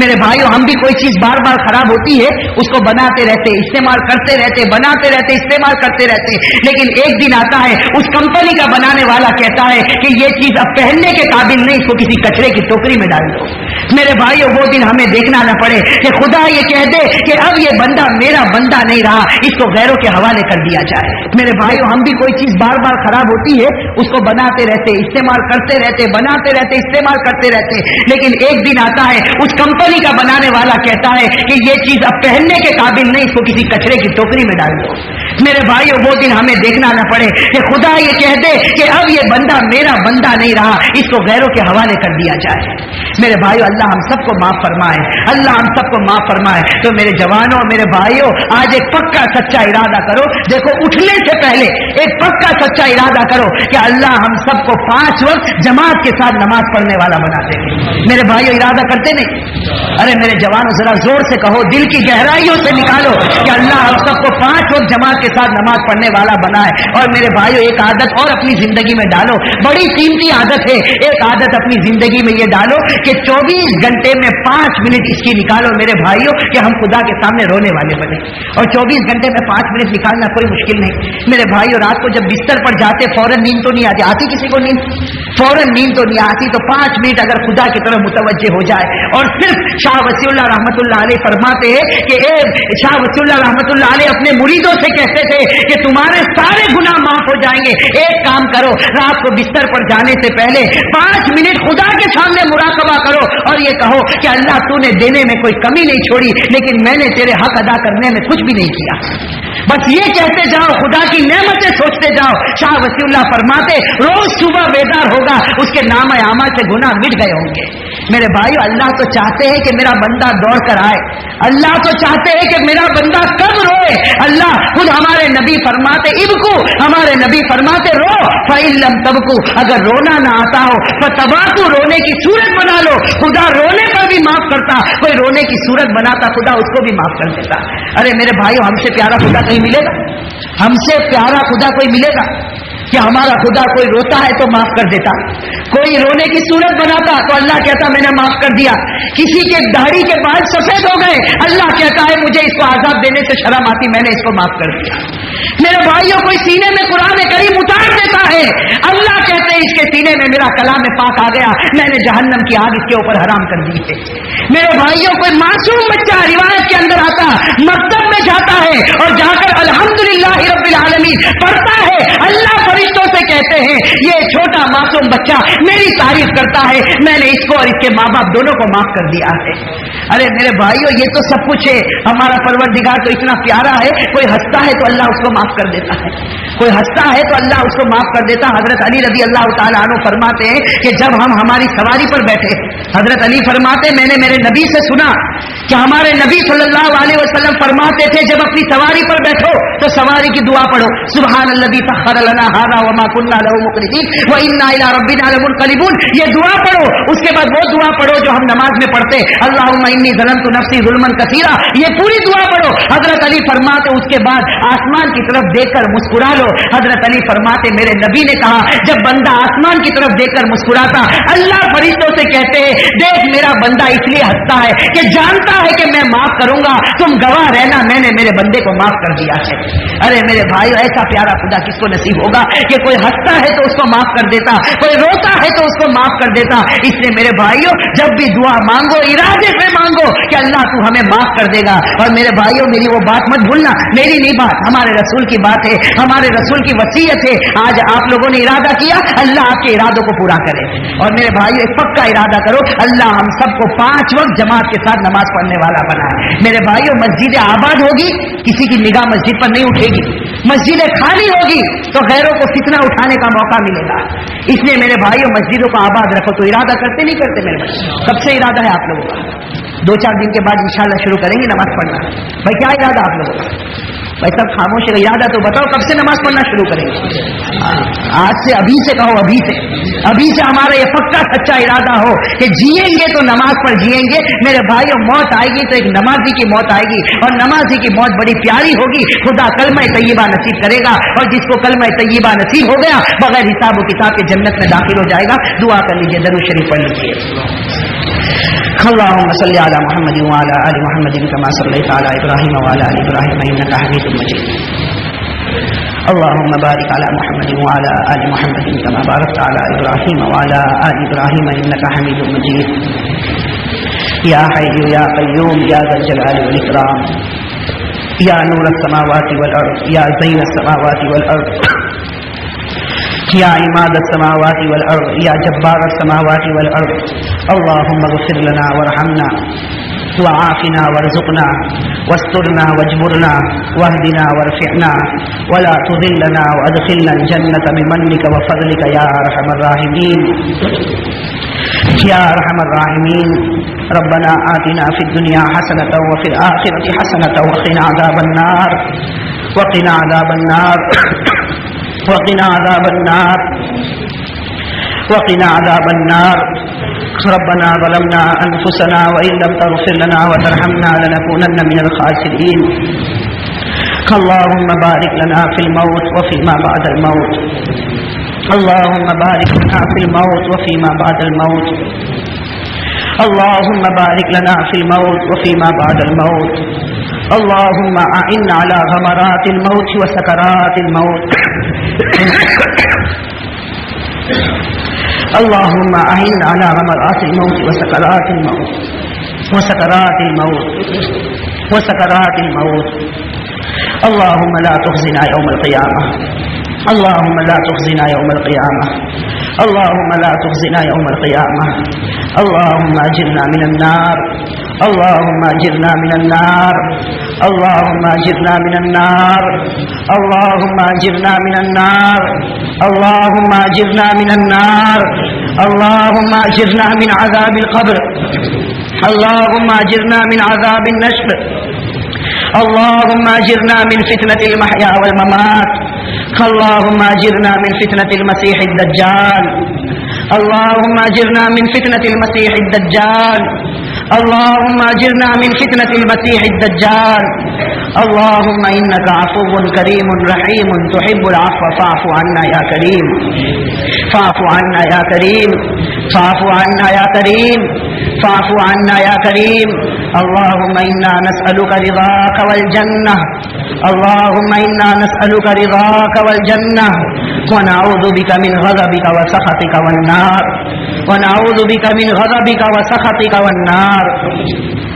मेरे भाइयों, हम भी कोई चीज बार बार खराब होती है, उसको बनाते रहते, इस्तेमाल करते रहते, बनाते रहते, इस्तेमाल करते रहते। लेकिन एक दिन आता है, उस कंपनी का बनाने वाला कहता है कि ये चीज अब पहनने के काबिल नहीं, इसको किसी कचरे की टोकरी में डाल दो। मेरे भाइयों, वो दिन हमें देखना न पड़े कि खुदा ये कह दे कि अब ये बंदा मेरा बंदा नहीं रहा, इसको गैरों के हवाले कर दिया जाए। मेरे भाइयों, हम भी कोई चीज बार बार खराब होती है, उसको बनाते रहते, इस्तेमाल करते रहते, बनाते रहते, इस्तेमाल करते रहते। लेकिन एक दिन आता है, उस कंपनी का बनाने वाला कहता है कि ये चीज अब पहनने के काबिल नहीं, इसको किसी कचरे की टोकरी में डाल दो। मेरे भाइयों, वो दिन हमें देखना न पड़े कि खुदा ये कह दे कि अब ये बंदा मेरा बंदा नहीं रहा, इसको गैरों के हवाले कर दिया जाए। मेरे भाइयों, अल्लाह हम सबको माफ फरमाए, अल्लाह हम सबको माफ फरमाए। तो मेरे जवानों, मेरे भाइयों, आज एक पक्का सच्चा इरादा करो। देखो, उठने से पहले एक पक्का सच्चा इरादा करो कि अल्लाह हम सबको 5 वक्त जमात के साथ नमाज पढ़ने वाला बना देंगे। मेरे भाइयों, इरादा करते नहीं? अरे मेरे जवानों, जरा जोर से कहो, दिल की गहराइयों से निकालो कि अल्लाह हम सबको 5 वक्त जमात के साथ नमाज पढ़ने वाला बनाए। और मेरे भाइयों, एक आदत और अपनी जिंदगी में डालो, बड़ी कीमती आदत है। एक आदत अपनी जिंदगी में ये डालो कि 24 घंटे में 5 मिनट इसकी निकालो मेरे भाइयों कि हम खुदा के सामने रोने वाले बने। और 24 घंटे में 5 मिनट निकालना कोई मुश्किल नहीं। मेरे भाइयों, रात को जब बिस्तर पर जाते फौरन नींद तो नहीं आती, आती किसी को नींद? फौरन नींद तो नहीं आती। तो 5 मिनट अगर खुदा की तरफ मुतवज्जे हो जाए और सिर्फ शाह वसीउल्लाह रहमतुल्लाह अलैह फरमाते हैं कि शाह वसीउल्लाह रहमतुल्लाह अलैह अपने मुरीदों से कहते थे कि तुम्हारे सारे गुनाह माफ हो जाएंगे। एक काम करो, रात को बिस्तर पर जाने से पहले 5 मिनट खुदा के सामने मुराकबा करो और ये कहो कि अल्लाह, तूने देने में कोई कमी नहीं छोड़ी, लेकिन मैंने तेरे हक अदा करने में कुछ भी नहीं किया। बस ये कहते जाओ, खुदा की नेमतें सोचते जाओ। शाह वसीउल्लाह फरमाते, रोज सुबह बेदार होगा, उसके नाम आमा से गुनाह मिट गए होंगे। मेरे भाई, अल्लाह तो चाहते हैं कि मेरा बंदा दौड़ कर आए, अल्लाह तो चाहते हैं कि मेरा बंदा कब रोए। अल्लाह खुद हमारे नबी फरमाते, इब्कू, हमारे नबी फरमाते, रो फ़इल्लम तबकू, अगर रोना ना आता हो फ़तबाकू, रोने की सूरत बना लो। खुदा रोने पर भी माफ करता, कोई रोने की सूरत बनाता, खुदा उसको भी माफ कर देता। अरे मेरे भाइयों, हमसे प्यारा खुदा कहीं मिलेगा? हमसे प्यारा खुदा कोई मिलेगा? कि हमारा खुदा कोई रोता है तो माफ कर देता, कोई रोने की सूरत बनाता तो अल्लाह कहता मैंने माफ कर दिया। किसी के दाढ़ी के बाल सफेद हो गए, अल्लाह कहता है मुझे इसको आजाद देने से शर्म आती, मैंने इसको माफ कर दिया। मेरे भाइयों, कोई सीने में कुरान करीम उतार देता है, अल्लाह कहते हैं इसके सीने में मेरा कलाम पाक आ गया, मैंने जहन्नम की आग इसके ऊपर हराम कर दी है। मेरे भाइयों, कोई मासूम बच्चा रिवायत के अंदर आता, मकतब में जाता है और जाकर अल्हम्दुलिल्लाह रब्बिल आलमीन पढ़ता है, अल्लाह फरिश्तों से कहते हैं ये छोटा मासूम मासूम बच्चा मेरी तारीफ करता है, मैंने इसको और इसके माँ बाप दोनों को माफ कर दिया है। अरे मेरे भाइयों, ये तो सब कुछ है, हमारा परवरदिगार तो इतना प्यारा है, कोई हंसता है तो अल्लाह उसको माफ कर देता है, कोई हंसता है तो अल्लाह उसको माफ कर देता। हजरत अली रज़ी अल्लाह ताला अन्हु फरमाते हैं कि जब हम हमारी सवारी पर बैठे, हजरत अली फरमाते मैंने मेरे नबी से सुना कि हमारे नबी सल्लल्लाहु अलैहि वसल्लम फरमाते थे जब अपनी सवारी पर बैठो तो सवारी की दुआ पढ़ो, सुब्हानल्लज़ी सख्खर लना हाज़ा व मा कुन्ना लहू मुक़रिनीन व इन्ना इला रब्बिना लमुनक़लिबून। ये दुआ पढ़ो, उसके बाद वो दुआ पढ़ो जो हम नमाज में पढ़ते, अल्लाहुम्मा इन्नी ज़लमतु नफ्सी ज़ुल्मन कसीरा, ये पूरी दुआ पढ़ो। हजरत अली फरमाते उसके बाद आसमान की तरफ देखकर मुस्कुरा लो। हजरत अली फरमाते मेरे नबी ने कहा जब बंदा आसमान की तरफ देखकर मुस्कुराता, अल्लाह फरिश्तों से कहते हैं देख मेरा बंदा इसलिए हंसता है कि जानता है कि मैं माफ करूंगा, तुम गवाह रहना मैंने मेरे बंदे को माफ कर दिया है। अरे मेरे भाई, ऐसा प्यारा खुदा किसको नसीब होगा कि कोई हंसता है तो उसको माफ कर देता, कोई रोता है तो उसको माफ कर देता। इसलिए मेरे भाइयों, जब भी दुआ मांगो इरादे से मांगो कि अल्लाह तू हमें माफ कर देगा। और मेरे भाइयों, मेरी वो बात मत भूलना, मेरी नहीं बात, हमारे रसूल की बात है, हमारे रसूल की वसीयत है। आज आप लोगों ने इरादा किया, अल्लाह आपके इरादों को पूरा करे। और मेरे भाइयों, एक पक्का इरादा करो, अल्लाह हम सबको 5 वक्त जमात के साथ नमाज पढ़ने वाला बनाए। मेरे भाइयों, मस्जिद आबाद होगी, किसी की निगाह मस्जिद पर नहीं उठेगी, मस्जिदें खाली होगी तो गैरों को फितना उठाने का मौका मिलेगा। इसलिए मेरे भाइयों, मस्जिदों को आबाद रखो। तो इरादा करते नहीं करते मेरे भाई? कब से इरादा है आप लोगों का? 2-4 दिन के बाद इंशाल्लाह शुरू करेंगे नमाज पढ़ना। भाई क्या इरादा आप लोगों का? भाई सब खामोश है, इरादा तो बताओ कब से नमाज पढ़ना शुरू करेंगे? आज से, अभी से कहो, अभी से हमारा ये पक्का सच्चा इरादा हो कि जिएंगे तो नमाज पर जिएंगे। मेरे भाइयों, मौत आएगी तो एक नमाजी की मौत आएगी, और नमाजी की मौत बड़ी प्यारी होगी। खुदा कलमा तय्यबा नसीब करेगा, और जिसको कलमा तय्यबा नसीब हो गया बगैर हिसाब व किताब के जन्नत में दाखिल हो जाएगा। दुआ कर लीजिए, दरूद शरीफ पढ़ लीजिए। अल्लाहुम्मा सल्ली अला मुहम्मद व अला आलि मुहम्मद कमा सल्लैता अला इब्राहीम व अला आलि इब्राहीम इन्नका हमीदुम मजीद। अल्लाहुम्मा बारिक अला मुहम्मद व अला आलि मुहम्मद कमा बारकता अला इब्राहीम व अला आलि इब्राहीम इन्नका हमीदुम मजीद। या हय्यु या क़य्यूम या ज़ल जलाली वल इकराम, या नूर अस्समावाति वल अर्द, या ज़ीन अस्समावाति वल अर्द, या इमाद अस्समावाति वल अर्द, या जब्बार अस्समावाति वल अर्द। अल्लाहुम्मा ग़फ़िर लना वरहमना वआफ़िना वरज़ुक़ना वस्तुरना वजबुरना वहदिना वरफ़िअना वला तुज़िल्लना वअदख़िलना अल-जन्नत बिमन्निका व फ़ज़लिका या अरहमर राहिमीन या अरहमर राहिमीन। रब्बना आतिना फ़िद दुनिया हसनतन व फ़िल आख़िरति हसनतन व क़िना अज़ाबन नार वक़िना अज़ाबन नार वक़िना अज़ाबन नार वक़िना अज़ाबन नार। रब्बना ज़लमना अनफुसना व इन लम तग़फ़िर लना व तरहमना लनकूनन्न मिनल ख़ासिरीन। अल्लाहुम्मा बारिक लना फ़िल मौत व फ़ीमा बअदल मौत। अल्लाहुम्मा बारिक लना फ़िल मौत व फ़ीमा बअदल मौत। अल्लाहुम्मा बारिक लना फ़िल मौत व फ़ीमा बअदल मौत। अल्लाहुम्मा अइन्ना अला ग़मरातिल मौत व सकरातिल मौत। अल्लाहुम्मा अइन्ना अला ग़मरातिल मौत व सकरातिल मौत व सकरातिल मौत व सकरातिल मौत। अल्लाहुम्मा ला तुख़ज़िना यौमल क़ियामह। अल्लाहुम्मा ला तुख़ज़िना यौमल क़ियामह। अल्लाहुम्मा ला तुख़ज़िना यौमल क़ियामह। अल्लाहुम्मा अजिरना मिनन नार। अल्लाहुम्मा अजिरना मिनन नार। अल्लाहुम्मा अजिरना मिनन नार। अल्लाहुम्मा अजिरना मिनन नार। अल्लाहुम्मा अजिरना मिनन नार। अल्लाहुम्मा अजिरना मिन अज़ाबिल क़ब्र। अल्लाहुम्मा अजिरना मिन अज़ाबिन नश्र। अल्लाहुम्मा अजिरना मिन फितनतिल महया वल ममात। अल्लाहुम्मा अजिरना मिन फितनतिल मसीहिद दज्जाल। अल्लाहुम्मा अजिरना मिन फितनतिल मसीहिद दज्जाल। अल्लाहुम्मा अजिरना मिन फितनतिल मसीहिद दज्जाल। अल्लाहुम्मा इन्नका अफ़ुव्वुन करीमुन रहीमुन तुहिब्बुल अफ़्व फ़अफ़ु अन्ना या करीम। फ़अफ़ु अन्ना या करीम। फ़अफ़ु अन्ना या करीम। फ़अफ़ु अन्ना या करीम। अल्लाहुम्मा इन्ना नस्अलुका रिज़ाक वल जन्नह। अल्लाहुम्मा इन्ना नस्अलुका रिज़ाक वल जन्नह व नऊज़ु बिका मिन ग़ज़बिका व सख़तिका वन नार। व नऊज़ु बिका मिन ग़ज़बिका व सख़तिका वन नार।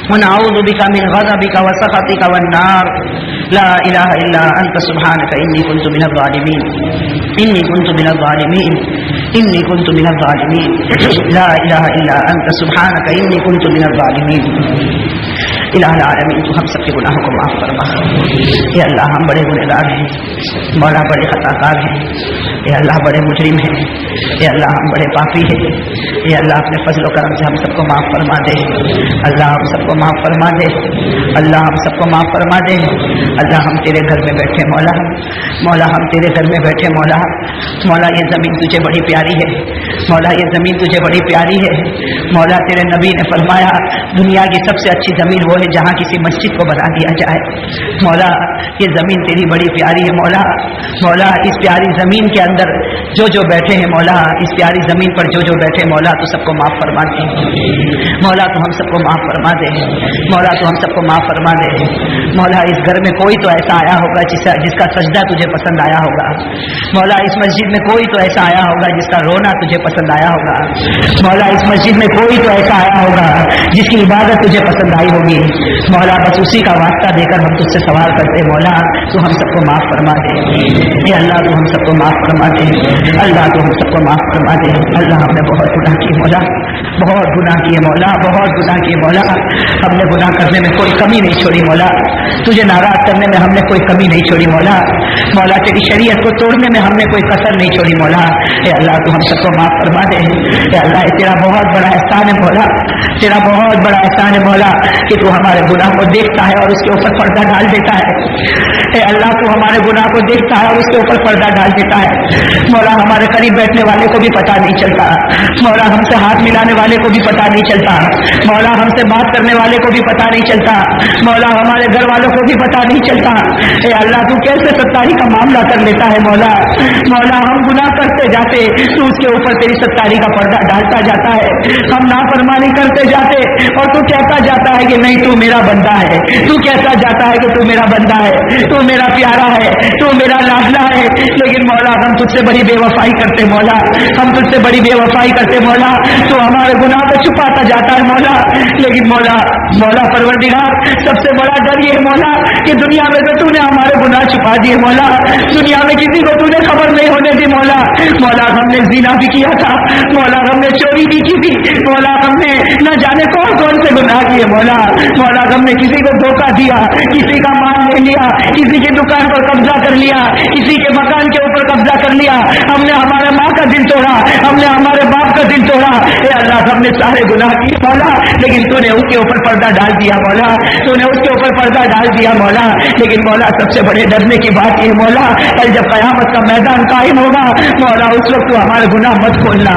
व नऊज़ु बिका मिन ग़ज़बिका व सख़तिका वन नार। لا الہ الا انت سبحانک انی کنت من الظالمین انی کنت من الظالمین انی کنت من الظالمین لا الہ الا انت سبحانک انی کنت من الظالمین۔ الہ العالمین تو ہم سب کے گناہوں کو معاف فرما۔ اے اللہ ہم بڑے گنہگار ہیں، مولا بڑے خطا کار ہیں، اے اللہ بڑے مجرم ہیں، اے اللہ ہم بڑے پاپی ہیں، اے اللہ اپنے فضل و کرم سے ہم سب کو معاف فرما دے، اللہ ہم سب کو معاف فرما دے، اللہ ہم سب کو معاف فرما دے۔ اللہ ہم تیرے گھر میں بیٹھے مولا، مولا ہم تیرے گھر میں بیٹھے مولا، مولا یہ زمین تجھے بڑی پیاری ہے، مولا یہ زمین تجھے بڑی پیاری ہے، مولا تیرے نبی نے فرمایا دنیا کی سب سے اچھی زمین وہ ہے جہاں کسی مسجد کو بنا دیا جائے۔ مولا یہ زمین تیری بڑی پیاری ہے مولا، مولا اس پیاری زمین کے اندر جو بیٹھے ہیں مولا، اس پیاری زمین پر جو بیٹھے مولا تو سب کو معاف فرما دے، مولا تو ہم سب کو معاف فرما دے، مولا تو ہم سب کو معاف فرما دے۔ مولا اس گھر میں کوئی تو ایسا آیا ہوگا جس کا سجدہ تجھے پسند آیا ہوگا، مولا اس مسجد میں کوئی تو ایسا آیا ہوگا جس کا رونا تجھے پسند آیا ہوگا، مولا اس مسجد میں کوئی تو ایسا آیا ہوگا جس کی عبادت تجھے پسند آئی ہوگی، مولا بس اسی کا واسطہ دے کر ہم تجھ سے سوال کرتے مولا تو ہم سب کو معاف فرما دے، اے اللہ تو ہم سب کو معاف فرما دے، اللہ تو ہم سب کو معاف فرما دے۔ اللہ ہم نے بہت گناہ کیے مولا، بہت گناہ کیے مولا، بہت گناہ کیے مولا، ہم نے گناہ کرنے میں کوئی کمی نہیں چھوڑی مولا، تجھے ناراض کرنے میں ہم نے کوئی کمی نہیں چھوڑی مولا، مولا تیری شریعت کو توڑنے میں ہم نے کوئی کسر نہیں چھوڑی مولا، اے اللہ تو ہم سب کو معاف فرما دے۔ اے اللہ تیرا بہت بڑا احسان ہے مولا، تیرا بہت بڑا احسان ہے مولا کہ تو ہمارے گناہ کو دیکھتا ہے اور اس کے اوپر پردہ ڈال دیتا ہے، اے اللہ تو ہمارے گناہ کو دیکھتا ہے اور اس کے اوپر پردہ ڈال دیتا ہے، مولا ہمارے قریب بیٹھنے والے کو بھی پتہ نہیں چلتا، مولا ہم سے ہاتھ ملانے والے کو بھی پتہ نہیں چلتا، مولا ہم سے بات کرنے والے کو بھی پتہ نہیں چلتا، مولا ہمارے گھر والوں کو بھی پتہ نہیں چلتا، اے اللہ تو کیسے ستاری کا معاملہ کر لیتا ہے مولا، مولا ہم گناہ کرتے جاتے تو اس کے اوپر تیری ستاری کا پردہ ڈالتا جاتا ہے، ہم نافرمانی کرتے جاتے اور تو کہتا جاتا ہے کہ نہیں تو میرا بندہ ہے، تو کہتا جاتا ہے کہ تو میرا بندہ ہے، تو میرا پیارا ہے، تو میرا لاڈلا ہے، لیکن مولا ہم تجھ سے بڑی بے وفائی کرتے مولا، ہم تجھ سے بڑی بے وفائی کرتے مولا، تو ہمارے گناہ کو چھپاتا جاتا ہے مولا، لیکن مولا پروردگار سب سے بڑا ڈر یہ مولا کہ دنیا میں تو نے ہمارے گناہ چھپا دیے مولا، دنیا میں کسی کو تو نے خبر نہیں ہونے دی مولا، مولا ہم نے زنا بھی کیا تھا مولا، ہم نے چوری بھی کی تھی مولا، ہم نے نہ جانے کون سے گناہ کیے مولا، مولا ہم نے کسی کو دھوکہ دیا، کسی کا مال لے لیا، کسی کی دکان پر قبضہ کر لیا، کسی کے مکان کے اوپر قبضہ کر لیا، ہم نے ہمارے ماں کا دل توڑا، ہم نے ہمارے باپ کا دل توڑا، اے اللہ ہم نے سارے گناہ کیے مولا، لیکن تو نے اس کے اوپر پردہ ڈال دیا مولا، تو نے اس کے اوپر پردہ ڈال دیا مولا، لیکن مولا سب سے بڑے ڈرنے کی بات یہ مولا کل جب قیامت کا میدان قائم ہوگا مولا اس وقت تو ہمارے گناہ مت کھولنا،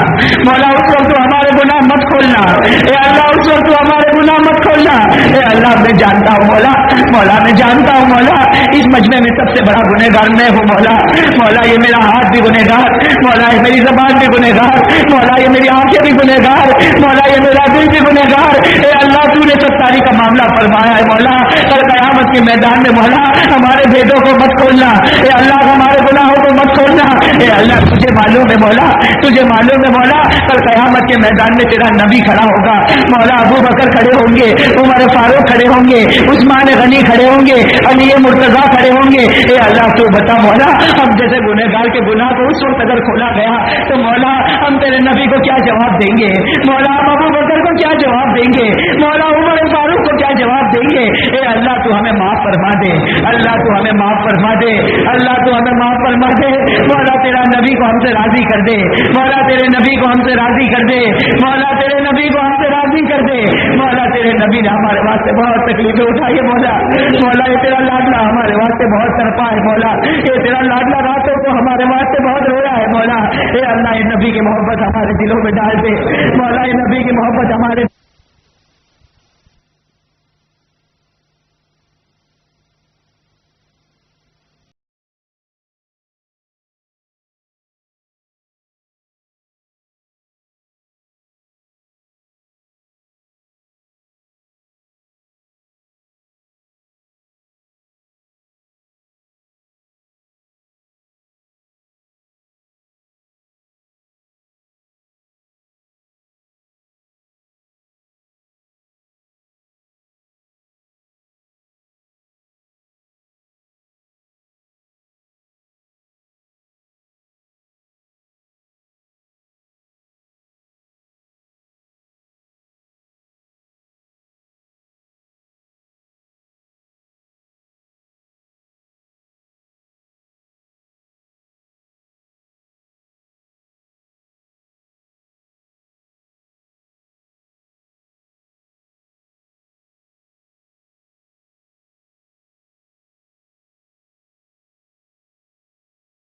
مولا اس وقت تو ہمارے گناہ مت کھولنا، اے اللہ اس وقت تو ہمارے گناہ مت کھولنا، اے اللہ میں جانتا ہوں مولا میں جانتا ہوں مولا اس مجمع میں سب سے بڑا گنہگار میں ہوں مولا یہ میرا ہاتھ بھی گنہگار، مولا یہ میری زبان بھی گنہگار، مولا یہ میری آنکھیں بھی گنہگار، مولا یہ میرا دل بھی گنہگار، اے اللہ تو نے ستاری کا معاملہ فرمایا ہے مولا، کل قیامت کے میدان میں مولا ہمارے بھیدوں کو مت کھولنا، اے اللہ ہمارے گناہوں کو مت کھولنا، اے اللہ تجھے معلوم ہے مولا، تجھے معلوم ہے مولا کل قیامت کے میدان میں تیرا نبی کھڑا ہوگا مولا، ابو بکر کھڑے ہوں گے، عمر فاروق کھڑے ہوں گے، عثمان غنی کھڑے ہوں گے، علی مرتضیٰ کھڑے ہوں گے، اے اللہ تو بتا مولا ہم جیسے گنہگار کے گناہ کو اس وقت اگر کھولا گیا تو مولا ہم تیرے نبی کو کیا جواب دیں گے، مولا ہم ابو بکر کو کیا جواب دیں گے، مولا عمر فاروق کو کیا جواب دیں گے، اے اللہ تو ہمیں معاف فرما دے، اللہ تو ہمیں معاف فرما دے، اللہ تو ہمیں معاف فرما دے، مولا تیرا نبی کو ہم سے راضی کر دے، مولا تیرے نبی کو ہم سے راضی کر دے، مولا تیرے نبی کو ہم سے راضی کر دے، مولا تیرے نبی نے ہمارے واسطے بہت تکلیفیں اٹھائی ہے مولا یہ تیرا لاڈلا ہمارے واسطے بہت تڑپا ہے مولا، یہ تیرا لاڈلا راتوں کو ہمارے واسطے بہت رویا ہے مولا، اے اللہ یہ نبی کی محبت ہمارے دلوں میں ڈال دے مولا، یہ نبی کی محبت ہمارے